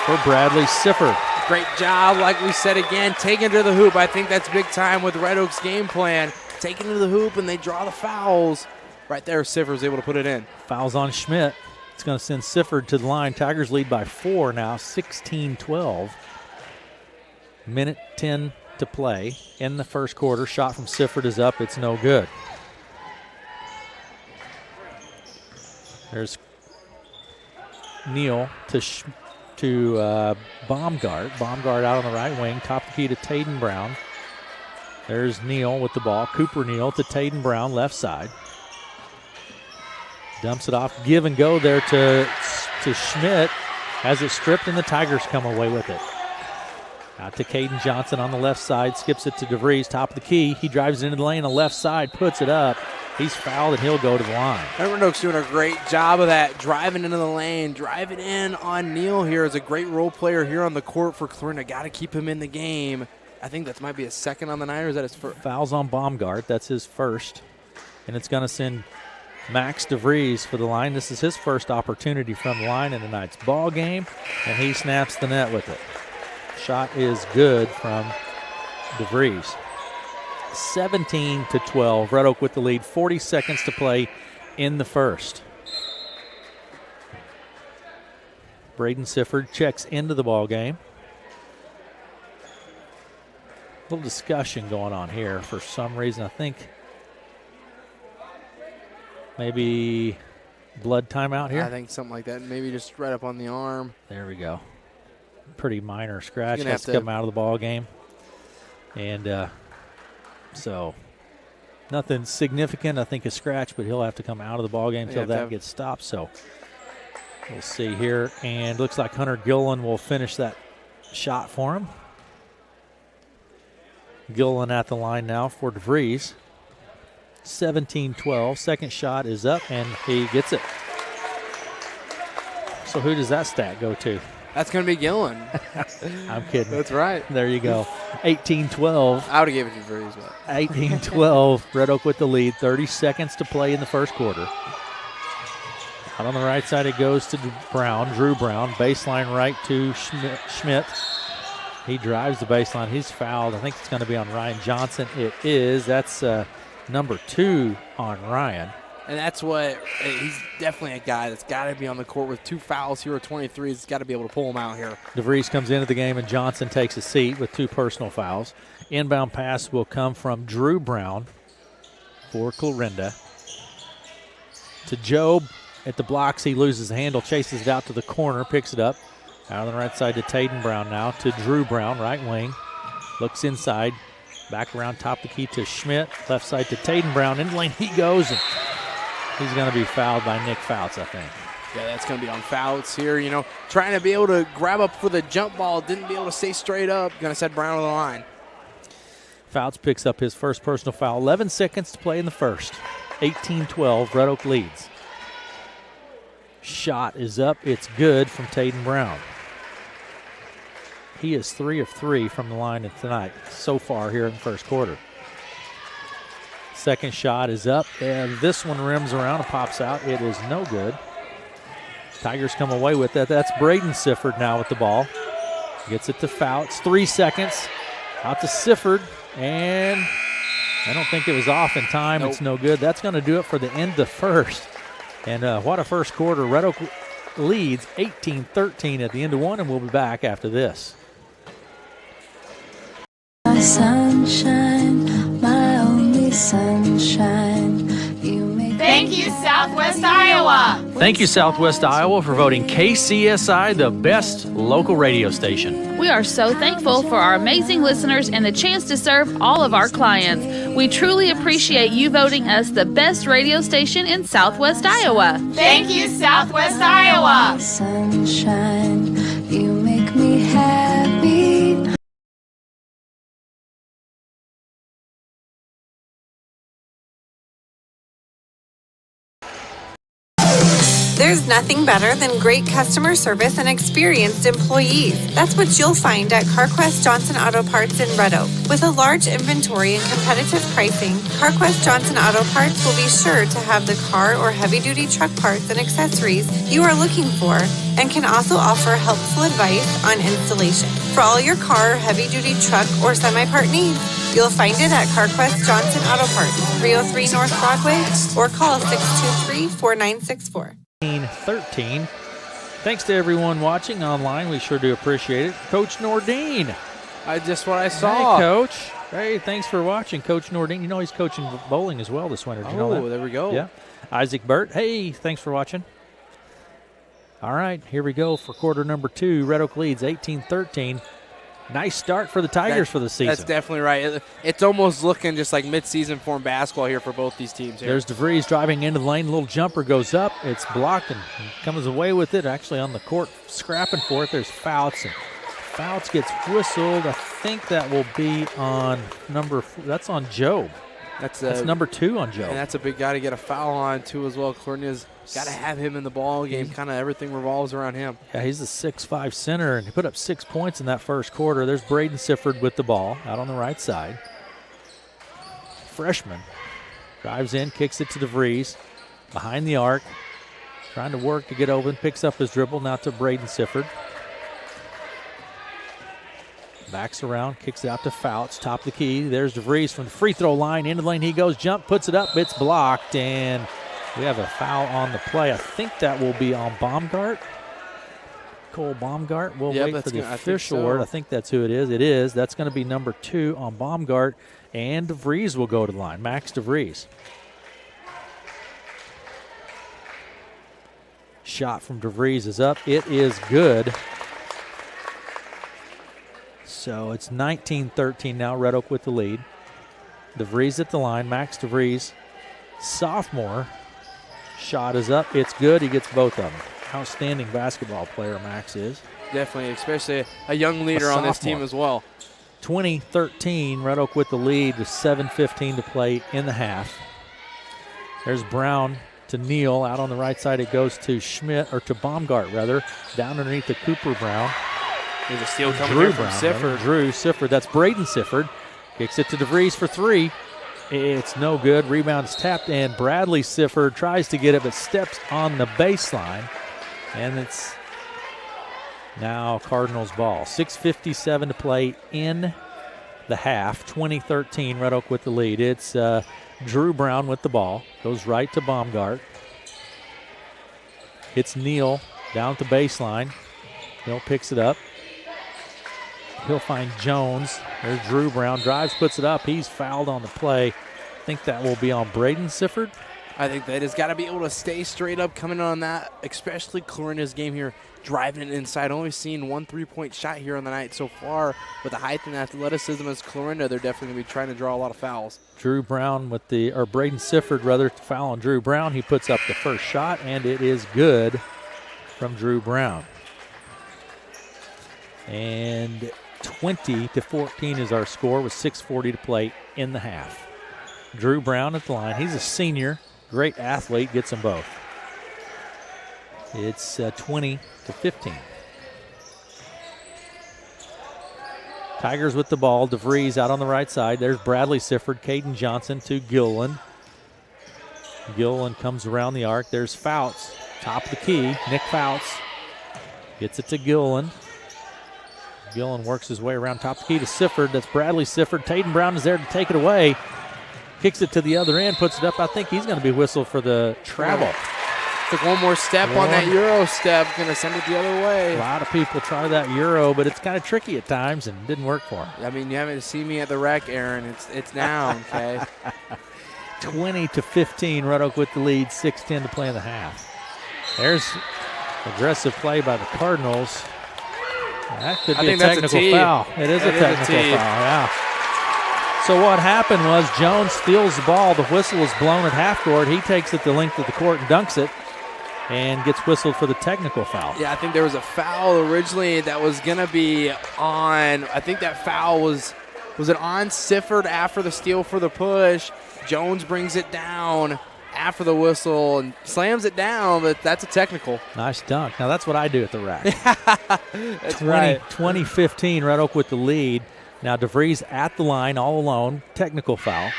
for Bradley Sifford. Great job, like we said again, taking to the hoop. I think that's big time with Red Oak's game plan. Taking to the hoop, and they draw the fouls. right there, Siffer's able to put it in. Fouls on Schmidt. It's going to send Sifford to the line. Tigers lead by 4 now, 16-12. Minute 10 to play in the first quarter. Shot from Sifford is up. It's no good. There's Neal to Baumgart. Baumgart out on the right wing. Top of the key to Taden Brown. There's Neal with the ball. Cooper Neal to Taden Brown, left side. Dumps it off. Give and go there to Schmidt. Has it stripped, and the Tigers come away with it. Out to Caden Johnson on the left side. Skips it to DeVries, top of the key. He drives into the lane on the left side, puts it up. He's fouled, and he'll go to the line. Roanoke's doing a great job of that, driving into the lane, driving in on Neal here as a great role player here on the court for Clarinda. Got to keep him in the game. I think that might be his second on the night, or is that his first? Fouls on Baumgart. That's his first. And it's going to send Max DeVries for the line. This is his first opportunity from the line in tonight's ball game, and he snaps the net with it. Shot is good from DeVries. 17-12. Red Oak with the lead. 40 seconds to play in the first. Braden Sifford checks into the ball game. A little discussion going on here for some reason. I think maybe blood timeout here. I think something like that. Maybe just right up on the arm. There we go. Pretty minor scratch. Has to come out of the ball game. And so nothing significant. I think a scratch, but he'll have to come out of the ball game until that gets stopped. So we'll see here. And looks like Hunter Gillen will finish that shot for him. Gillen at the line now for DeVries. 17-12. Second shot is up, and he gets it. So who does that stat go to? That's going to be Gillen. I'm kidding. That's right. There you go. 18-12. I would have given it to DeVries. 18-12. Red Oak with the lead. 30 seconds to play in the first quarter. Out on the right side, it goes to Brown, Drew Brown. Baseline right to Schmidt. He drives the baseline. He's fouled. I think it's going to be on Ryan Johnson. It is. That's number 2 on Ryan. And that's what he's definitely a guy that's got to be on the court with 2 fouls here at 23. He's got to be able to pull him out here. DeVries comes into the game, and Johnson takes a seat with 2 personal fouls. Inbound pass will come from Drew Brown for Clarinda. To Job at the blocks. He loses the handle, chases it out to the corner, picks it up. Out on the right side to Taden Brown now to Drew Brown, right wing. Looks inside. Back around top of the key to Schmidt. Left side to Taden Brown. In lane he goes. And he's going to be fouled by Nick Fouts, I think. Yeah, that's going to be on Fouts here. You know, trying to be able to grab up for the jump ball. Didn't be able to stay straight up. Going to set Brown on the line. Fouts picks up his first personal foul. 11 seconds to play in the first. 18-12. Red Oak leads. Shot is up. It's good from Taden Brown. He is 3 of 3 from the line tonight so far here in the first quarter. Second shot is up, and this one rims around and pops out. It is no good. Tigers come away with that. That's Braden Sifford now with the ball. Gets it to Fouts. 3 seconds. Out to Sifford, and I don't think it was off in time. Nope. It's no good. That's going to do it for the end of the first. And what a first quarter. Red Oak leads 18-13 at the end of one, and we'll be back after this. My sunshine, my only sunshine. Thank you, Southwest Iowa. Thank you, Southwest Iowa, for voting KCSI the best local radio station. We are so thankful for our amazing listeners and the chance to serve all of our clients. We truly appreciate you voting us the best radio station in Southwest Iowa. Thank you, Southwest Iowa. Sunshine, you make me happy. There's nothing better than great customer service and experienced employees. That's what you'll find at CarQuest Johnson Auto Parts in Red Oak. With a large inventory and competitive pricing, CarQuest Johnson Auto Parts will be sure to have the car or heavy-duty truck parts and accessories you are looking for, and can also offer helpful advice on installation. For all your car, heavy-duty truck, or semi-part needs, You'll find it at CarQuest Johnson Auto Parts, 303 North Broadway, or call 623-4964. 13. Thanks to everyone watching online. We sure do appreciate it. Coach Nordine. Just what I saw. Hey, Coach. Hey, thanks for watching, Coach Nordine. You know he's coaching bowling as well this winter. Did you know that? Oh, there we go. Yeah. Isaac Burt. Hey, thanks for watching. All right, here we go for quarter number 2. Red Oak leads 18-13. Nice start for the Tigers for the season. That's definitely right. It's almost looking just like mid-season form basketball here for both these teams. Here. There's DeVries driving into the lane. Little jumper goes up. It's blocked and comes away with it. Actually on the court scrapping for it. There's Fouts. And Fouts gets whistled. I think that will be on that's on Job. That's number 2 on Job. And that's a big guy to get a foul on, too, as well. Clarinda's got to have him in the ball game. Kind of everything revolves around him. Yeah, he's a 6'5 center, and he put up 6 points in that first quarter. There's Braden Sifford with the ball out on the right side. Freshman drives in, kicks it to DeVries. Behind the arc, trying to work to get open, picks up his dribble, now to Braden Sifford. Backs around, kicks it out to Fouts, top of the key. There's DeVries from the free throw line. Into the lane he goes, jump, puts it up, it's blocked, and we have a foul on the play. I think that will be on Baumgart. Cole Baumgart. We'll wait for the official word. I think that's who it is. It is. That's going to be number 2 on Baumgart, and DeVries will go to the line. Max DeVries. Shot from DeVries is up. It is good. So it's 19-13 now. Red Oak with the lead. DeVries at the line. Max DeVries, sophomore. Shot is up. It's good. He gets both of them. Outstanding basketball player Max is. Definitely, especially a young leader on this team as well. 20-13. Red Oak with the lead with 7:15 to play in the half. There's Brown to Neal. Out on the right side it goes to Schmidt, or to Baumgart rather. Down underneath the Cooper Brown. There's a steal coming here from Sifford. Drew Sifford. That's Braden Sifford. Kicks it to DeVries for 3. It's no good. Rebound is tapped, and Bradley Sifford tries to get it, but steps on the baseline. And it's now Cardinals ball. 6:57 to play in the half. 20-13. Red Oak with the lead. It's Drew Brown with the ball. Goes right to Baumgart. Hits Neal down at the baseline. Neal picks it up. He'll find Jones. There's Drew Brown. Drives, puts it up. He's fouled on the play. I think that will be on Braden Sifford. I think that has got to be able to stay straight up coming on that, especially Clarinda's game here, driving it inside. Only seen 1 3-point shot here on the night so far. With the height and athleticism as Clarinda, they're definitely going to be trying to draw a lot of fouls. Drew Brown Braden Sifford rather, to foul on Drew Brown. He puts up the first shot, and it is good from Drew Brown. And 20-14 is our score with 6:40 to play in the half. Drew Brown at the line. He's a senior, great athlete, gets them both. It's 20-15. Tigers with the ball. DeVries out on the right side. There's Bradley Sifford, Caden Johnson to Gilliland. Gilliland comes around the arc. There's Fouts, top of the key. Nick Fouts gets it to Gilliland. Gillen works his way around top of the key to Sifford. That's Bradley Sifford. Taden Brown is there to take it away. Kicks it to the other end, puts it up. I think he's going to be whistled for the travel. Took one more step on that Euro step. Going to send it the other way. A lot of people try that Euro, but it's kind of tricky at times and didn't work for him. I mean, you haven't seen me at the rec, Aaron. It's down, okay? 20-15. Red Oak with the lead. 6:10 to play in the half. There's aggressive play by the Cardinals. That could be a technical foul. It is a technical foul, yeah. So what happened was Jones steals the ball. The whistle is blown at half court. He takes it the length of the court and dunks it and gets whistled for the technical foul. Yeah, I think there was a foul originally that was going to be on. I think that foul was it on Sifford after the steal for the push. Jones brings it down after the whistle and slams it down, but that's a technical. Nice dunk. Now that's what I do at the rack. That's right. 20-15, Red Oak with the lead. Now DeVries at the line all alone. Technical foul.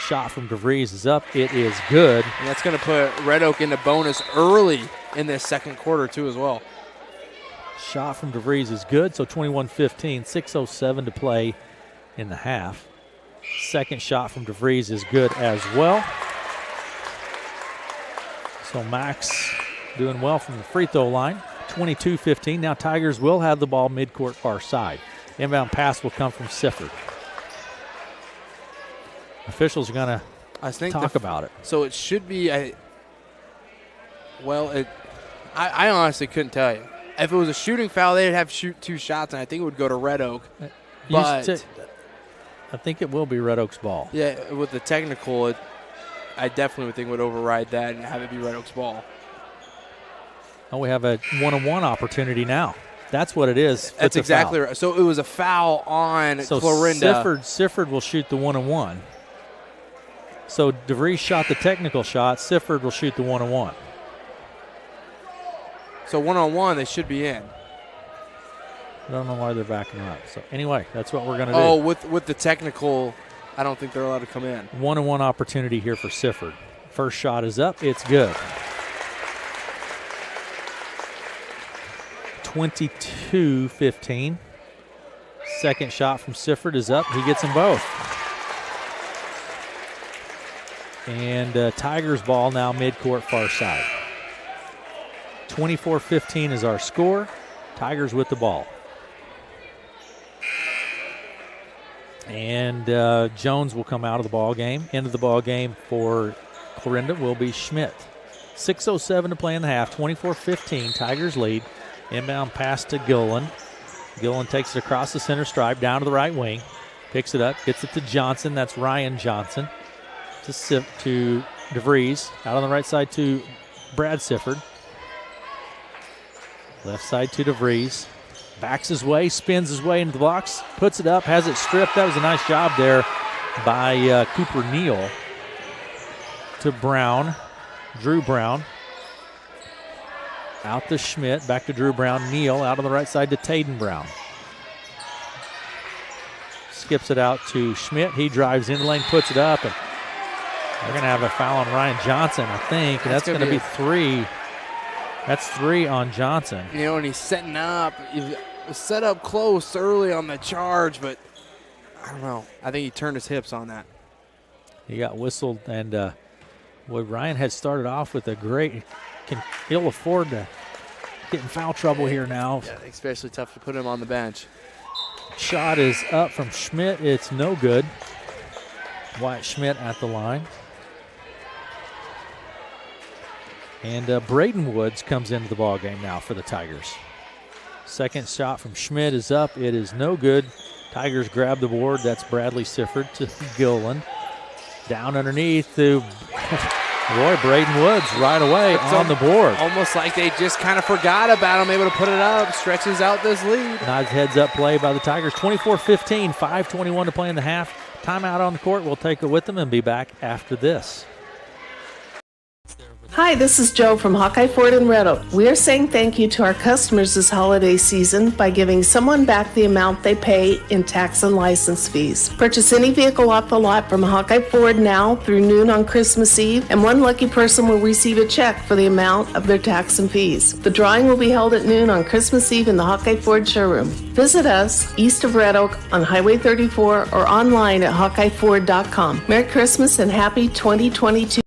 Shot from DeVries is up. It is good. And that's going to put Red Oak into bonus early in this second quarter too as well. Shot from DeVries is good, so 21-15, 6:07 to play in the half. second shot from DeVries is good as well. So Max doing well from the free throw line. 22-15. Now Tigers will have the ball midcourt far side. Inbound pass will come from Sifford. Officials are going to talk about it. So it should be I honestly couldn't tell you. If it was a shooting foul, they'd have to shoot 2 shots, and I think it would go to Red Oak. But I think it will be Red Oak's ball. Yeah, with the technical, I definitely would think would override that and have it be Red Oak's ball. Oh, we have a one-on-one opportunity now. That's what it is. That's exactly right. So it was a foul on Clarinda. Sifford will shoot the one-on-one. So DeVries shot the technical shot. Sifford will shoot the one-on-one. So one-on-one, they should be in. I don't know why they're backing up. So anyway, that's what we're going to do. Oh, with the technical, I don't think they're allowed to come in. One-on-one opportunity here for Sifford. First shot is up. It's good. 22-15. Second shot from Sifford is up. He gets them both. And Tigers ball now midcourt far side. 24-15 is our score. Tigers with the ball. And Jones will come out of the ball game. End of the ball game for Clarinda will be Schmidt. 6:07 to play in the half. 24-15. Tigers lead. Inbound pass to Gillen. Gillen takes it across the center stripe, down to the right wing. Picks it up, gets it to Johnson. That's Ryan Johnson. To DeVries. Out on the right side to Brad Sifford. Left side to DeVries. Backs his way, spins his way into the box, puts it up, has it stripped. That was a nice job there by Cooper Neal. To Brown, Drew Brown. Out to Schmidt, back to Drew Brown. Neal out on the right side to Taden Brown. Skips it out to Schmidt. He drives in the lane, puts it up, and they're going to have a foul on Ryan Johnson, I think. That's going to be 3. That's 3 on Johnson. You know, and he's setting up. He was set up close early on the charge, but I don't know. I think he turned his hips on that. He got whistled, and Ryan had started off with a great – can ill afford to get in foul trouble here now. Yeah, especially tough to put him on the bench. Shot is up from Schmidt. It's no good. Wyatt Schmidt at the line. And Braden Woods comes into the ball game now for the Tigers. Second shot from Schmidt is up. It is no good. Tigers grab the board. That's Bradley Sifford to Gillen. Down underneath to Braden Woods right away on the board. Almost like they just kind of forgot about him, able to put it up, stretches out this lead. Nice heads-up play by the Tigers. 24-15, 5:21 to play in the half. Timeout on the court. We'll take it with them and be back after this. Hi, this is Joe from Hawkeye Ford in Red Oak. We are saying thank you to our customers this holiday season by giving someone back the amount they pay in tax and license fees. Purchase any vehicle off the lot from Hawkeye Ford now through noon on Christmas Eve, and one lucky person will receive a check for the amount of their tax and fees. The drawing will be held at noon on Christmas Eve in the Hawkeye Ford showroom. Visit us east of Red Oak on Highway 34 or online at hawkeyeford.com. Merry Christmas and happy 2022.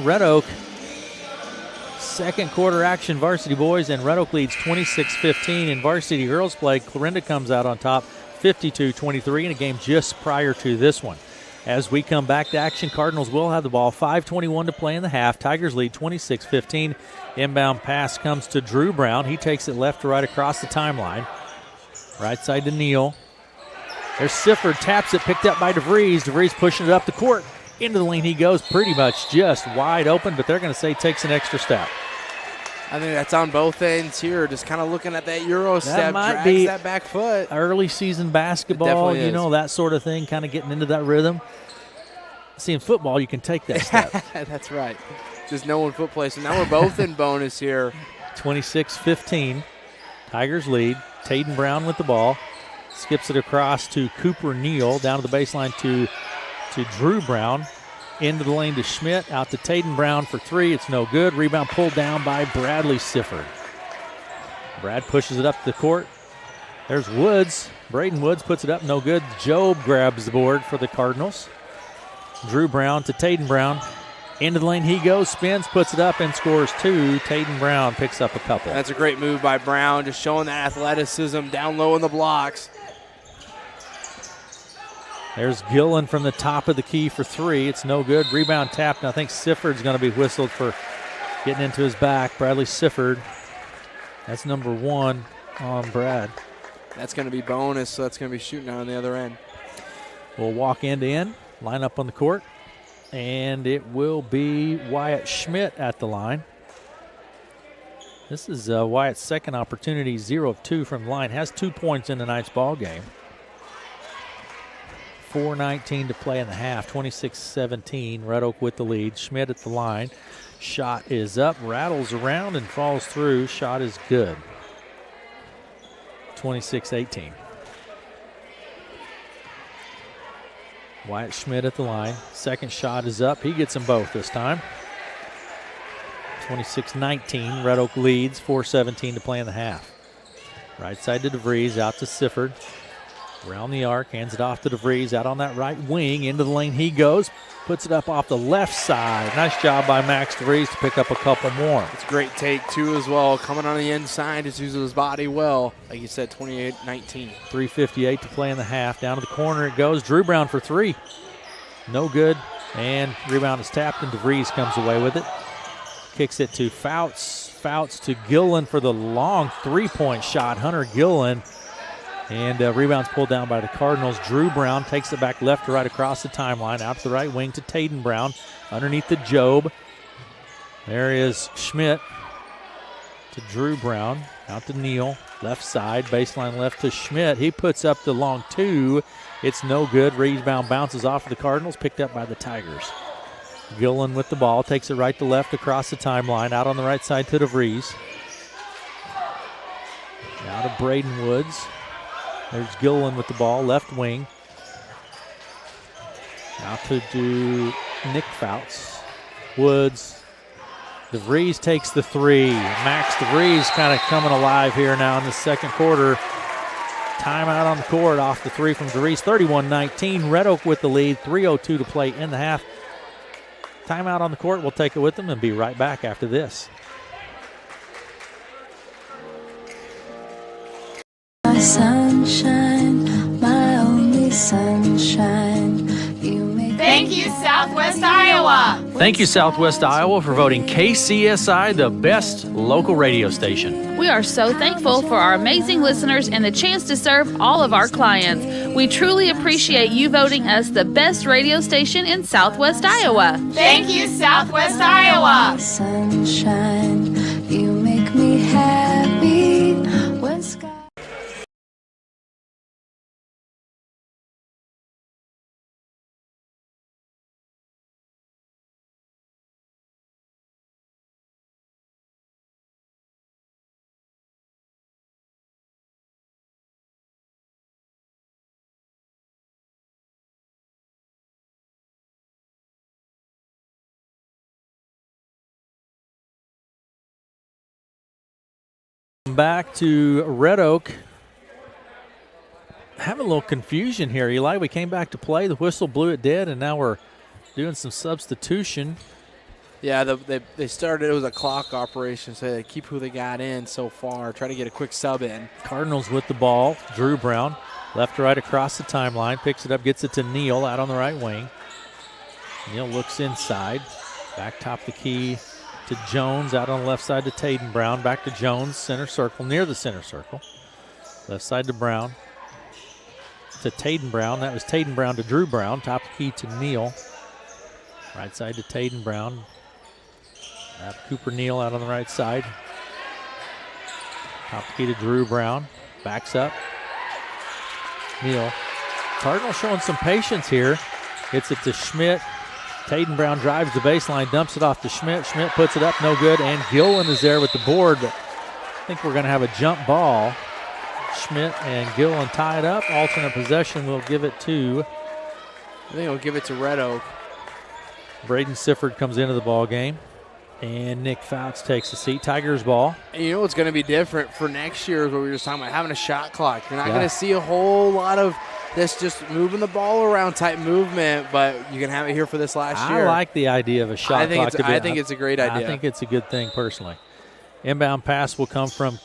Red Oak, second quarter action, varsity boys, and Red Oak leads 26-15. In varsity girls play, Clarinda comes out on top 52-23 in a game just prior to this one. As we come back to action, Cardinals will have the ball. 5:21 to play in the half. Tigers lead 26-15. Inbound pass comes to Drew Brown. He takes it left to right across the timeline. Right side to Neal. There's Sifford, taps it, picked up by DeVries. DeVries pushing it up the court. Into the lane he goes, pretty much just wide open, but they're going to say takes an extra step. I think that's on both ends here. Just kind of looking at that Euro step, drags be that back foot. Early season basketball, you know, that sort of thing, kind of getting into that rhythm. See, in football, you can take that step. That's right. Just knowing foot play. So now we're both in bonus here. 26-15. Tigers lead. Taden Brown with the ball. Skips it across to Cooper Neal. Down to the baseline to Drew Brown. Into the lane to Schmidt. Out to Taden Brown for three. It's no good. Rebound pulled down by Bradley Sifford. Brad pushes it up the court. There's Woods. Braden Woods puts it up. No good. Job grabs the board for the Cardinals. Drew Brown to Taden Brown. Into the lane he goes, spins, puts it up, and scores two. Taden Brown picks up a couple. That's a great move by Brown, just showing that athleticism down low in the blocks. There's Gillen from the top of the key for three. It's no good. Rebound tapped, and I think Sifford's going to be whistled for getting into his back. Bradley Sifford. That's number one on Brad. That's going to be bonus, so that's going to be shooting on the other end. We'll walk end to end. Line up on the court, and it will be Wyatt Schmidt at the line. This is Wyatt's second opportunity, 0 of 2 from the line. Has 2 points in tonight's ball game. 4:19 to play in the half, 26-17. Red Oak with the lead. Schmidt at the line. Shot is up, rattles around, and falls through. Shot is good. 26-18. Wyatt Schmidt at the line. Second shot is up. He gets them both this time. 26-19. Red Oak leads. 4:17 to play in the half. Right side to DeVries. Out to Sifford. Around the arc. Hands it off to DeVries. Out on that right wing. Into the lane he goes. Puts it up off the left side. Nice job by Max DeVries to pick up a couple more. It's a great take, too, as well. Coming on the inside. Just uses his body well. Like you said, 28-19. 3:58 to play in the half. Down to the corner it goes. Drew Brown for three. No good. And rebound is tapped, and DeVries comes away with it. Kicks it to Fouts. Fouts to Gillen for the long three-point shot. Hunter Gillen. And rebounds pulled down by the Cardinals. Drew Brown takes it back left to right across the timeline. Out to the right wing to Taden Brown. Underneath the Job. There is Schmidt to Drew Brown. Out to Neal. Left side. Baseline left to Schmidt. He puts up the long two. It's no good. Rebound bounces off of the Cardinals. Picked up by the Tigers. Gillen with the ball. Takes it right to left across the timeline. Out on the right side to DeVries. Now to Braden Woods. There's Gillen with the ball, left wing. Now to do Nick Fouts. Woods. DeVries takes the three. Max DeVries kind of coming alive here now in the second quarter. Timeout on the court off the three from DeVries. 31-19. Red Oak with the lead. 3:02 to play in the half. Timeout on the court. We'll take it with them and be right back after this. Sunshine, my only sunshine. Thank you, Southwest Iowa. Thank you, Southwest Iowa, for voting KCSI the best local radio station. We are so thankful for our amazing listeners and the chance to serve all of our clients. We truly appreciate you voting us the best radio station in Southwest Iowa. Thank you, Southwest Iowa. Sunshine, you make me happy when sky. Back to Red Oak. Having a little confusion here, Eli. We came back to play. The whistle blew it dead, and now we're doing some substitution. Yeah, they started. It was a clock operation, so they keep who they got in so far. Try to get a quick sub in. Cardinals with the ball. Drew Brown, left to right across the timeline. Picks it up, gets it to Neal out on the right wing. Neal looks inside. Back top the key to Jones, out on the left side to Taden Brown. Back to Jones, center circle, near the center circle. Left side to Brown. To Taden Brown. That was Taden Brown to Drew Brown. Top the key to Neal. Right side to Taden Brown. Cooper Neal out on the right side. Top key to Drew Brown. Backs up. Neal. Cardinals showing some patience here. Hits it to Schmidt. Taden Brown drives the baseline, dumps it off to Schmidt. Schmidt puts it up, no good, and Gillen is there with the board. But I think we're going to have a jump ball. Schmidt and Gillen tie it up. Alternate possession, we'll give it to... I think we'll give it to Red Oak. Braden Sifford comes into the ball game. And Nick Fouts takes the seat. Tigers ball. And you know what's going to be different for next year is what we were just talking about, having a shot clock. You're not going to see a whole lot of this just moving the ball around type movement, but you can have it here for this last year. I like the idea of a shot clock. I think it's a great idea. I think it's a good thing personally. Inbound pass will come from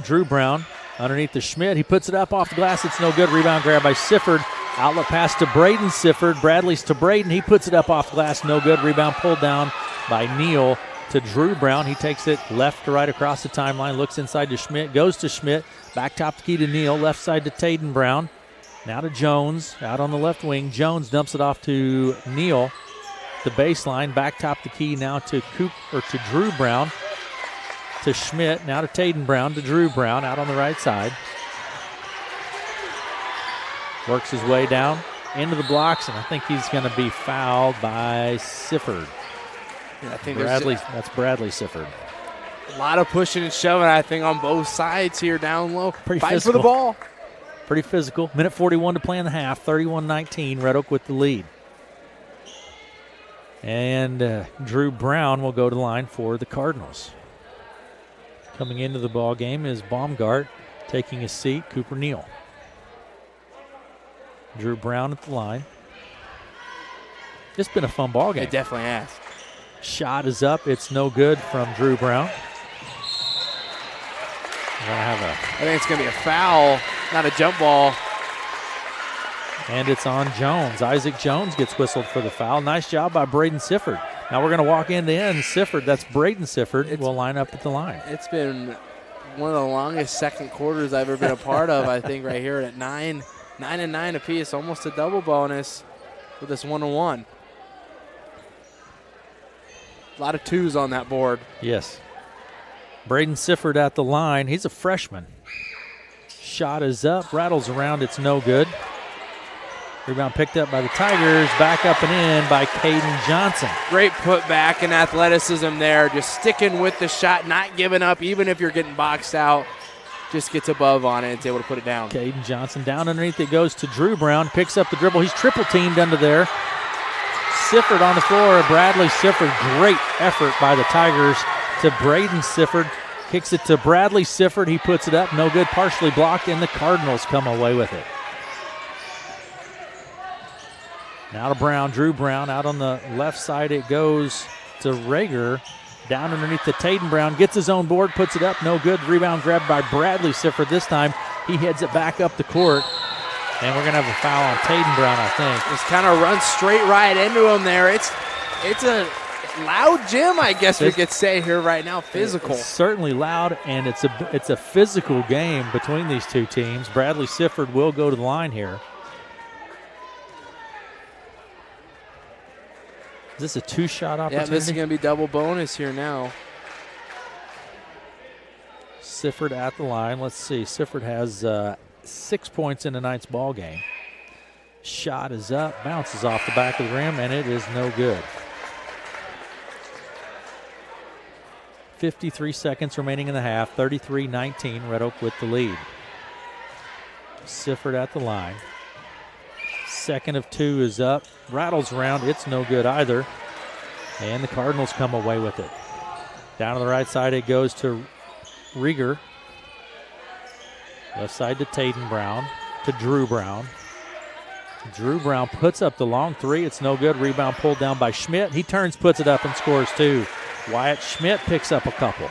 Drew Brown underneath the Schmidt. He puts it up off the glass. It's no good. Rebound grab by Sifford. Outlet pass to Braden Sifford. Bradley's to Braden. He puts it up off glass. No good. Rebound pulled down by Neal to Drew Brown. He takes it left to right across the timeline. Looks inside to Schmidt. Goes to Schmidt. Back top the key to Neal. Left side to Taden Brown. Now to Jones. Out on the left wing. Jones dumps it off to Neal. The baseline. Back top the key now to Drew Brown. To Schmidt. Now to Taden Brown. To Drew Brown. Out on the right side. Works his way down into the blocks, and I think he's going to be fouled by Sifford. Yeah, I think that's Bradley Sifford. A lot of pushing and shoving, I think, on both sides here down low. Pretty Fight physical. for the ball. Pretty physical. Minute 41 to play in the half. 31-19. Red Oak with the lead. And Drew Brown will go to the line for the Cardinals. Coming into the ball game is Baumgart. Taking his seat, Cooper Neal. Drew Brown at the line. It's been a fun ball game. It definitely has. Shot is up. It's no good from Drew Brown. I think it's going to be a foul, not a jump ball. And it's on Jones. Isaac Jones gets whistled for the foul. Nice job by Braden Sifford. Now we're going to walk end to end. Sifford, that's Braden Sifford, will line up at the line. It's been one of the longest second quarters I've ever been a part of, I think, right here at 9 and 9 apiece, almost a double bonus with this 1-1. A lot of twos on that board. Yes. Braden Sifford at the line. He's a freshman. Shot is up, rattles around, it's no good. Rebound picked up by the Tigers, back up and in by Caden Johnson. Great putback and athleticism there, just sticking with the shot, not giving up, even if you're getting boxed out. Just gets above on it and is able to put it down. Caden Johnson down underneath. It goes to Drew Brown. Picks up the dribble. He's triple teamed under there. Sifford on the floor. Bradley Sifford. Great effort by the Tigers to Braden Sifford. Kicks it to Bradley Sifford. He puts it up. No good. Partially blocked, and the Cardinals come away with it. Now to Brown. Drew Brown out on the left side. It goes to Rager. Down underneath the Taden Brown, gets his own board, puts it up, no good. Rebound grabbed by Bradley Sifford this time. He heads it back up the court, and we're going to have a foul on Taden Brown, I think. Just kind of runs straight right into him there. It's a loud gym, I guess we could say here right now. Physical. It's certainly loud, and it's a physical game between these two teams. Bradley Sifford will go to the line here. Is this a two-shot opportunity? Yeah, this is going to be double bonus here now. Sifford at the line. Let's see. Sifford has 6 points in tonight's ball game. Shot is up, bounces off the back of the rim, and it is no good. 53 seconds remaining in the half. 33-19. Red Oak with the lead. Sifford at the line. Second of two is up. Rattles around. It's no good either. And the Cardinals come away with it. Down to the right side it goes to Rieger. Left side to Taden Brown. To Drew Brown. Drew Brown puts up the long three. It's no good. Rebound pulled down by Schmidt. He turns, puts it up, and scores two. Wyatt Schmidt picks up a couple.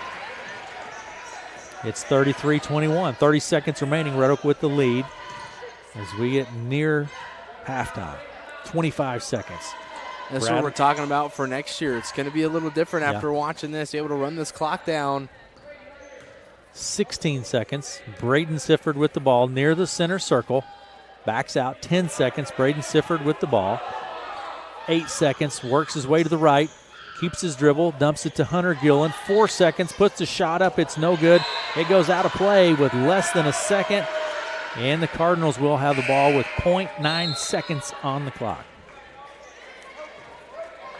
It's 33-21. 30 seconds remaining. Red Oak with the lead as we get near halftime. 25 seconds. That's what we're talking about for next year. It's going to be a little different after watching this. You're able to run this clock down. 16 seconds. Braden Sifford with the ball near the center circle. Backs out. 10 seconds. Braden Sifford with the ball. 8 seconds. Works his way to the right. keeps his dribble, dumps it to Hunter Gillen. 4 seconds, puts the shot up. It's no good. It goes out of play with less than a second. And the Cardinals will have the ball with 0.9 seconds on the clock.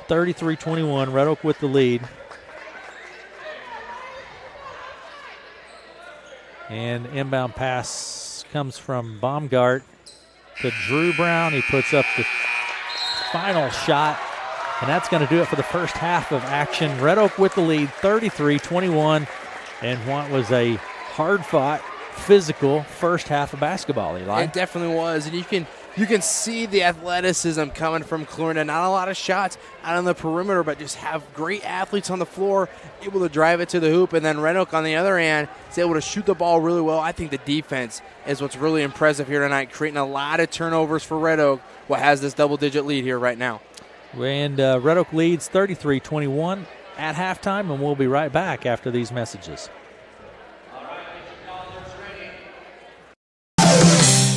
33-21, Red Oak with the lead. And inbound pass comes from Baumgart to Drew Brown. He puts up the final shot, and that's going to do it for the first half of action. Red Oak with the lead, 33-21, and what was a hard-fought, physical first half of basketball, Eli. It definitely was, and you can see the athleticism coming from Clarinda. Not a lot of shots out on the perimeter, but just have great athletes on the floor, able to drive it to the hoop. And then Red Oak on the other end is able to shoot the ball really well. I think the defense is what's really impressive here tonight, creating a lot of turnovers for Red Oak, what has this double-digit lead here right now. And Red Oak leads 33-21 at halftime, and we'll be right back after these messages.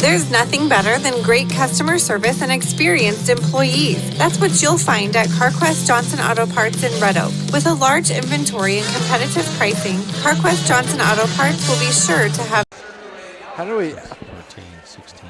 There's nothing better than great customer service and experienced employees. That's what you'll find at CarQuest Johnson Auto Parts in Red Oak. With a large inventory and competitive pricing, CarQuest Johnson Auto Parts will be sure to have... How do we... 14, 16.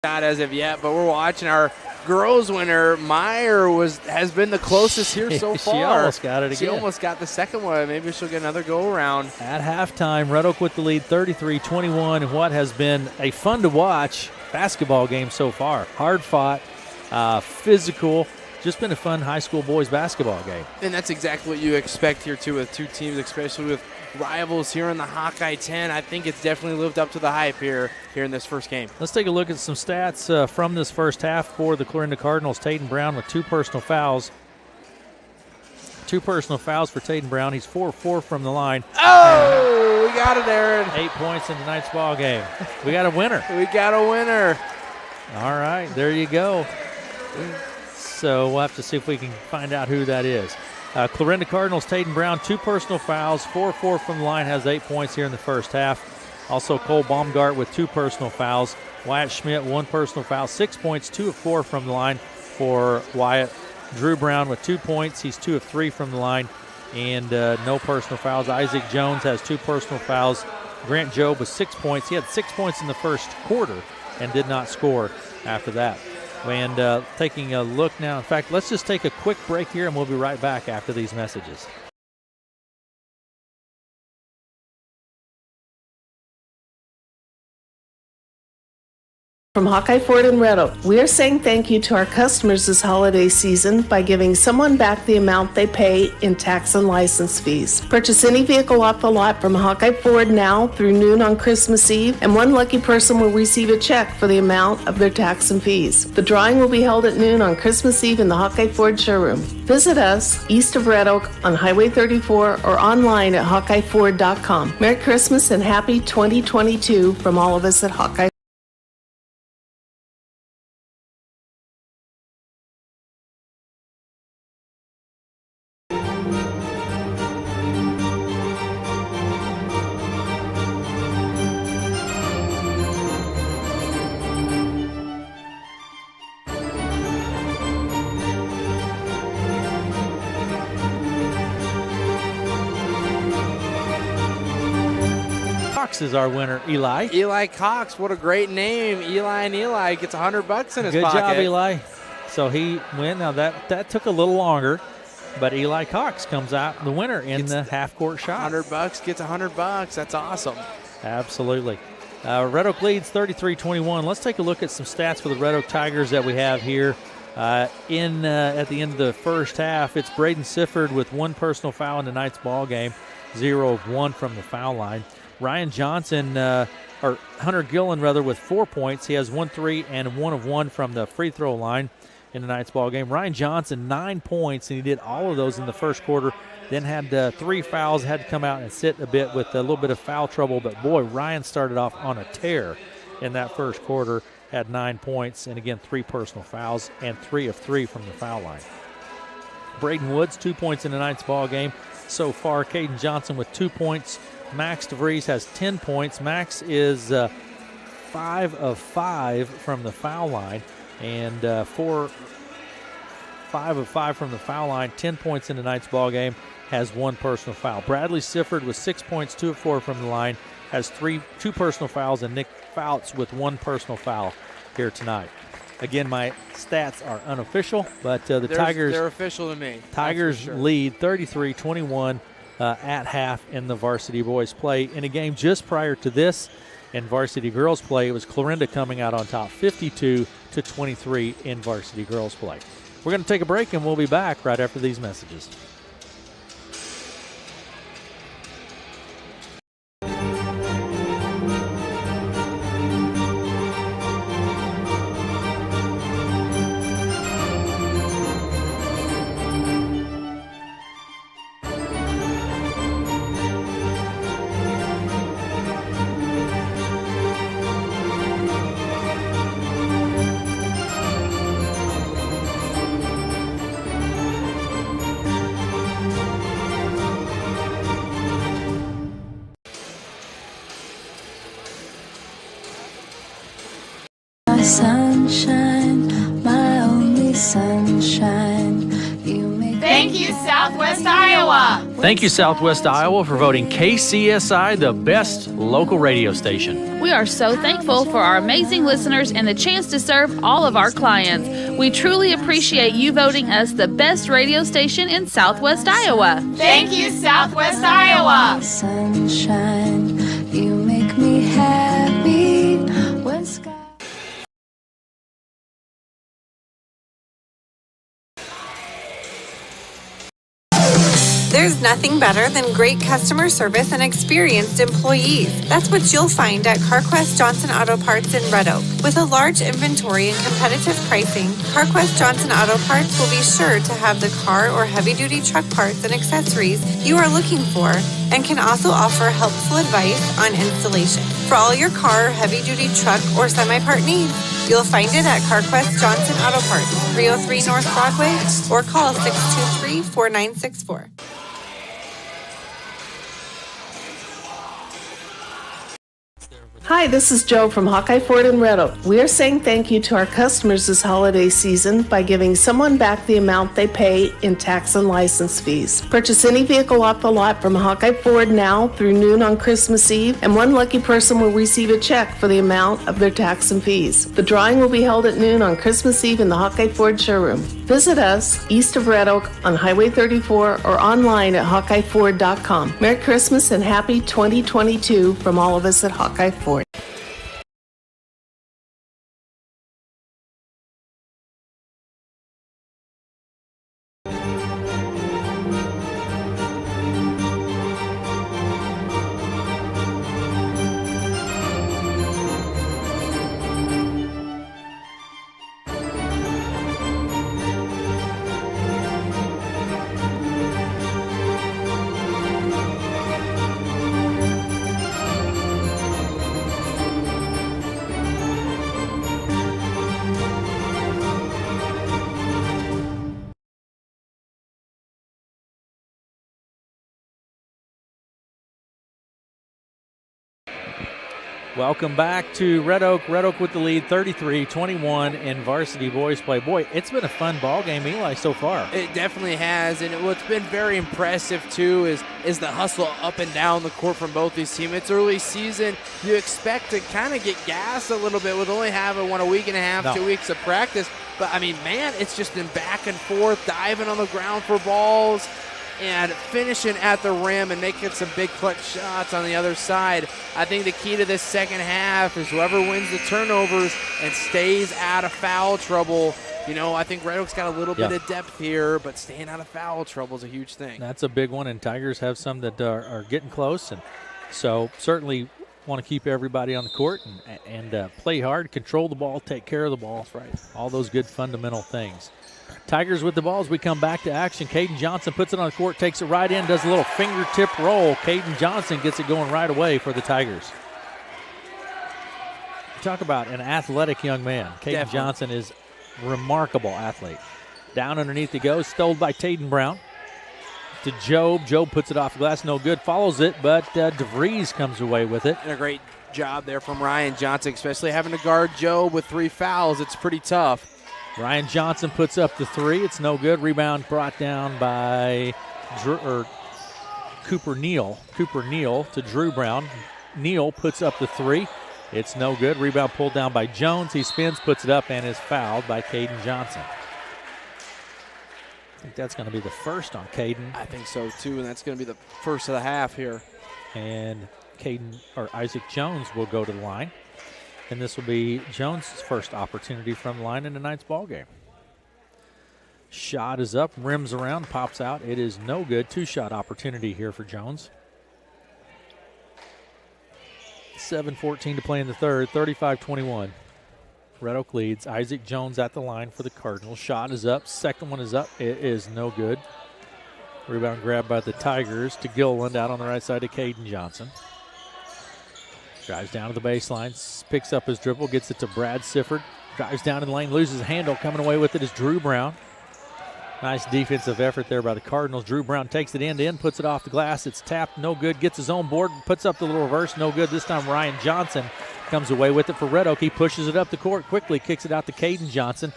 Not as of yet, but we're watching our girls winner. Meyer has been the closest here so far. She almost got it again. She almost got the second one. Maybe she'll get another go around. At halftime, Red Oak with the lead 33-21 in what has been a fun to watch basketball game so far. Hard fought, physical, just been a fun high school boys basketball game. And that's exactly what you expect here too with two teams, especially with rivals here in the Hawkeye 10. I think it's definitely lived up to the hype here in this first game. Let's take a look at some stats from this first half for the Clarinda Cardinals. Taden Brown with 2 personal fouls. 2 personal fouls for Taden Brown. He's 4-4 from the line. Oh, we got it, Aaron. 8 points in tonight's ball game. We got a winner. We got a winner. All right, there you go. So we'll have to see if we can find out who that is. Clarinda Cardinals, Taden Brown, 2 personal fouls, 4-4 from the line, has 8 points here in the first half. Also Cole Baumgart with 2 personal fouls. Wyatt Schmidt, 1 personal foul, 6 points, 2 of 4 from the line for Wyatt. Drew Brown with 2 points, he's 2 of 3 from the line, and no personal fouls. Isaac Jones has 2 personal fouls. Grant Jobe with 6 points. He had 6 points in the first quarter and did not score after that. And taking a look now, in fact, let's just take a quick break here and we'll be right back after these messages. From Hawkeye Ford in Red Oak, we are saying thank you to our customers this holiday season by giving someone back the amount they pay in tax and license fees. Purchase any vehicle off the lot from Hawkeye Ford now through noon on Christmas Eve, and one lucky person will receive a check for the amount of their tax and fees. The drawing will be held at noon on Christmas Eve in the Hawkeye Ford showroom. Visit us east of Red Oak on Highway 34 or online at hawkeyeford.com. Merry Christmas and happy 2022 from all of us at Hawkeye. Cox is our winner, Eli. Eli Cox, what a great name. Eli and Eli gets $100 in his Good pocket. job, Eli. So he went. Now that took a little longer, but Eli Cox comes out the winner in the half-court shot. $100 gets $100. That's awesome. Absolutely. Red Oak leads 33-21. Let's take a look at some stats for the Red Oak Tigers that we have here. At the end of the first half, it's Braden Sifford with one personal foul in tonight's ball game, 0 of 1 from the foul line. Ryan Johnson, or Hunter Gillen rather, with 4 points. He has 1 3 and 1 of 1 from the free throw line in tonight's ball game. Ryan Johnson, 9 points, and he did all of those in the first quarter. Then had 3 fouls, had to come out and sit a bit with a little bit of foul trouble. But boy, Ryan started off on a tear in that first quarter, had 9 points, and again 3 personal fouls and 3 of 3 from the foul line. Braden Woods, 2 points in tonight's ball game so far. Caden Johnson with 2 points. Max DeVries has 10 points. Max is 5 of 5 from the foul line, and 5 of 5 from the foul line, 10 points in tonight's ball game, has 1 personal foul. Bradley Sifford with 6 points, 2 of 4 from the line, has 2 personal fouls, and Nick Fouts with 1 personal foul here tonight. Again, my stats are unofficial, but the Tigers, they're official to me. Tigers lead 33-21 at half in the varsity boys play. In a game just prior to this, in varsity girls play, it was Clarinda coming out on top 52-23 in varsity girls play. We're going to take a break, and we'll be back right after these messages. Sunshine, my only sunshine. Thank you, Southwest Iowa. Thank you, Southwest Iowa, for voting KCSI the best local radio station. We are so thankful for our amazing listeners and the chance to serve all of our clients. We truly appreciate you voting us the best radio station in Southwest Iowa. Thank you, Southwest Iowa. Sunshine, you make me happy when sky. There's nothing better than great customer service and experienced employees. That's what you'll find at CarQuest Johnson Auto Parts in Red Oak. With a large inventory and competitive pricing, CarQuest Johnson Auto Parts will be sure to have the car or heavy-duty truck parts and accessories you are looking for, and can also offer helpful advice on installation. For all your car or heavy-duty truck or semi-part needs, you'll find it at CarQuest Johnson Auto Parts, 303 North Broadway, or call 623-4964. Hi, this is Joe from Hawkeye Ford in Red Oak. We are saying thank you to our customers this holiday season by giving someone back the amount they pay in tax and license fees. Purchase any vehicle off the lot from Hawkeye Ford now through noon on Christmas Eve, and one lucky person will receive a check for the amount of their tax and fees. The drawing will be held at noon on Christmas Eve in the Hawkeye Ford showroom. Visit us east of Red Oak on Highway 34 or online at hawkeyeford.com. Merry Christmas and happy 2022 from all of us at Hawkeye Ford. Welcome back to Red Oak. Red Oak with the lead, 33-21 in varsity boys play. Boy, it's been a fun ball game, Eli, so far. It definitely has, and what's been very impressive, too, is the hustle up and down the court from both these teams. It's early season. You expect to kind of get gassed a little bit with only having a week and a half, 2 weeks of practice. But, I mean, man, it's just been back and forth, diving on the ground for balls, and finishing at the rim and making some big clutch shots on the other side. I think the key to this second half is whoever wins the turnovers and stays out of foul trouble. You know, I think Red Oak's got a little bit of depth here, but staying out of foul trouble is a huge thing. That's a big one, and Tigers have some that are getting close, and so certainly want to keep everybody on the court and play hard, control the ball, take care of the ball. That's right. All those good fundamental things. Tigers with the ball as we come back to action. Caden Johnson puts it on the court, takes it right in, does a little fingertip roll. Caden Johnson gets it going right away for the Tigers. Talk about an athletic young man. Caden Johnson is a remarkable athlete. Down underneath he goes, stole by Taden Brown. To Job. Job puts it off the glass, no good. Follows it, but DeVries comes away with it. And a great job there from Ryan Johnson, especially having to guard Job with 3 fouls. It's pretty tough. Ryan Johnson puts up the 3. It's no good. Rebound brought down by Cooper Neal. Cooper Neal to Drew Brown. Neal puts up the 3. It's no good. Rebound pulled down by Jones. He spins, puts it up, and is fouled by Caden Johnson. I think that's going to be the first on Caden. I think so, too, and that's going to be the first of the half here. And Isaac Jones will go to the line. And this will be Jones' first opportunity from the line in tonight's ball game. Shot is up, rims around, pops out. It is no good. 2-shot opportunity here for Jones. 7:14 to play in the third, 35-21. Red Oak leads. Isaac Jones at the line for the Cardinals. Shot is up. Second one is up. It is no good. Rebound grabbed by the Tigers to Gilliland out on the right side to Caden Johnson. Drives down to the baseline, picks up his dribble, gets it to Brad Sifford. Drives down in the lane, loses a handle. Coming away with it is Drew Brown. Nice defensive effort there by the Cardinals. Drew Brown takes it end-to-end, puts it off the glass. It's tapped, no good. Gets his own board, puts up the little reverse, no good. This time Ryan Johnson comes away with it for Red Oak. He pushes it up the court quickly, kicks it out to Caden Johnson.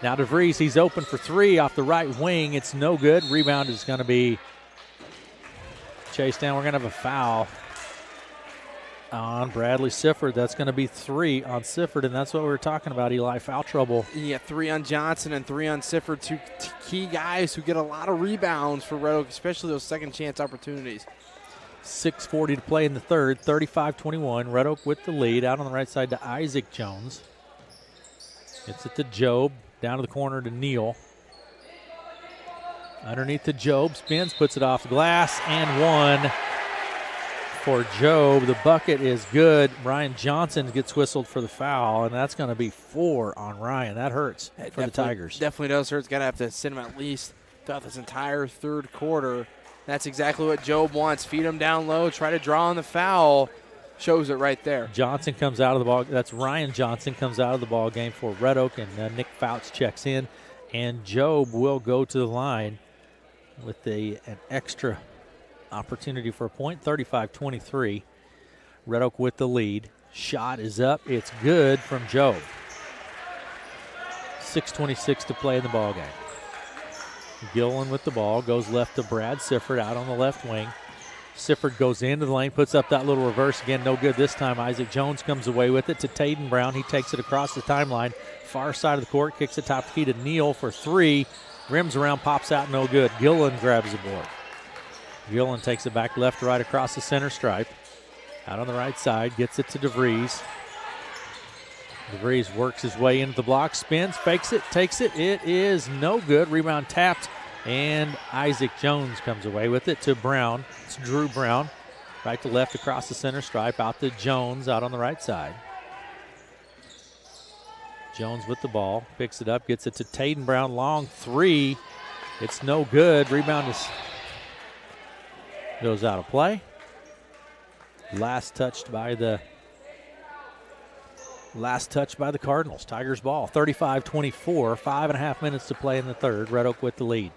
Now DeVries, he's open for 3 off the right wing. It's no good. Rebound is going to be chased down. We're going to have a foul on Bradley Sifford. That's going to be 3 on Sifford, and that's what we were talking about, Eli. Foul trouble. Yeah, 3 on Johnson and 3 on Sifford, 2 key guys who get a lot of rebounds for Red Oak, especially those second-chance opportunities. 6:40 to play in the third, 35-21. Red Oak with the lead. Out on the right side to Isaac Jones. Gets it to Job. Down to the corner to Neal. Underneath to Job. Spins, puts it off the glass, and 1 for Job. The bucket is good. Ryan Johnson gets whistled for the foul, and that's going to be 4 on Ryan. That hurts for the Tigers. Definitely does hurt. It's got to have to sit him at least throughout this entire third quarter. That's exactly what Job wants. Feed him down low, try to draw on the foul. Shows it right there. Johnson comes out of the ball. That's Ryan Johnson comes out of the ball game for Red Oak, and Nick Fouts checks in. And Job will go to the line with an extra opportunity for a point, 35-23. Red Oak with the lead. Shot is up. It's good from Job. 6:26 to play in the ball game. Gillen with the ball, goes left to Brad Sifford out on the left wing. Sifford goes into the lane, puts up that little reverse again, no good this time. Isaac Jones comes away with it to Taden Brown. He takes it across the timeline, far side of the court, kicks it top key to Neal for 3. Rims around, pops out, no good. Gillen grabs the board. Gillen takes it back left to right across the center stripe. Out on the right side, gets it to DeVries. DeVries works his way into the block, spins, fakes it, takes it. It is no good. Rebound tapped, and Isaac Jones comes away with it to Brown. It's Drew Brown. Right to left across the center stripe, out to Jones out on the right side. Jones with the ball, picks it up, gets it to Taden Brown, long 3. It's no good. Rebound goes out of play. Last touch by the Cardinals. Tigers ball, 35-24, 5.5 minutes to play in the third. Red Oak with the lead.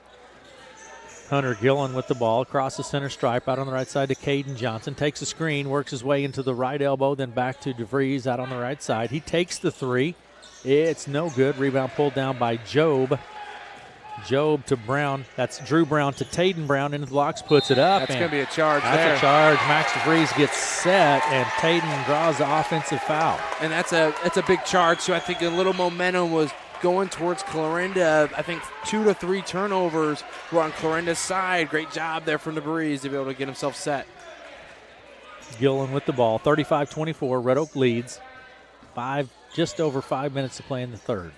Hunter Gillen with the ball across the center stripe out on the right side to Caden Johnson. Takes a screen, works his way into the right elbow, then back to DeVries out on the right side. He takes the three. It's no good. Rebound pulled down by Job. Job to Brown. That's Drew Brown to Taden Brown into the blocks, puts it up. That's going to be a charge there. That's a charge. Max DeVries gets set, and Taden draws the offensive foul. And that's a big charge, so I think a little momentum was going towards Clarinda. I think 2 to 3 turnovers were on Clarinda's side. Great job there from DeVries to be able to get himself set. Gillen with the ball. 35-24. Red Oak leads. Just over 5 minutes to play in the third.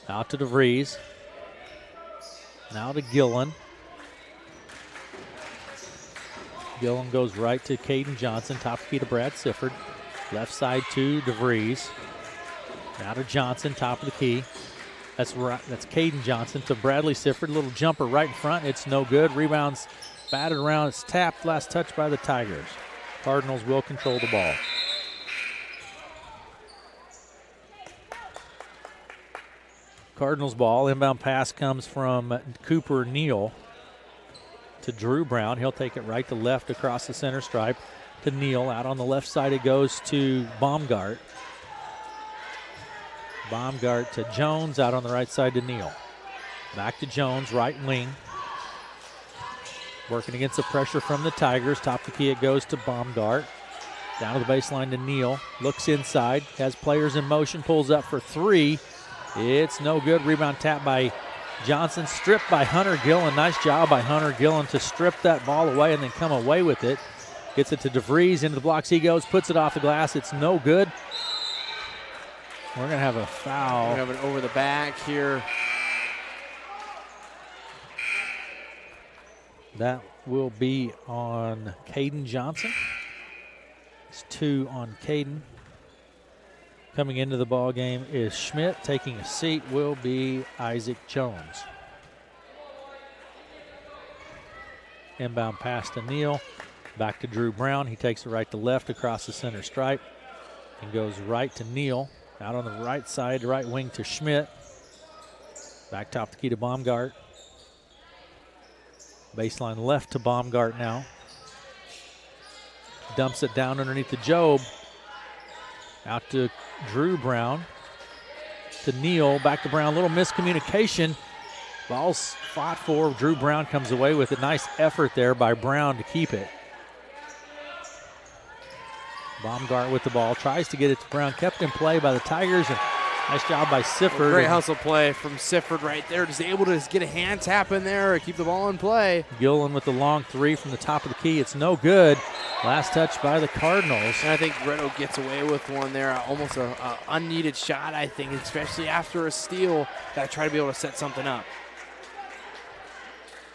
Out to DeVries. Now to Gillen. Gillen goes right to Caden Johnson. Top key to Brad Sifford. Left side to DeVries. Now to Johnson, top of the key. That's Caden Johnson to Bradley Sifford. Little jumper right in front. It's no good. Rebounds batted around. It's tapped. Last touch by the Tigers. Cardinals will control the ball. Cardinals ball. Inbound pass comes from Cooper Neal to Drew Brown. He'll take it right to left across the center stripe to Neal. Out on the left side it goes to Baumgart. Baumgart to Jones. Out on the right side to Neal. Back to Jones, right wing. Working against the pressure from the Tigers. Top of the key it goes to Baumgart. Down to the baseline to Neal. Looks inside. Has players in motion. Pulls up for three. It's no good. Rebound tap by Johnson. Stripped by Hunter Gillen. Nice job by Hunter Gillen to strip that ball away and then come away with it. Gets it to DeVries. Into the blocks he goes. Puts it off the glass. It's no good. We're going to have a foul. We're going to have it over the back here. That will be on Caden Johnson. It's 2 on Caden. Coming into the ball game is Schmidt. Taking a seat will be Isaac Jones. Inbound pass to Neal. Back to Drew Brown. He takes it right to left across the center stripe and goes right to Neal. Out on the right side, right wing to Schmidt. Back top the key to Baumgart. Baseline left to Baumgart now. Dumps it down underneath the Job. Out to Drew Brown. To Neal. Back to Brown. Little miscommunication. Ball's fought for. Drew Brown comes away with a nice effort there by Brown to keep it. Baumgart with the ball. Tries to get it to Brown. Kept in play by the Tigers. And nice job by Sifford. Great hustle play from Sifford right there. Just able to get a hand tap in there or keep the ball in play. Gillen with the long three from the top of the key. It's no good. Last touch by the Cardinals. And I think Red Oak gets away with one there. Almost an unneeded shot, I think, especially after a steal. Got to try to be able to set something up.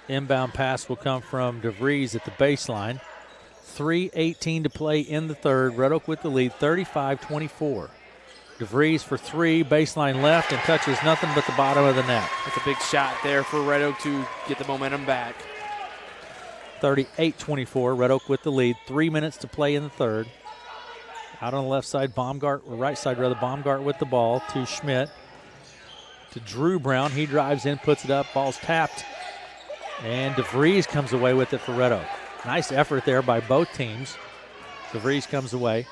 Inbound pass will come from DeVries at the baseline. 3:18 to play in the third. Red Oak with the lead, 35-24. DeVries for three, baseline left, and touches nothing but the bottom of the net. That's a big shot there for Red Oak to get the momentum back. 38-24, Red Oak with the lead. 3 minutes to play in the third. Out on the left side, Baumgart, or right side rather, Baumgart with the ball to Schmidt. To Drew Brown, he drives in, puts it up, ball's tapped. And DeVries comes away with it for Red Oak. Nice effort there by both teams. DeVries comes away.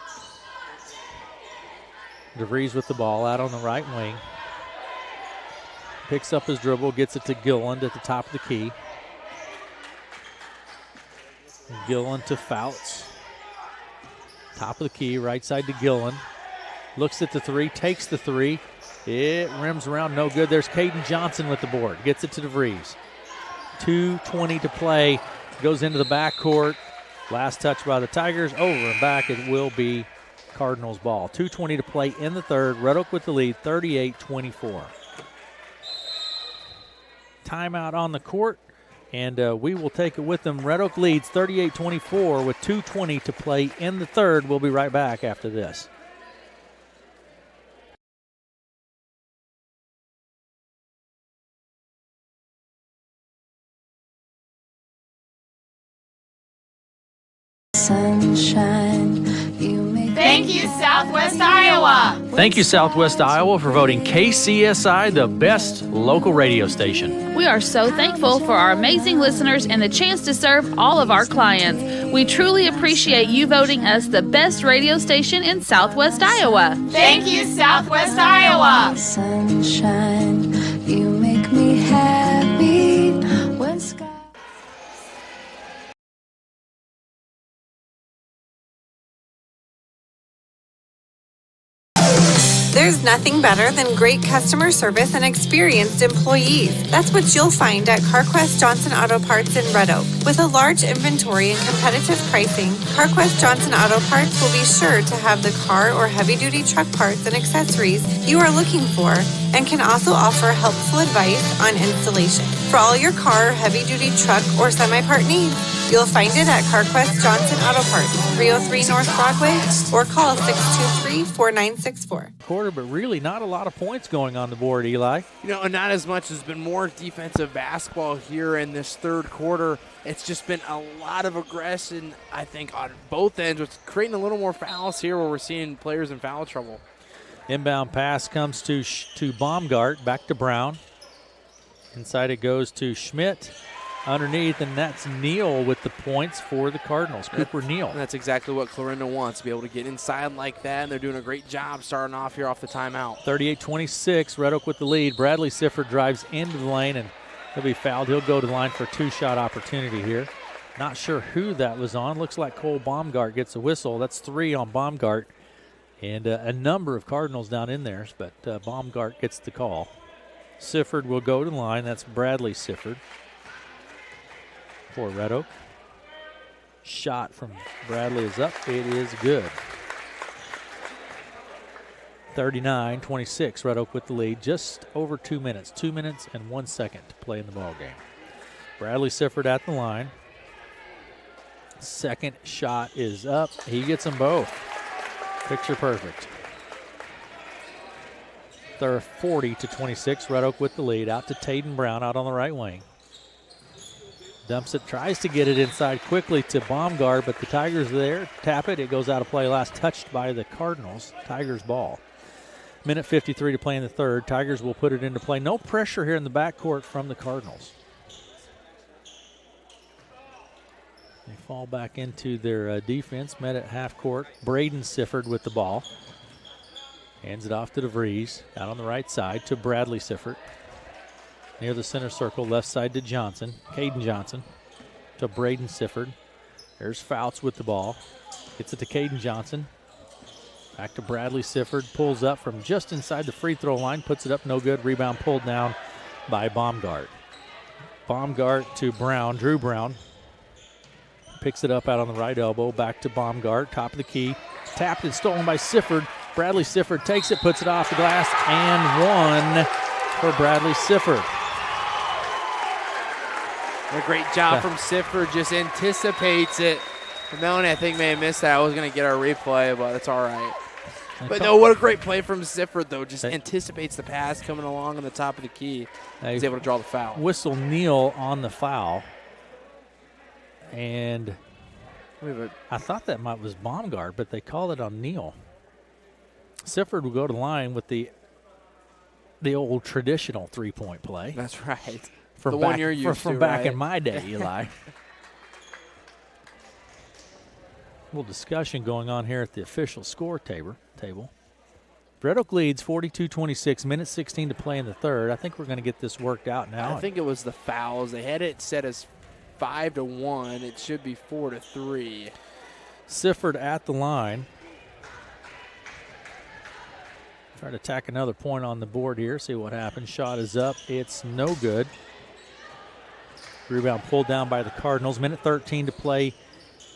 DeVries with the ball out on the right wing. Picks up his dribble, gets it to Gillen at the top of the key. Gillen to Fouts. Top of the key, right side to Gillen. Looks at the three, takes the three. It rims around, no good. There's Caden Johnson with the board. Gets it to DeVries. 2:20 to play. Goes into the backcourt. Last touch by the Tigers. Over and back, it will be Cardinals ball. 2:20 to play in the third. Red Oak with the lead, 38-24. Timeout on the court, and we will take it with them. Red Oak leads 38-24 with 2:20 to play in the third. We'll be right back after this. Sunshine, you make Thank you, Southwest Southwest Iowa. Thank you, Southwest Iowa, for voting KCSI the best local radio station. We are so thankful for our amazing listeners and the chance to serve all of our clients. We truly appreciate you voting us the best radio station in Southwest Iowa. Thank you, Southwest Iowa. Sunshine, you make me happy when sky. There's nothing better than great customer service and experienced employees. That's what you'll find at CarQuest Johnson Auto Parts in Red Oak. With a large inventory and competitive pricing, CarQuest Johnson Auto Parts will be sure to have the car or heavy-duty truck parts and accessories you are looking for, and can also offer helpful advice on installation. For all your car or heavy-duty truck or semi-part needs, you'll find it at CarQuest Johnson Auto Parts, 303 North Broadway, or call 623-4964. Quarter, but really not a lot of points going on the board, Eli. Not as much. There's been more defensive basketball here in this third quarter. It's just been a lot of aggression, I think, on both ends, which is creating a little more fouls here where we're seeing players in foul trouble. Inbound pass comes to Baumgart, back to Brown. Inside it goes to Schmidt. Underneath, and that's Neal with the points for the Cardinals. Cooper Neal. That's exactly what Clarinda wants, to be able to get inside like that, and they're doing a great job starting off here off the timeout. 38-26, Red Oak with the lead. Bradley Sifford drives into the lane, and he'll be fouled. He'll go to the line for a two-shot opportunity here. Not sure who that was on. Looks like Cole Baumgart gets a whistle. That's 3 on Baumgart, and a number of Cardinals down in there, but Baumgart gets the call. Sifford will go to the line. That's Bradley Sifford for Red Oak. Shot from Bradley is up. It is good. 39-26, Red Oak with the lead. Just over 2 minutes. 2 minutes and 1 second to play in the ball game. Bradley Sifford at the line. Second shot is up. He gets them both. Picture perfect. They're 40-26, Red Oak with the lead. Out to Taden Brown out on the right wing. Dumps it, tries to get it inside quickly to Baumgart, but the Tigers are there. Tap it. It goes out of play. Last touched by the Cardinals. Tigers ball. Minute 53 to play in the third. Tigers will put it into play. No pressure here in the backcourt from the Cardinals. They fall back into their defense. Met at half court. Braden Sifford with the ball. Hands it off to DeVries. Out on the right side to Bradley Sifford. Near the center circle, left side to Johnson. Caden Johnson to Braden Sifford. There's Fouts with the ball. Gets it to Caden Johnson. Back to Bradley Sifford. Pulls up from just inside the free throw line. Puts it up, no good. Rebound pulled down by Baumgart. Baumgart to Brown. Drew Brown. Picks it up out on the right elbow. Back to Baumgart. Top of the key. Tapped and stolen by Sifford. Bradley Sifford takes it, puts it off the glass, and one for Bradley Sifford. A great job from Sifford, just anticipates it. Melanie, I think, may have missed that. I was going to get our replay, but that's all right. But no, what a great play from Sifford, though. Just anticipates the pass coming along on the top of the key. He's able to draw the foul. Whistle Neal on the foul. And I thought that was Baumgart, but they called it on Neal. Sifford will go to the line with the old traditional three-point play. That's right. From the back, one you're used from to, back right? in my day, Eli. A little discussion going on here at the official score table. Red Oak leads 42-26, minute 16 to play in the third. I think we're going to get this worked out now. I think it was the fouls. They had it set as 5-1. It should be 4-3. Sifford at the line. Try to tack another point on the board here, see what happens. Shot is up. It's no good. Rebound pulled down by the Cardinals. Minute 13 to play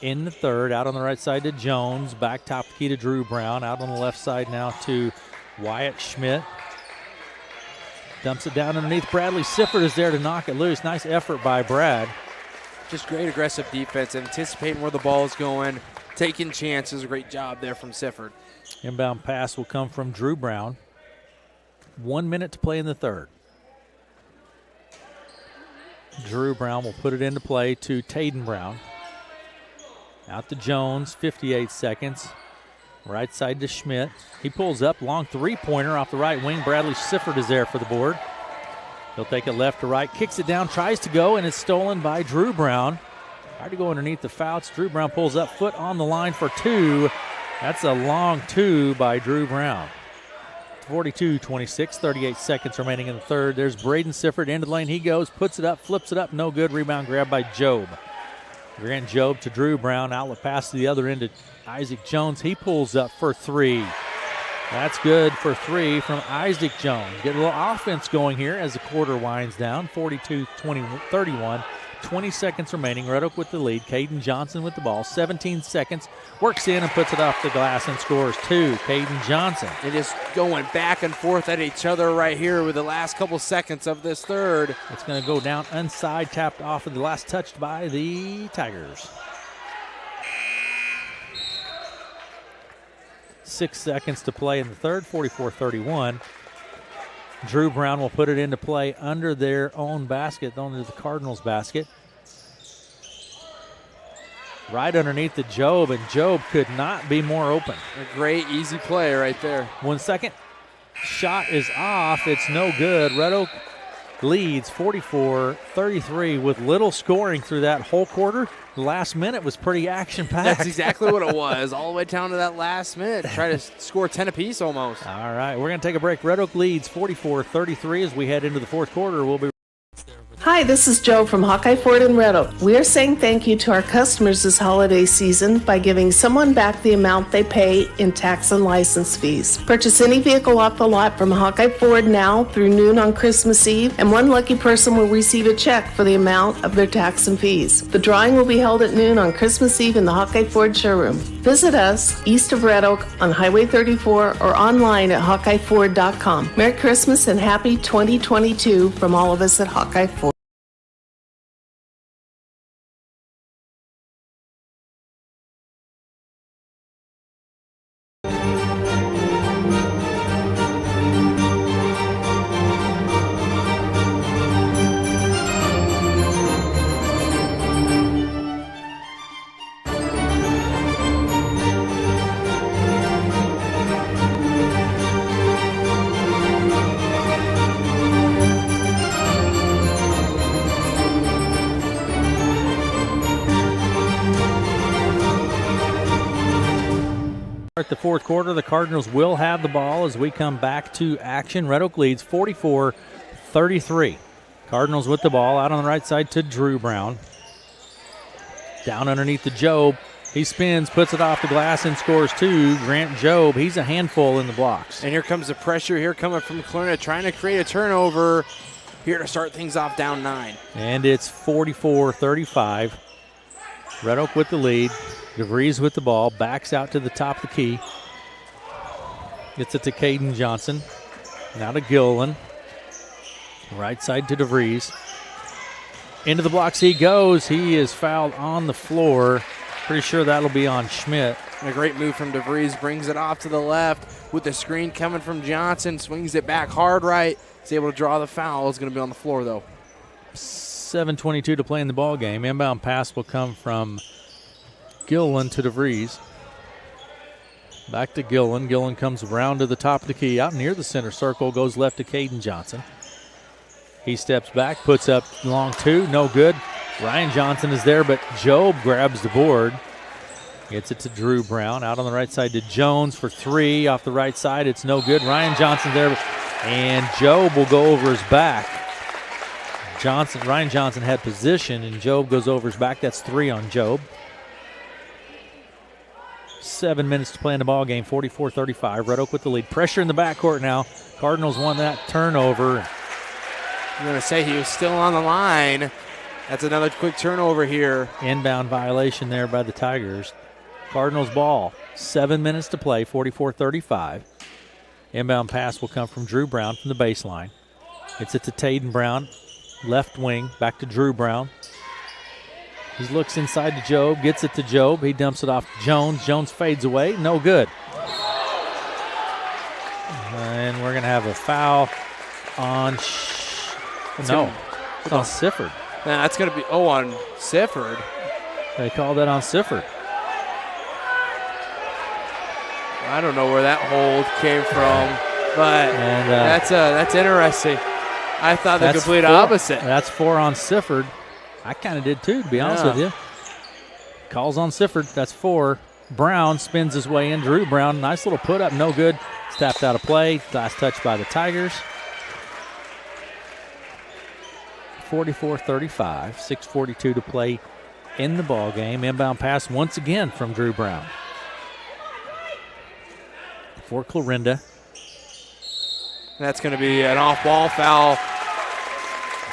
in the third. Out on the right side to Jones. Back top key to Drew Brown. Out on the left side now to Wyatt Schmidt. Dumps it down underneath. Bradley Sifford is there to knock it loose. Nice effort by Brad. Just great aggressive defense, anticipating where the ball is going, taking chances. A great job there from Sifford. Inbound pass will come from Drew Brown. 1 minute to play in the third. Drew Brown will put it into play to Taden Brown. Out to Jones, 58 seconds. Right side to Schmidt. He pulls up, long three-pointer off the right wing. Bradley Sifford is there for the board. He'll take it left to right, kicks it down, tries to go, and it's stolen by Drew Brown. Tried to go underneath the fouts. Drew Brown pulls up, foot on the line for two. That's a long two by Drew Brown. 42-26, 38 seconds remaining in the third. There's Braden Sifford, into the lane he goes, puts it up, flips it up, no good. Rebound grab by Job. Grant Job to Drew Brown, outlet pass to the other end to Isaac Jones. He pulls up for three. That's good for three from Isaac Jones. Get a little offense going here as the quarter winds down. 42-31, 20 seconds remaining. Red Oak with the lead. Caden Johnson with the ball. 17 seconds. Works in and puts it off the glass and scores two. Caden Johnson. They're just going back and forth at each other right here with the last couple seconds of this third. It's going to go down inside, tapped off, and the last touched by the Tigers. 6 seconds to play in the third, 44-31. Drew Brown will put it into play under their own basket, under the Cardinals' basket. Right underneath the Job, and Job could not be more open. A great, easy play right there. 1 second. Shot is off. It's no good. Red Oak leads 44-33 with little scoring through that whole quarter. The last minute was pretty action-packed. That's exactly what it was, all the way down to that last minute. Try to score 10 apiece almost. All right, we're going to take a break. Red Oak leads 44-33 as we head into the fourth quarter. We'll be Hi, this is Joe from Hawkeye Ford in Red Oak. We are saying thank you to our customers this holiday season by giving someone back the amount they pay in tax and license fees. Purchase any vehicle off the lot from Hawkeye Ford now through noon on Christmas Eve, and one lucky person will receive a check for the amount of their tax and fees. The drawing will be held at noon on Christmas Eve in the Hawkeye Ford showroom. Visit us east of Red Oak on Highway 34 or online at HawkeyeFord.com. Merry Christmas and happy 2022 from all of us at Hawkeye Ford. At the fourth quarter, the Cardinals will have the ball as we come back to action. Red Oak leads 44-33. Cardinals with the ball out on the right side to Drew Brown. Down underneath the Job. He spins, puts it off the glass, and scores two. Grant Job, he's a handful in the blocks. And here comes the pressure here coming from Clarinda, trying to create a turnover here to start things off down 9. And it's 44-35. Red Oak with the lead. DeVries with the ball, backs out to the top of the key. Gets it to Caden Johnson. Now to Gilliland. Right side to DeVries. Into the blocks he goes. He is fouled on the floor. Pretty sure that'll be on Schmidt. And a great move from DeVries. Brings it off to the left with the screen coming from Johnson. Swings it back hard right. He's able to draw the foul. It's going to be on the floor, though. 7:22 to play in the ball game. Inbound pass will come from Gilliland to DeVries. Back to Gilliland. Gilliland comes around to the top of the key. Out near the center circle. Goes left to Caden Johnson. He steps back. Puts up long two. No good. Ryan Johnson is there, but Job grabs the board. Gets it to Drew Brown. Out on the right side to Jones for three. Off the right side. It's no good. Ryan Johnson there. And Job will go over his back. Ryan Johnson had position, and Job goes over his back. That's three on Job. 7 minutes to play in the ball game, 44-35. Red Oak with the lead. Pressure in the backcourt now. Cardinals won that turnover. I'm going to say he was still on the line. That's another quick turnover here. Inbound violation there by the Tigers. Cardinals ball. 7 minutes to play, 44-35. Inbound pass will come from Drew Brown from the baseline. It's to Taden Brown, left wing, back to Drew Brown. He looks inside to Job, gets it to Job. He dumps it off to Jones. Jones fades away. No good. And we're going to have a foul on it's on Sifford. Now that's going to be, on Sifford. They called that on Sifford. I don't know where that hold came from, but that's interesting. I thought the complete opposite. That's 4 on Sifford. I kind of did too, to be honest with you. Calls on Sifford. That's 4. Brown spins his way in. Drew Brown, nice little put up, no good. It's tapped out of play. Last touch by the Tigers. 44-35, 6:42 to play in the ball game. Inbound pass once again from Drew Brown. For Clarinda. That's going to be an off-ball foul.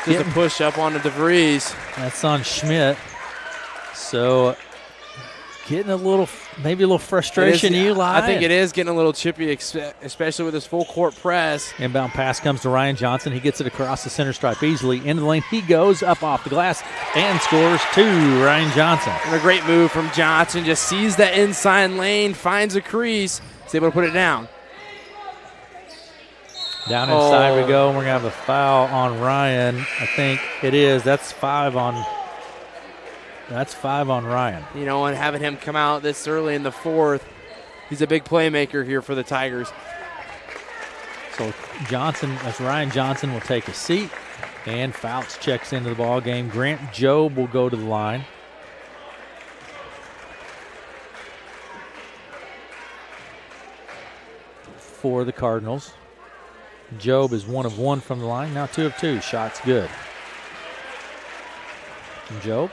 Just a push up on the DeVries. That's on Schmidt. So getting maybe a little frustration, Eli. I think it is getting a little chippy, especially with his full court press. Inbound pass comes to Ryan Johnson. He gets it across the center stripe easily. Into the lane, he goes up off the glass and scores 2, Ryan Johnson. And a great move from Johnson. Just sees that inside lane, finds a crease. Is able to put it down. Down inside we go, and we're going to have a foul on Ryan. I think it is. That's 5 on Ryan. You know, and having him come out this early in the 4th, he's a big playmaker here for the Tigers. So Ryan Johnson will take a seat, and Fouts checks into the ball game. Grant Jobe will go to the line. For the Cardinals. Jobe is 1 of 1 from the line. Now 2 of 2. Shots good. From Jobe.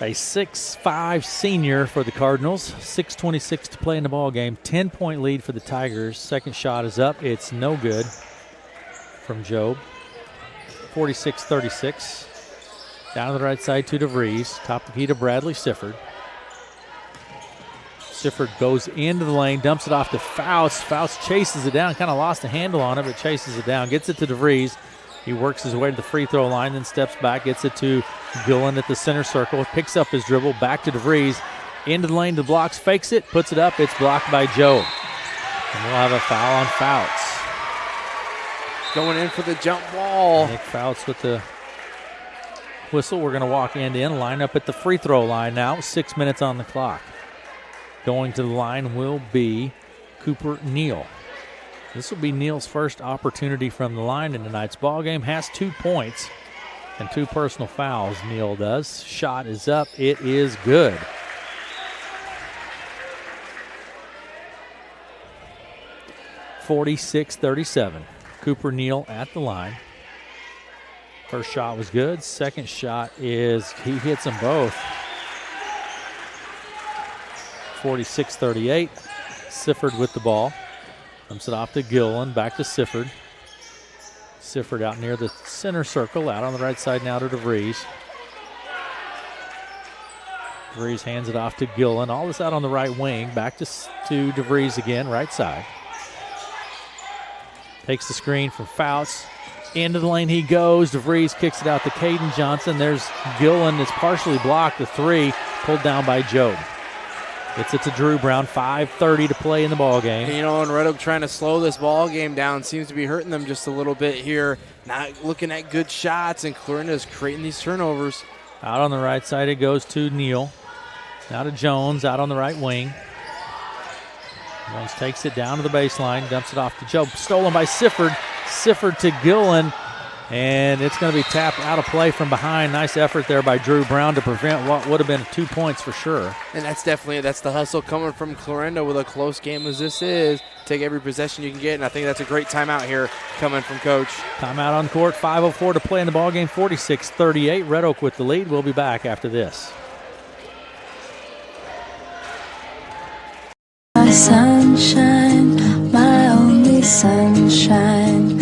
A 6'5" senior for the Cardinals. 6:26 to play in the ball game. 10-point lead for the Tigers. Second shot is up. It's no good from Jobe. 46-36. Down to the right side to DeVries. Top of the key to Bradley Sifford. Sifford goes into the lane, dumps it off to Faust. Faust chases it down, kind of lost a handle on it, but chases it down. Gets it to DeVries. He works his way to the free throw line, then steps back, gets it to Gillen at the center circle, picks up his dribble, back to DeVries. Into the lane, the blocks, fakes it, puts it up. It's blocked by Joe. And we'll have a foul on Fouts. Going in for the jump ball. Nick Fouts with the whistle. We're going to walk end in, line up at the free throw line now. 6 minutes on the clock. Going to the line will be Cooper Neal. This will be Neal's first opportunity from the line in tonight's ball game. Has 2 points and 2 personal fouls, Neal does. Shot is up. It is good. (46-37). Cooper Neal at the line. First shot was good. Second shot he hits them both. 46-38. Sifford with the ball. Dumps it off to Gillen. Back to Sifford. Sifford out near the center circle. Out on the right side now to DeVries. DeVries hands it off to Gillen. All this out on the right wing. Back to DeVries again, right side. Takes the screen from Fouts. Into the lane he goes. DeVries kicks it out to Caden Johnson. There's Gillen. It's partially blocked. The 3 pulled down by Joe. Gets it to Drew Brown. 5:30 to play in the ball game. You know, and Red Oak trying to slow this ball game down seems to be hurting them just a little bit here. Not looking at good shots, and Clarinda's creating these turnovers. Out on the right side it goes to Neal. Now to Jones out on the right wing. Jones takes it down to the baseline, dumps it off to Joe. Stolen by Sifford. Sifford to Gillen. And it's going to be tapped out of play from behind. Nice effort there by Drew Brown to prevent what would have been 2 points for sure. And that's the hustle coming from Clarinda with a close game as this is. Take every possession you can get, and I think that's a great timeout here coming from Coach. Timeout on court, 5:04 to play in the ballgame, 46-38. Red Oak with the lead. We'll be back after this. My sunshine, my only sunshine.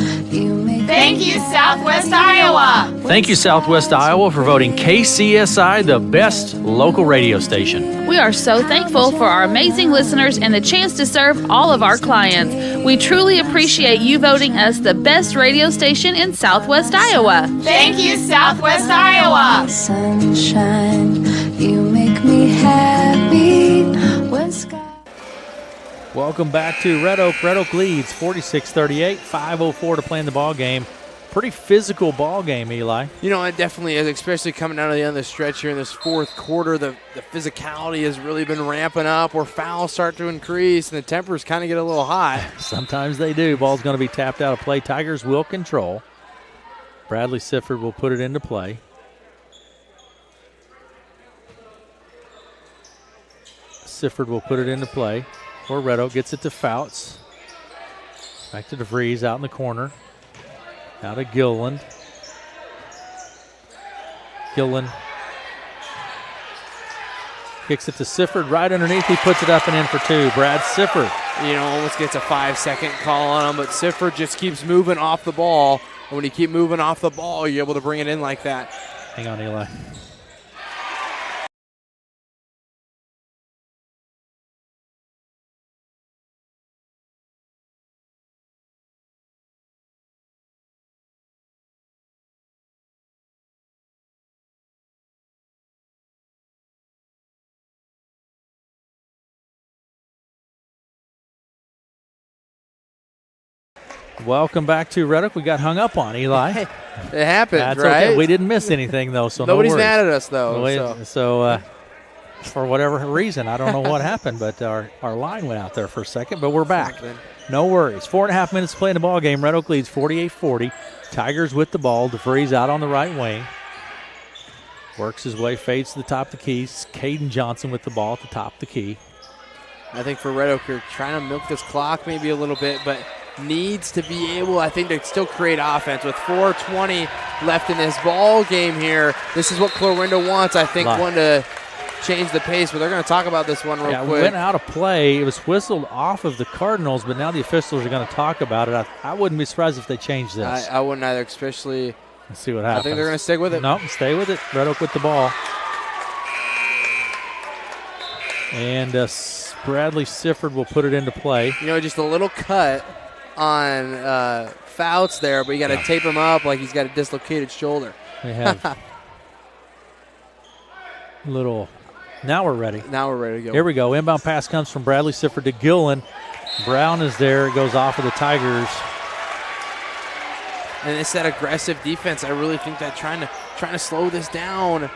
Thank you, Southwest Iowa. Thank you, Southwest Iowa, for voting KCSI the best local radio station. We are so thankful for our amazing listeners and the chance to serve all of our clients. We truly appreciate you voting us the best radio station in Southwest Iowa. Thank you, Southwest Iowa. Sunshine, you make me happy when sky. Welcome back to Red Oak. Red Oak leads 46-38, 5:04 to play in the ball game. pretty physical ball game, Eli. You know, it definitely is, especially coming down to the end of the stretch here in this fourth quarter. The physicality has really been ramping up where fouls start to increase and the tempers kind of get a little hot. Sometimes they do. Ball's going to be tapped out of play. Tigers will control. Bradley Sifford will put it into play. Sifford will put it into play. Or Red Oak gets it to Fouts. Back to DeVries out in the corner. Out of Gilliland. Gilliland kicks it to Sifford right underneath. He puts it up and in for two. Brad Sifford. You know, almost gets a 5-second call on him, but Sifford just keeps moving off the ball. And when you keep moving off the ball, you're able to bring it in like that. Hang on, Eli. Welcome back to Red Oak. We got hung up on, Eli. It happens, That's right? Okay. We didn't miss anything, though, so nobody's no worries. mad at us, though. So for whatever reason, I don't know what happened, but our line went out there for a second, but we're back. No worries. 4.5 minutes to play in the ball game. Red Oak leads 48-40. Tigers with the ball. DeVries out on the right wing. Works his way, fades to the top of the key. Caden Johnson with the ball at the top of the key. I think for Red Oak, you're trying to milk this clock maybe a little bit, but needs to be able, I think, to still create offense. With 4:20 left in this ball game here, this is what Clarinda wants, I think, one to change the pace, but they're going to talk about this one real quick. It went out of play. It was whistled off of the Cardinals, but now the officials are going to talk about it. I wouldn't be surprised if they change this. I wouldn't either, especially. Let's see what happens. I think they're going to stick with it. No, stay with it. Red Oak with the ball. And Bradley Sifford will put it into play. You know, just a little cut on Fouts there, but you got to tape him up like he's got a dislocated shoulder. They have little. Now we're ready. Now we're ready to go. Here we go. Inbound pass comes from Bradley Sifford to Gillen. Brown is there. It goes off of the Tigers. And it's that aggressive defense. I really think that trying to slow this down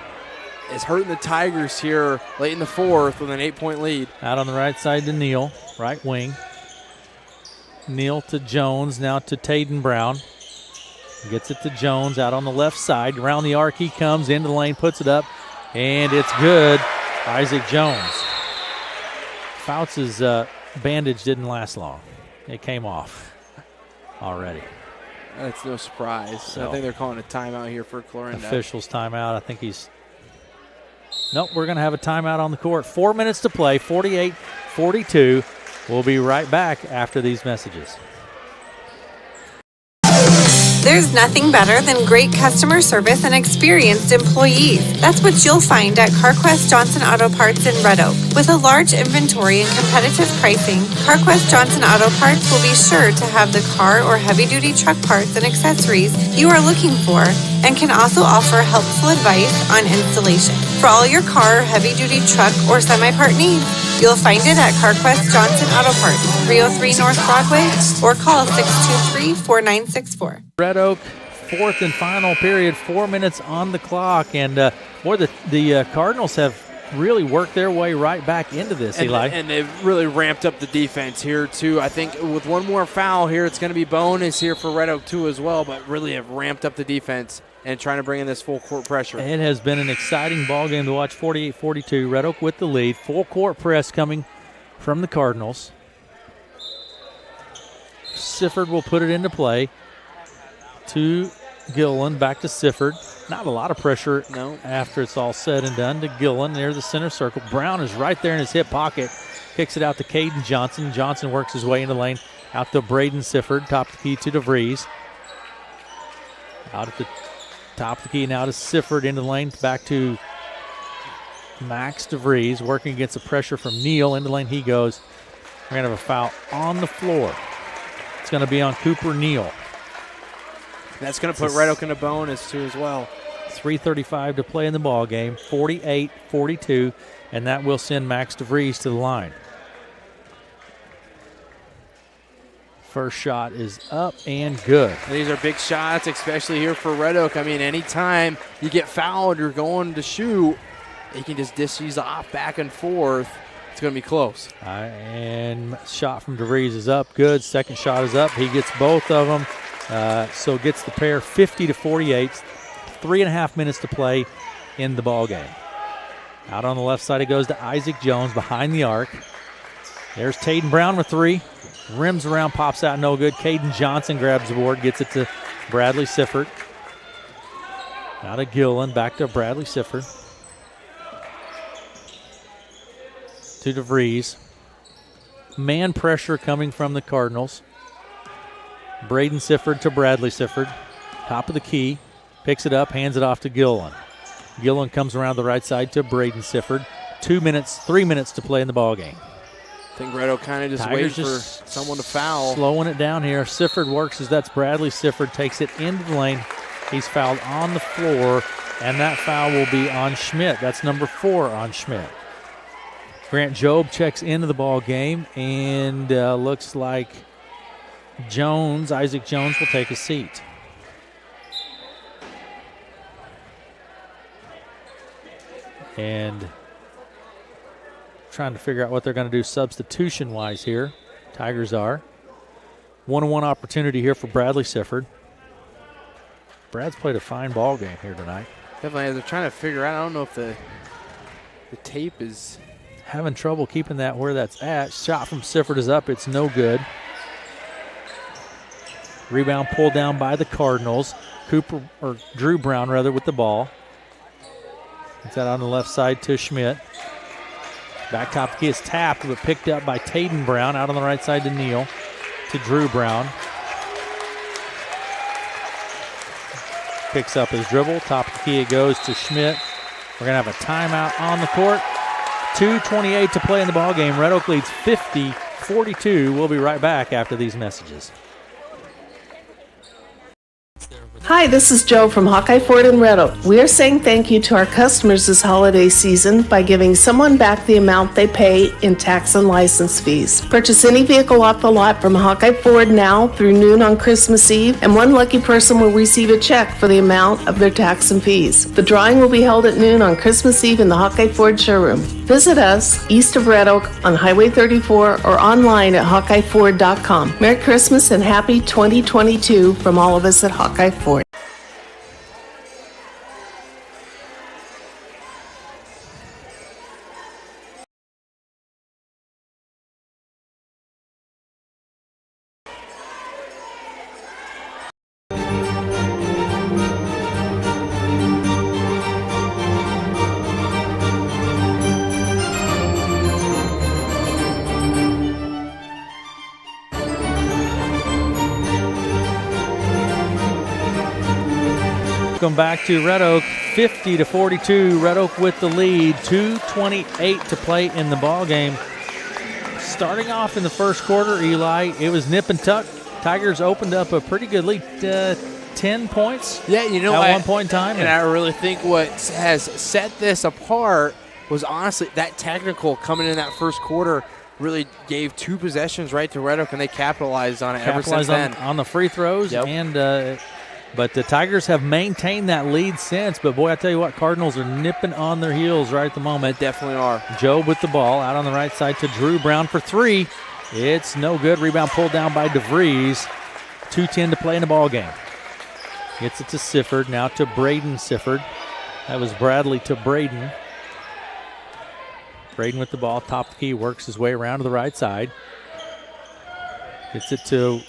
is hurting the Tigers here late in the fourth with an 8-point lead. Out on the right side to Neal, right wing. Neal to Jones, now to Taden Brown. Gets it to Jones out on the left side. Around the arc he comes, into the lane, puts it up, and it's good. Isaac Jones. Fouts' bandage didn't last long. It came off already. That's no surprise. So I think they're calling a timeout here for Clarinda. Officials timeout. I think he's... Nope, we're going to have a timeout on the court. 4 minutes to play, 48-42. We'll be right back after these messages. There's nothing better than great customer service and experienced employees. That's what you'll find at CarQuest Johnson Auto Parts in Red Oak. With a large inventory and competitive pricing, CarQuest Johnson Auto Parts will be sure to have the car or heavy-duty truck parts and accessories you are looking for, and can also offer helpful advice on installation. For all your car, heavy-duty truck, or semi-part needs, you'll find it at CarQuest Johnson Auto Parts, 303 North Broadway, or call 623-4964. Red Oak, fourth and final period, 4 minutes on the clock. And, the Cardinals have really worked their way right back into this, Eli. And they've really ramped up the defense here, too. I think with one more foul here, it's going to be bonus here for Red Oak, too, as well, but really have ramped up the defense and trying to bring in this full court pressure. It has been an exciting ball game to watch, 48-42. Red Oak with the lead. Full court press coming from the Cardinals. Sifford will put it into play to Gillen, back to Sifford. Not a lot of pressure after it's all said and done to Gillen near the center circle. Brown is right there in his hip pocket. Kicks it out to Caden Johnson. Johnson works his way into the lane. Out to Braden Sifford. Top of the key to DeVries. Out at the top of the key now to Sifford into the lane. Back to Max DeVries. Working against the pressure from Neal. Into the lane he goes. We're going to have a foul on the floor. It's going to be on Cooper Neal. That's going to put Red Oak in a bonus, too, as well. 3:35 to play in the ball game, 48-42, and that will send Max DeVries to the line. First shot is up and good. These are big shots, especially here for Red Oak. I mean, anytime you get fouled, you're going to shoot, you can just dish these off back and forth. It's going to be close. And shot from DeVries is up. Good. Second shot is up. He gets both of them. So gets the pair 50-48. 3.5 minutes to play in the ball game. Out on the left side, it goes to Isaac Jones behind the arc. There's Taden Brown with three. Rims around, pops out, no good. Caden Johnson grabs the board, gets it to Bradley Sifford. Out of Gillen, back to Bradley Sifford. To DeVries. Man pressure coming from the Cardinals. Braden Sifford to Bradley Sifford. Top of the key. Picks it up, hands it off to Gillen. Gillen comes around the right side to Braden Sifford. 3 minutes to play in the ball game. I think Red Oak kind of just waiting for someone to foul. Slowing it down here. Sifford works as that's Bradley Sifford. Takes it into the lane. He's fouled on the floor, and that foul will be on Schmidt. That's number 4 on Schmidt. Grant Job checks into the ball game, and looks like Isaac Jones will take a seat. And trying to figure out what they're going to do substitution-wise here. Tigers are. 1-on-1 opportunity here for Bradley Sifford. Brad's played a fine ball game here tonight. Definitely, they're trying to figure out. I don't know if the tape is having trouble keeping that where that's at. Shot from Sifford is up. It's no good. Rebound pulled down by the Cardinals. Drew Brown with the ball. It's that on the left side to Schmidt. Back top of the key is tapped, but picked up by Taden Brown. Out on the right side to Neal. To Drew Brown. Picks up his dribble. Top of the key it goes to Schmidt. We're going to have a timeout on the court. 2:28 to play in the ball game. Red Oak leads 50-42. We'll be right back after these messages. Hi, this is Joe from Hawkeye Ford in Red Oak. We are saying thank you to our customers this holiday season by giving someone back the amount they pay in tax and license fees. Purchase any vehicle off the lot from Hawkeye Ford now through noon on Christmas Eve, and one lucky person will receive a check for the amount of their tax and fees. The drawing will be held at noon on Christmas Eve in the Hawkeye Ford showroom. Visit us east of Red Oak on Highway 34 or online at HawkeyeFord.com. Merry Christmas and happy 2022 from all of us at Hawkeye Ford. Welcome back to Red Oak, 50-42. Red Oak with the lead, 2:28 to play in the ball game. Starting off in the first quarter, Eli, it was nip and tuck. Tigers opened up a pretty good lead, 10 points. Yeah, you know, at one point in time. And I really think what has set this apart was honestly that technical coming in that first quarter really gave 2 possessions right to Red Oak, and they capitalized on it ever since then. On the free throws, yep. And but the Tigers have maintained that lead since. But, boy, I tell you what, Cardinals are nipping on their heels right at the moment. They definitely are. Job with the ball out on the right side to Drew Brown for 3. It's no good. Rebound pulled down by DeVries. 2:10 to play in the ball game. Gets it to Sifford, now to Braden Sifford. That was Bradley to Braden. Braden with the ball, top of the key, works his way around to the right side. Gets it to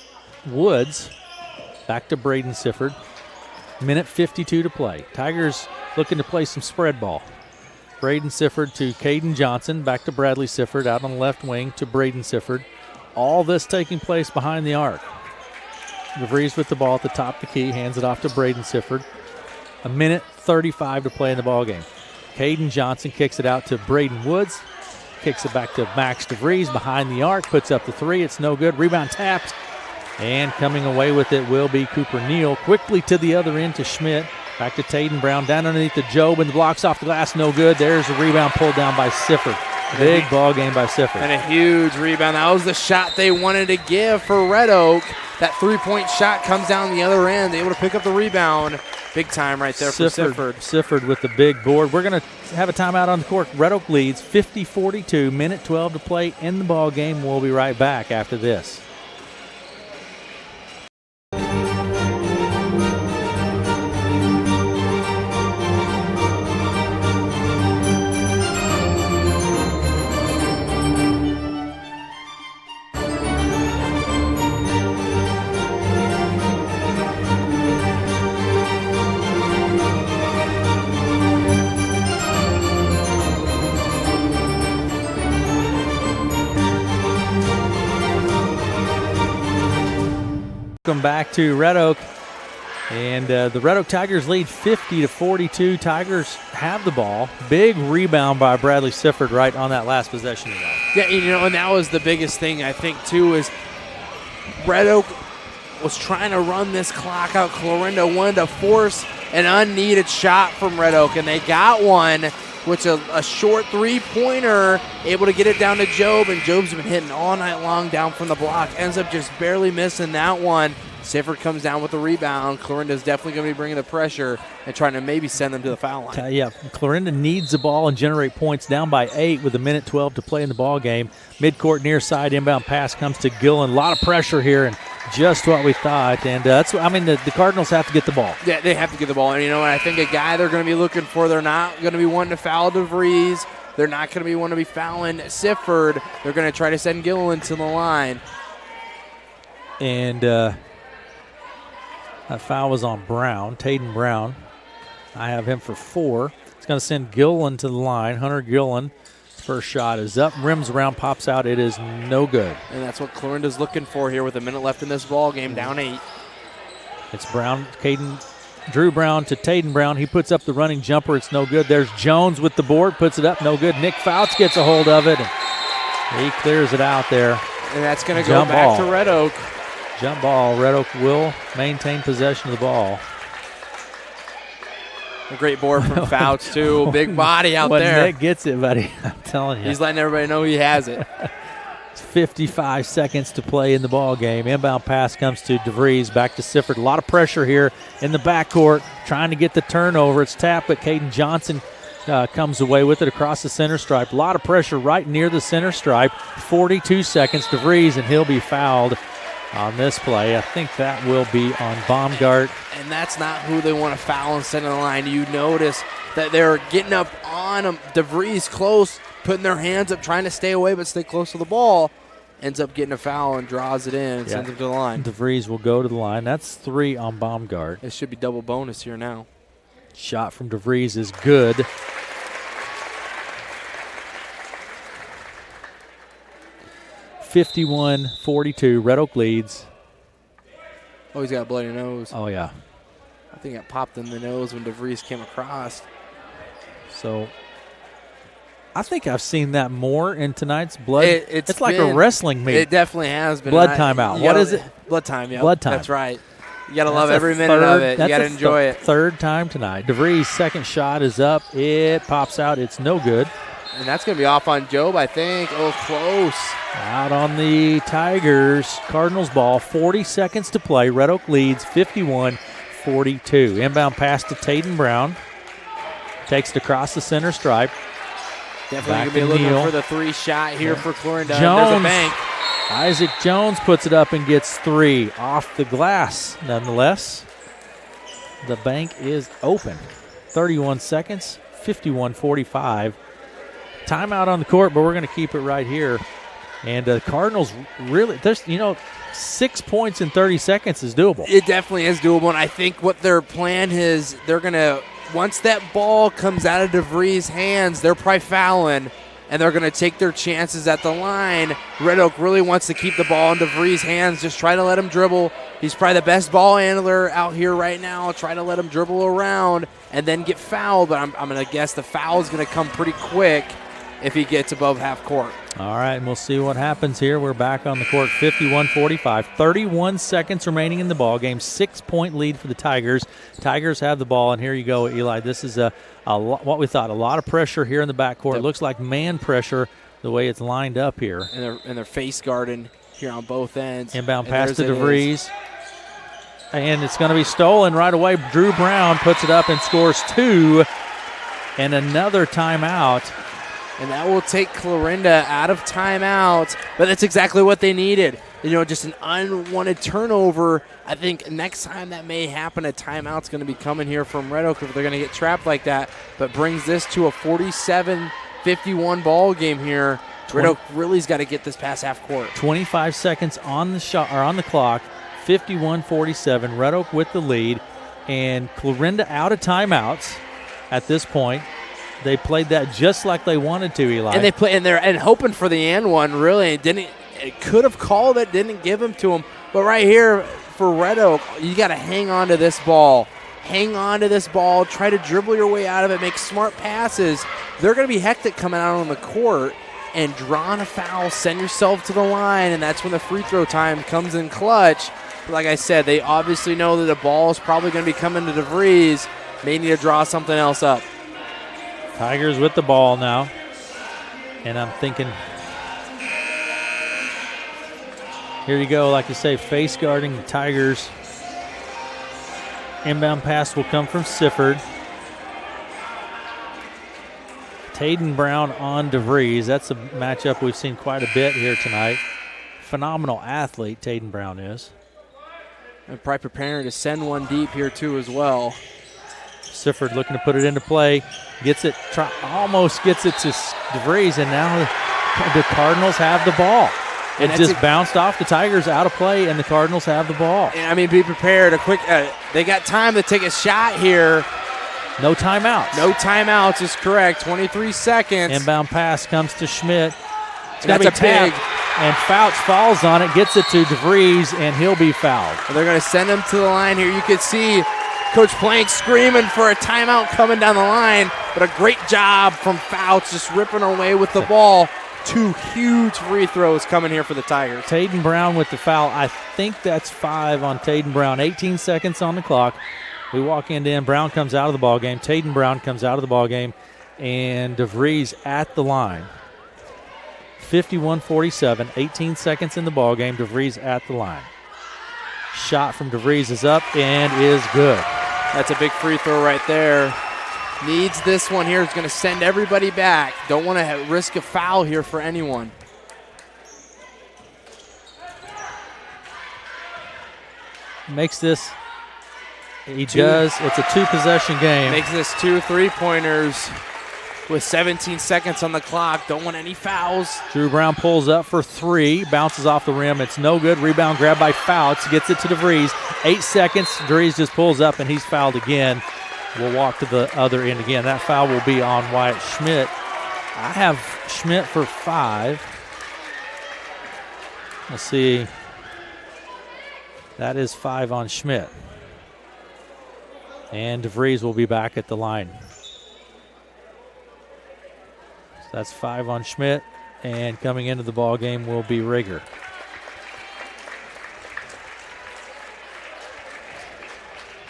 Woods. Back to Braden Sifford. Minute 52 to play. Tigers looking to play some spread ball. Braden Sifford to Caden Johnson. Back to Bradley Sifford out on the left wing to Braden Sifford. All this taking place behind the arc. DeVries with the ball at the top of the key. Hands it off to Braden Sifford. A minute 35 to play in the ball game. Caden Johnson kicks it out to Braden Woods. Kicks it back to Max DeVries behind the arc. Puts up the 3. It's no good. Rebound tapped. And coming away with it will be Cooper Neal. Quickly to the other end to Schmidt. Back to Taden Brown. Down underneath the Job, and the blocks off the glass. No good. There's a rebound pulled down by Sifford. Big ball game by Sifford. And a huge rebound. That was the shot they wanted to give for Red Oak. That three-point shot comes down the other end, able to pick up the rebound. Big time right there for Sifford. Sifford with the big board. We're going to have a timeout on the court. Red Oak leads 50-42, minute 12 to play in the ball game. We'll be right back after this. Welcome back to Red Oak, and the Red Oak Tigers lead 50-42. Tigers have the ball. Big rebound by Bradley Sifford right on that last possession of that. Yeah, and that was the biggest thing I think too is Red Oak was trying to run this clock out. Clarinda wanted to force an unneeded shot from Red Oak, and they got one, which a short three-pointer, able to get it down to Job, and Job's been hitting all night long down from the block. Ends up just barely missing that one. Sifford comes down with the rebound. Clarinda's definitely going to be bringing the pressure and trying to maybe send them to the foul line. Yeah, Clarinda needs the ball and generate points, down by 8 with a minute 12 to play in the ball game. Midcourt near side inbound pass comes to Gillen. A lot of pressure here, and just what we thought. And that's what, I mean, the Cardinals have to get the ball. Yeah, they have to get the ball. And you know what? I think a guy they're going to be looking for, they're not going to be wanting to foul DeVries. They're not going to be wanting to be fouling Sifford. They're going to try to send Gillen to the line. And that foul was on Brown, Taden Brown. I have him for 4. It's going to send Gillen to the line. Hunter Gillen, first shot is up, rims around, pops out. It is no good. And that's what Clarinda's looking for here with a minute left in this ball game, down 8. It's Brown, Drew Brown to Taden Brown. He puts up the running jumper. It's no good. There's Jones with the board, puts it up, no good. Nick Fouts gets a hold of it, and he clears it out there. And that's going to go back to Red Oak. Jump ball. Red Oak will maintain possession of the ball. A great board from Fouts, too. Big body out there. Nick gets it, buddy. I'm telling you. He's letting everybody know he has it. It's 55 seconds to play in the ball game. Inbound pass comes to DeVries. Back to Sifford. A lot of pressure here in the backcourt. Trying to get the turnover. It's tapped, but Caden Johnson comes away with it across the center stripe. A lot of pressure right near the center stripe. 42 seconds. DeVries, and he'll be fouled on this play. I think that will be on Baumgart. And that's not who they want to foul and send to the line. You notice that they're getting up on him. DeVries close, putting their hands up, trying to stay away but stay close to the ball. Ends up getting a foul and draws it in and sends him to the line. DeVries will go to the line. That's 3 on Baumgart. It should be double bonus here now. Shot from DeVries is good. (51-42). Red Oak leads. Oh, he's got a bloody nose. Oh, yeah. I think it popped in the nose when DeVries came across. So I think I've seen that more in tonight's blood. It's like a wrestling meet. It definitely has been. Blood timeout. What is it? Blood time, yeah. Blood time. That's right. You got to love every minute of it. You got to enjoy it. Third time tonight. DeVries' second shot is up. It pops out. It's no good. And that's going to be off on Job, I think. Oh, close. Out on the Tigers. Cardinals ball. 40 seconds to play. Red Oak leads 51-42. Inbound pass to Taden Brown. Takes it across the center stripe. Definitely going to be looking for the 3 shot here for Clarinda. Jones. There's a bank. Isaac Jones puts it up and gets 3 off the glass. Nonetheless, the bank is open. 31 seconds, 51-45. Timeout on the court, but we're going to keep it right here. And the Cardinals really, 6 points in 30 seconds is doable. It definitely is doable, and I think what their plan is, they're going to, once that ball comes out of DeVries' hands, they're probably fouling, and they're going to take their chances at the line. Red Oak really wants to keep the ball in DeVries' hands, just try to let him dribble. He's probably the best ball handler out here right now. Try to let him dribble around and then get fouled, but I'm going to guess the foul is going to come pretty quick. if he gets above half court. All right, and we'll see what happens here. We're back on the court, 51-45. 31 seconds remaining in the ball game. 6-point lead for the Tigers. Tigers have the ball, and here you go, Eli. This is what we thought, a lot of pressure here in the backcourt. It looks like man pressure the way it's lined up here. And they're face guarding here on both ends. Inbound pass to DeVries. And it's going to be stolen right away. Drew Brown puts it up and scores 2. And another timeout. And that will take Clarinda out of timeout. But that's exactly what they needed. Just an unwanted turnover. I think next time that may happen, a timeout's going to be coming here from Red Oak if they're going to get trapped like that. But brings this to a 47-51 ball game here. Red Oak really's got to get this past half court. 25 seconds on the shot or on the clock. 51-47. Red Oak with the lead. And Clarinda out of timeouts at this point. They played that just like they wanted to, Eli. And they play and hoping for the and one, really. It could have called it, didn't give him to him. But right here for Red Oak, you got to hang on to this ball. Hang on to this ball. Try to dribble your way out of it. Make smart passes. They're going to be hectic coming out on the court. And drawing a foul, send yourself to the line, and that's when the free throw time comes in clutch. But like I said, they obviously know that the ball is probably going to be coming to DeVries. May need to draw something else up. Tigers with the ball now. And I'm thinking, here you go, like you say, face guarding the Tigers. Inbound pass will come from Sifford. Taden Brown on DeVries. That's a matchup we've seen quite a bit here tonight. Phenomenal athlete, Taden Brown is. And probably preparing to send one deep here, too, as well. Sifford looking to put it into play. Gets it, almost gets it to DeVries, and now the Cardinals have the ball. It just bounced off the Tigers out of play, and the Cardinals have the ball. And, be prepared. They got time to take a shot here. No timeouts. No timeouts is correct. 23 seconds. Inbound pass comes to Schmidt. It's going to be big. And Fouch falls on it, gets it to DeVries, and he'll be fouled. And they're going to send him to the line here. You can see Coach Plank screaming for a timeout coming down the line, but a great job from Fouch just ripping away with the ball. 2 huge free throws coming here for the Tigers. Taden Brown with the foul. I think that's 5 on Taden Brown. 18 seconds on the clock. We walk in. Brown comes out of the ball game. Taden Brown comes out of the ball game, and DeVries at the line. 51-47, 18 seconds in the ball game. DeVries at the line. Shot from DeVries is up and is good. That's a big free throw right there. Needs this one here. Is going to send everybody back. Don't want to risk a foul here for anyone. Makes this. He does. It's a 2-possession game. Makes this 2 3-pointers with 17 seconds on the clock. Don't want any fouls. Drew Brown pulls up for 3. Bounces off the rim. It's no good. Rebound grab by Fouts. Gets it to DeVries. 8 seconds. DeVries just pulls up, and he's fouled again. We'll walk to the other end again. That foul will be on Wyatt Schmidt. I have Schmidt for 5. Let's see. That is 5 on Schmidt. And DeVries will be back at the line. So that's 5 on Schmidt. And coming into the ball game will be Rigger.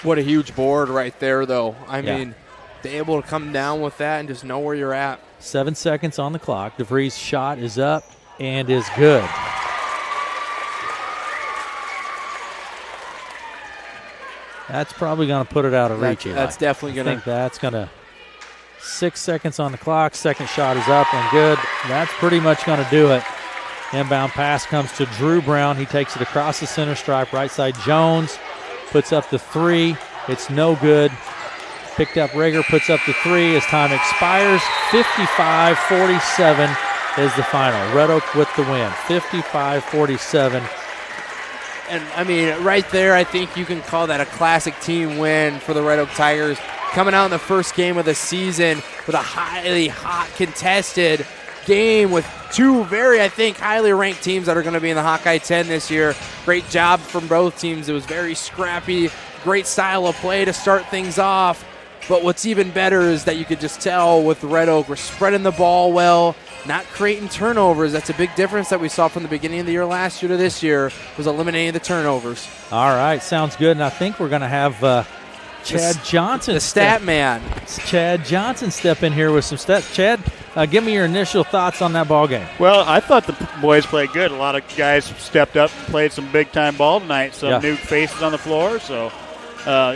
What a huge board right there, though. I mean, they're able to come down with that and just know where you're at. 7 seconds on the clock. DeVries' shot is up and is good. That's probably going to put it out of reach. That's definitely going to. I think that's going to. 6 seconds on the clock. Second shot is up and good. That's pretty much going to do it. Inbound pass comes to Drew Brown. He takes it across the center stripe. Right side, Jones puts up the 3. It's no good. Picked up Rager, puts up the 3 as time expires. 55-47 is the final. Red Oak with the win. 55-47. And, I mean, right there, I think you can call that a classic team win for the Red Oak Tigers. Coming out in the first game of the season with a highly hot contested game with 2 very, I think, highly ranked teams that are going to be in the Hawkeye 10 this year. Great job from both teams. It was very scrappy, great style of play to start things off. But what's even better is that you could just tell with Red Oak, we're spreading the ball well, not creating turnovers. That's a big difference that we saw from the beginning of the year last year to this year, was eliminating the turnovers. All right, sounds good. And I think we're going to have Chad Johnson. The stat man. Chad Johnson step in here with some stats. Chad, give me your initial thoughts on that ball game. Well, I thought the boys played good. A lot of guys stepped up and played some big-time ball tonight. Some new faces on the floor. So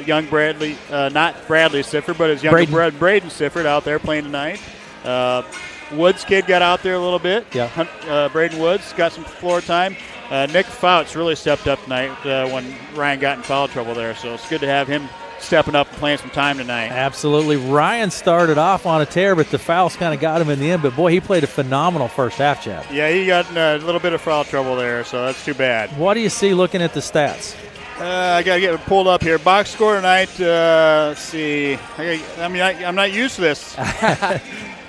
young Bradley, not Bradley Sifford, but his younger Braden Sifford out there playing tonight. Woods kid got out there a little bit. Yeah. Braden Woods got some floor time. Nick Fouts really stepped up tonight when Ryan got in foul trouble there. So it's good to have him stepping up and playing some time tonight. Absolutely. Ryan started off on a tear, but the fouls kind of got him in the end. But, boy, he played a phenomenal first half, Chad. Yeah, he got a little bit of foul trouble there, so that's too bad. What do you see looking at the stats? I got to get it pulled up here. Box score tonight, let's see. I'm not used to this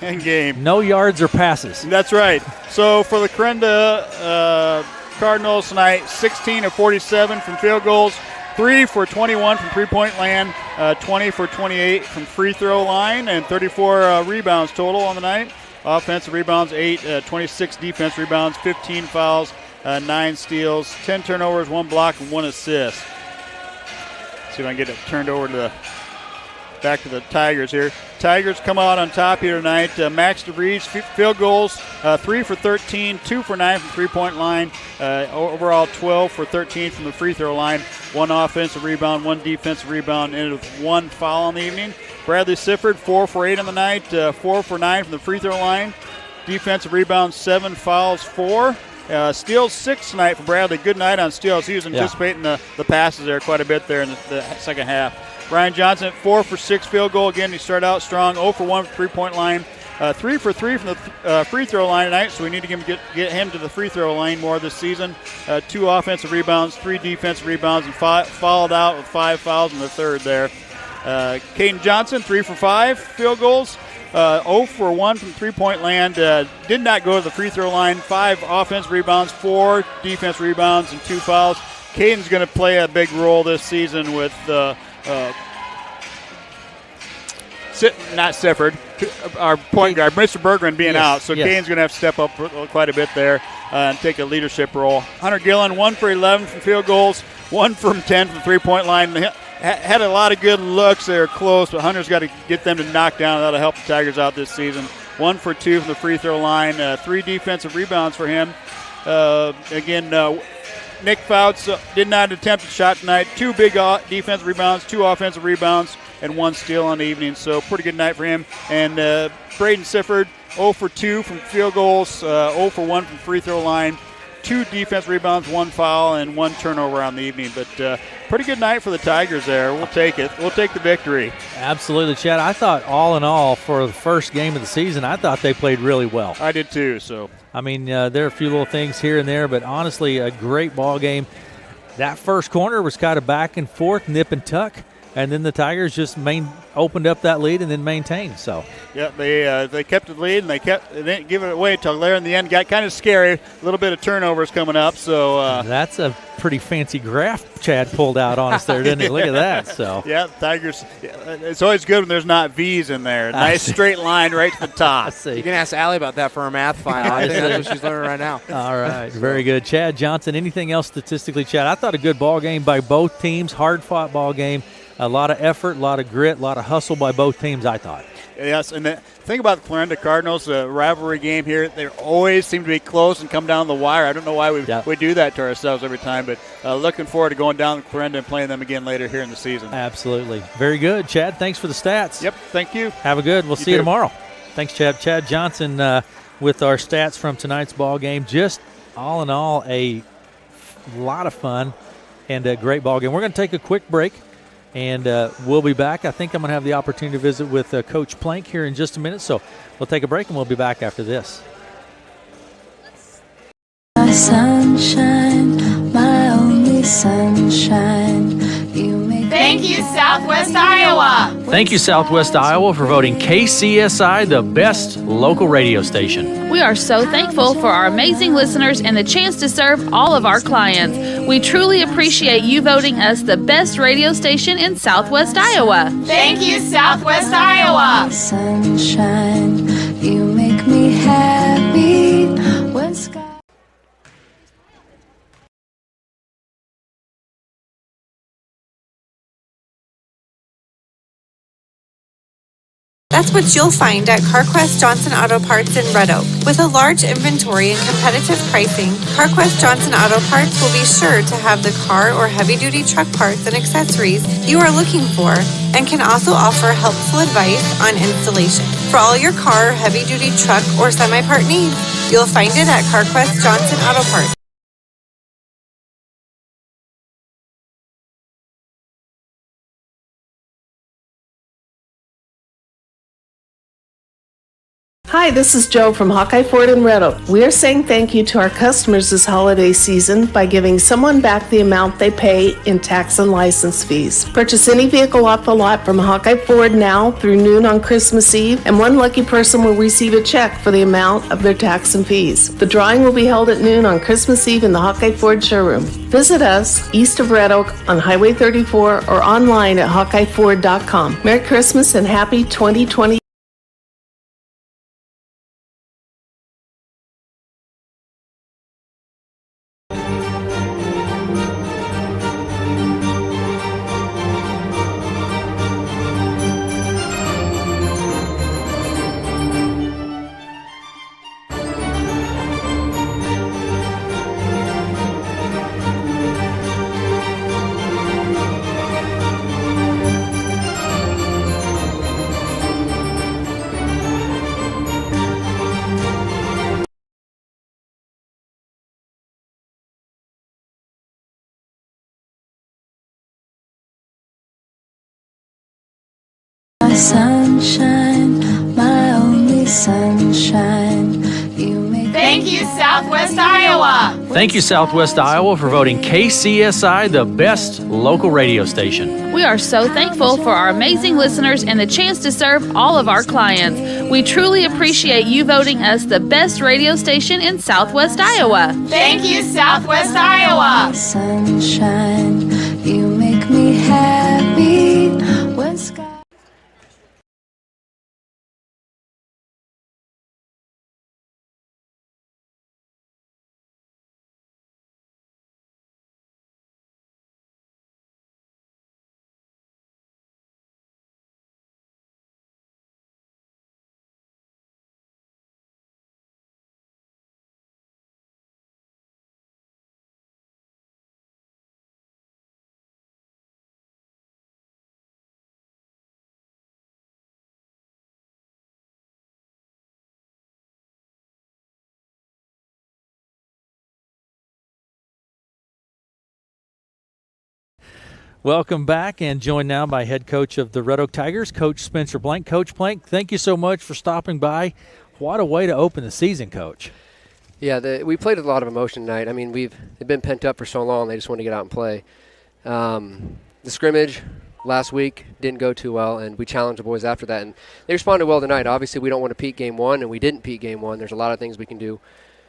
in game. No yards or passes. That's right. So for the Clarinda Cardinals tonight, 16 of 47 from field goals, 3 for 21 from three-point land, 20 for 28 from free throw line, and 34 rebounds total on the night. Offensive rebounds, 8, 26 defense rebounds, 15 fouls, 9 steals, 10 turnovers, 1 block, and 1 assist. See if I can get it turned over to back to the Tigers here. Tigers come out on top here tonight. Max DeVries, field goals, 3 for 13, 2 for 9 from three-point line. Overall, 12 for 13 from the free throw line. 1 offensive rebound, 1 defensive rebound, ended with 1 foul on the evening. Bradley Sifford, 4 for 8 on the night, 4 for 9 from the free throw line. Defensive rebounds, 7 fouls, 4. Steals 6 tonight for Bradley. Good night on steals. He was anticipating the passes there quite a bit there in the second half. Ryan Johnson, 4 for 6 field goal. Again, he started out strong. 0 for 1 from three-point line. 3 for 3 from the free throw line tonight, so we need to get him to the free throw line more this season. 2 offensive rebounds, 3 defensive rebounds, and fouled out with 5 fouls in the third there. Caden Johnson, 3 for 5 field goals. 0 for 1 from three-point land. Did not go to the free throw line. 5 offensive rebounds, 4 defense rebounds, and 2 fouls. Caden's going to play a big role this season with not Sifford, our point guard, Mr. Bergman being out. So Caden's going to have to step up quite a bit there and take a leadership role. Hunter Gillen, 1 for 11 from field goals, 1 from 10 from the three-point line. Had a lot of good looks. They were close, but Hunter's got to get them to knock down. That'll help the Tigers out this season. 1 for 2 from the free throw line. 3 defensive rebounds for him. Nick Fouts did not attempt a shot tonight. 2 big defensive rebounds, 2 offensive rebounds, and 1 steal on the evening. So pretty good night for him. And Braden Sifford, 0 for 2 from field goals, 0 for 1 from free throw line. 2 defense rebounds, 1 foul, and 1 turnover on the evening. But pretty good night for the Tigers there. We'll take it. We'll take the victory. Absolutely, Chad. I thought all in all for the first game of the season, I thought they played really well. I did too. So I mean, there are a few little things here and there, but honestly, a great ball game. That first corner was kind of back and forth, nip and tuck. And then the Tigers just opened up that lead and then maintained. So yeah, they kept the lead and they didn't give it away until there in the end. Got kind of scary. A little bit of turnovers coming up. So that's a pretty fancy graph Chad pulled out on us there, didn't he? Look at that. So yeah, Tigers. It's always good when there's not V's in there. Nice straight line right to the top. You can ask Allie about that for her math final. I think that's what she's learning right now. All right, very good, Chad Johnson. Anything else statistically, Chad? I thought a good ball game by both teams. Hard fought ball game. A lot of effort, a lot of grit, a lot of hustle by both teams, I thought. Yes, and the thing about the Clarinda Cardinals, the rivalry game here, they always seem to be close and come down the wire. I don't know why we do that to ourselves every time, but looking forward to going down to Clarinda and playing them again later here in the season. Absolutely. Very good. Chad, thanks for the stats. Yep, thank you. Have a good. We'll see you tomorrow. Thanks, Chad. Chad Johnson with our stats from tonight's ball game. Just all in all, a lot of fun and a great ball game. We're going to take a quick break. And we'll be back. I think I'm going to have the opportunity to visit with Coach Plank here in just a minute. So we'll take a break, and we'll be back after this. My sunshine, my only sunshine. You make Thank you, Southwest Iowa. Thank you, Southwest Iowa, for voting KCSI the best local radio station. We are so thankful for our amazing listeners and the chance to serve all of our clients. We truly appreciate you voting us the best radio station in Southwest Iowa. Thank you, Southwest Iowa. Sunshine, you make me happy when sky. That's what you'll find at CarQuest Johnson Auto Parts in Red Oak. With a large inventory and competitive pricing, CarQuest Johnson Auto Parts will be sure to have the car or heavy-duty truck parts and accessories you are looking for, and can also offer helpful advice on installation. For all your car or heavy-duty truck or semi-part needs, you'll find it at CarQuest Johnson Auto Parts. Hi, this is Joe from Hawkeye Ford in Red Oak. We are saying thank you to our customers this holiday season by giving someone back the amount they pay in tax and license fees. Purchase any vehicle off the lot from Hawkeye Ford now through noon on Christmas Eve, and one lucky person will receive a check for the amount of their tax and fees. The drawing will be held at noon on Christmas Eve in the Hawkeye Ford showroom. Visit us east of Red Oak on Highway 34 or online at hawkeyeford.com. Merry Christmas and happy 2020. My sunshine, my only sunshine. You make Thank you, Southwest Iowa. Thank you, Southwest Iowa, for voting KCSI the best local radio station. We are so thankful for our amazing listeners and the chance to serve all of our clients. We truly appreciate you voting us the best radio station in Southwest Iowa. Thank you, Southwest Iowa. sunshine, you make me happy when sky. Welcome back, and joined now by head coach of the Red Oak Tigers, Coach Spencer Blank. Coach Blank, thank you so much for stopping by. What a way to open the season, Coach. Yeah, we played with a lot of emotion tonight. I mean, they've been pent up for so long, they just want to get out and play. The scrimmage last week didn't go too well, and we challenged the boys after that, and they responded well tonight. Obviously, we don't want to peak game one, and we didn't peak game one. There's a lot of things we can do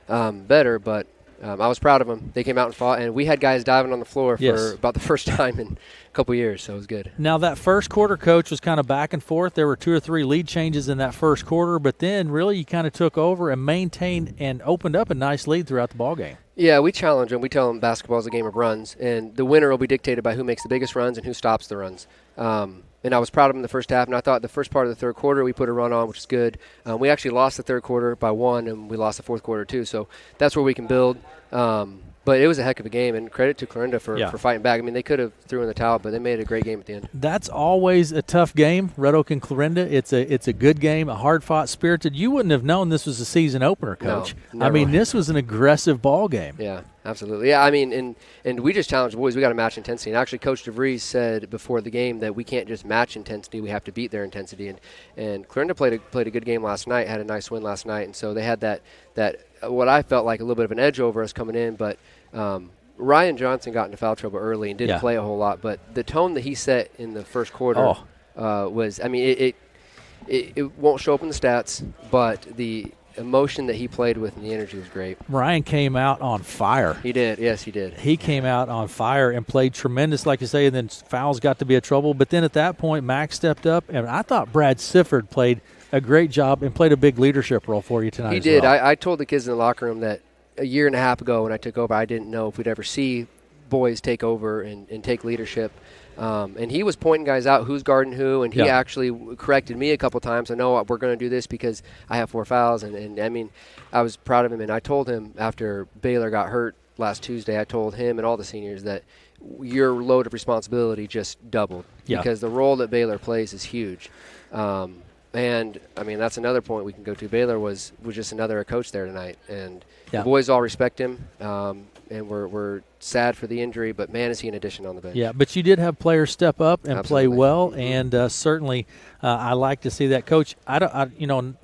better, but I was proud of them. They came out and fought, and we had guys diving on the floor for about the first time in a couple years, so it was good. Now, that first quarter, Coach, was kind of back and forth. There were 2 or 3 lead changes in that first quarter, but then really you kind of took over and maintained and opened up a nice lead throughout the ballgame. Yeah, we challenge them. We tell them basketball is a game of runs, and the winner will be dictated by who makes the biggest runs and who stops the runs. And I was proud of them in the first half, and I thought the first part of the third quarter we put a run on, which is good. We actually lost the third quarter by 1, and we lost the fourth quarter too, so that's where we can build. But it was a heck of a game, and credit to Clarinda for fighting back. I mean, they could have threw in the towel, but they made it a great game at the end. That's always a tough game, Red Oak and Clarinda. It's a good game, a hard-fought, spirited. You wouldn't have known this was a season opener, Coach. No, I mean, this was an aggressive ball game. Yeah, absolutely. Yeah, I mean, and we just challenged the boys. We got to match intensity. And actually, Coach DeVries said before the game that we can't just match intensity. We have to beat their intensity. And Clarinda played a good game last night, had a nice win last night, and so they had that what I felt like a little bit of an edge over us coming in, but Ryan Johnson got into foul trouble early and didn't play a whole lot, but the tone that he set in the first quarter was, I mean, it won't show up in the stats, but the emotion that he played with and the energy was great. Ryan came out on fire. He did. Yes, he did. He came out on fire and played tremendous, like you say, and then fouls got to be a trouble. But then at that point, Max stepped up, and I thought Brad Sifford played a great job and played a big leadership role for you tonight. He as did. well. I told the kids in the locker room that a year and a half ago when I took over, I didn't know if we'd ever see boys take over and take leadership. And he was pointing guys out who's guarding who, and he actually corrected me a couple times. I know we're going to do this because I have 4 fouls. And I mean, I was proud of him. And I told him after Baylor got hurt last Tuesday, I told him and all the seniors that your load of responsibility just doubled because the role that Baylor plays is huge. And, I mean, that's another point we can go to. Baylor was just another coach there tonight. And the boys all respect him. And we're sad for the injury, but, man, is he an addition on the bench. Yeah, but you did have players step up and play well, and certainly I like to see that. Coach, I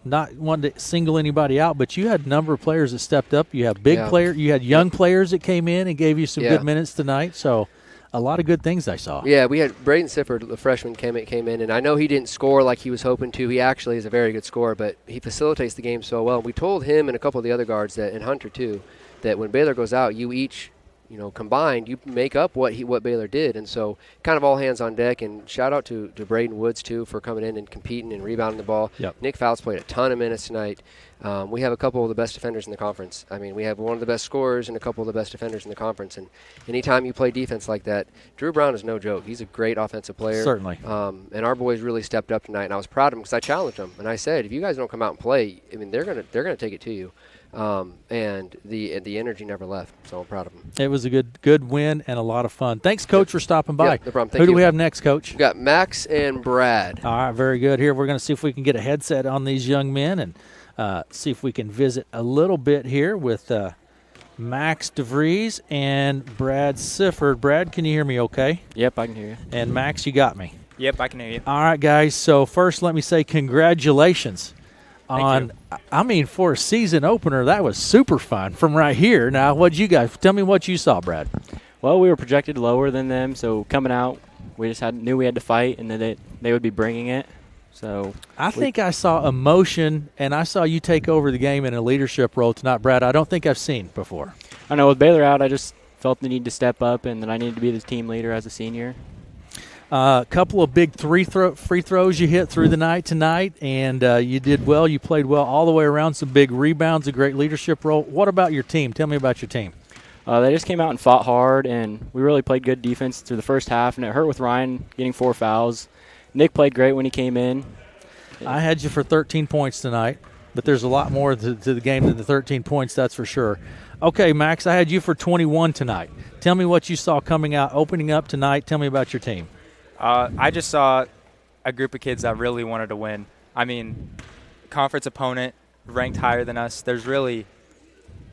not wanting to single anybody out, but you had a number of players that stepped up. You have big players. You had young players that came in and gave you some good minutes tonight, so a lot of good things I saw. Yeah, we had Braden Sifford, the freshman, came in, and I know he didn't score like he was hoping to. He actually is a very good scorer, but he facilitates the game so well. We told him and a couple of the other guards, and Hunter too, that when Baylor goes out, you each, combined, you make up what Baylor did. And so kind of all hands on deck. And shout out to Braden Woods, too, for coming in and competing and rebounding the ball. Nick Fouts played a ton of minutes tonight. We have a couple of the best defenders in the conference. I mean, we have one of the best scorers and a couple of the best defenders in the conference. And anytime you play defense like that, Drew Brown is no joke. He's a great offensive player. Certainly. And our boys really stepped up tonight. And I was proud of them because I challenged them. And I said, if you guys don't come out and play, I mean, they're gonna take it to you. And the energy never left, so I'm proud of them. It was a good win and a lot of fun. Thanks, Coach, for stopping by. No problem. Thank Who you. do we have next, Coach? We've got Max and Brad. All right, very good. Here, we're going to see if we can get a headset on these young men and see if we can visit a little bit here with Max DeVries and Brad Sifford. Brad, can you hear me okay? Yep, I can hear you. And Max, you got me? Yep, I can hear you. All right, guys. So first, let me say congratulations. For a season opener, that was super fun from right here. Now, tell me what you saw, Brad. Well, we were projected lower than them, so coming out, we just knew we had to fight, and that they would be bringing it. So I think I saw emotion, and I saw you take over the game in a leadership role tonight, Brad. I don't think I've seen before. I know with Baylor out, I just felt the need to step up, and that I needed to be the team leader as a senior. A couple of big free throws you hit through the night tonight, and you did well. You played well all the way around. Some big rebounds, a great leadership role. What about your team? Tell me about your team. They just came out and fought hard, and we really played good defense through the first half, and it hurt with Ryan getting 4 fouls. Nick played great when he came in. I had you for 13 points tonight, but there's a lot more to the game than the 13 points, that's for sure. Okay, Max, I had you for 21 tonight. Tell me what you saw coming out, opening up tonight. Tell me about your team. I just saw a group of kids that really wanted to win. I mean, conference opponent ranked higher than us.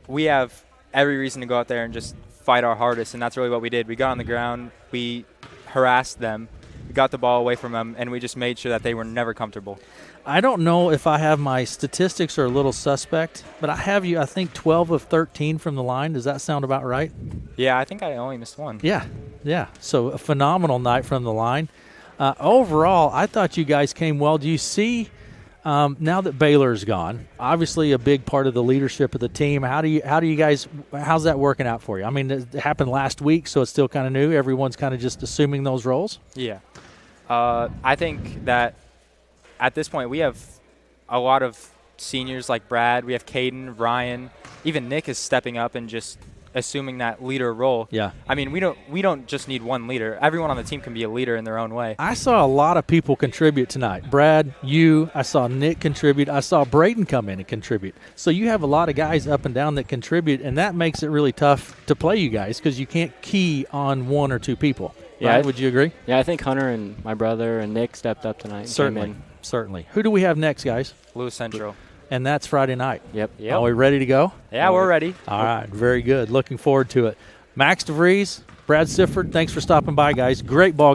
We have every reason to go out there and just fight our hardest, and that's really what we did. We got on the ground, we harassed them, we got the ball away from them, and we just made sure that they were never comfortable. I don't know if I have my statistics are a little suspect, but I have you, I think, 12 of 13 from the line. Does that sound about right? Yeah, I think I only missed one. Yeah. So a phenomenal night from the line. Overall, I thought you guys came well. Do you see, now that Baylor's gone, obviously a big part of the leadership of the team, how do you guys, how's that working out for you? I mean, it happened last week, so it's still kind of new. Everyone's kind of just assuming those roles? Yeah. I think that at this point we have a lot of seniors like Brad. We have Caden, Ryan, even Nick is stepping up and just assuming that leader role. Yeah. I mean, we don't just need one leader. Everyone on the team can be a leader in their own way. I saw a lot of people contribute tonight. Brad, I saw Nick contribute. I saw Braden come in and contribute. So you have a lot of guys up and down that contribute, and that makes it really tough to play you guys because you can't key on one or two people. Yeah, right? Would you agree? Yeah, I think Hunter and my brother and Nick stepped up tonight. Certainly. Who do we have next, guys? Lewis Central. And that's Friday night. Yep. Are we ready to go? Yeah, we're ready. All right, very good. Looking forward to it. Max DeVries, Brad Sifford, thanks for stopping by, guys. Great ball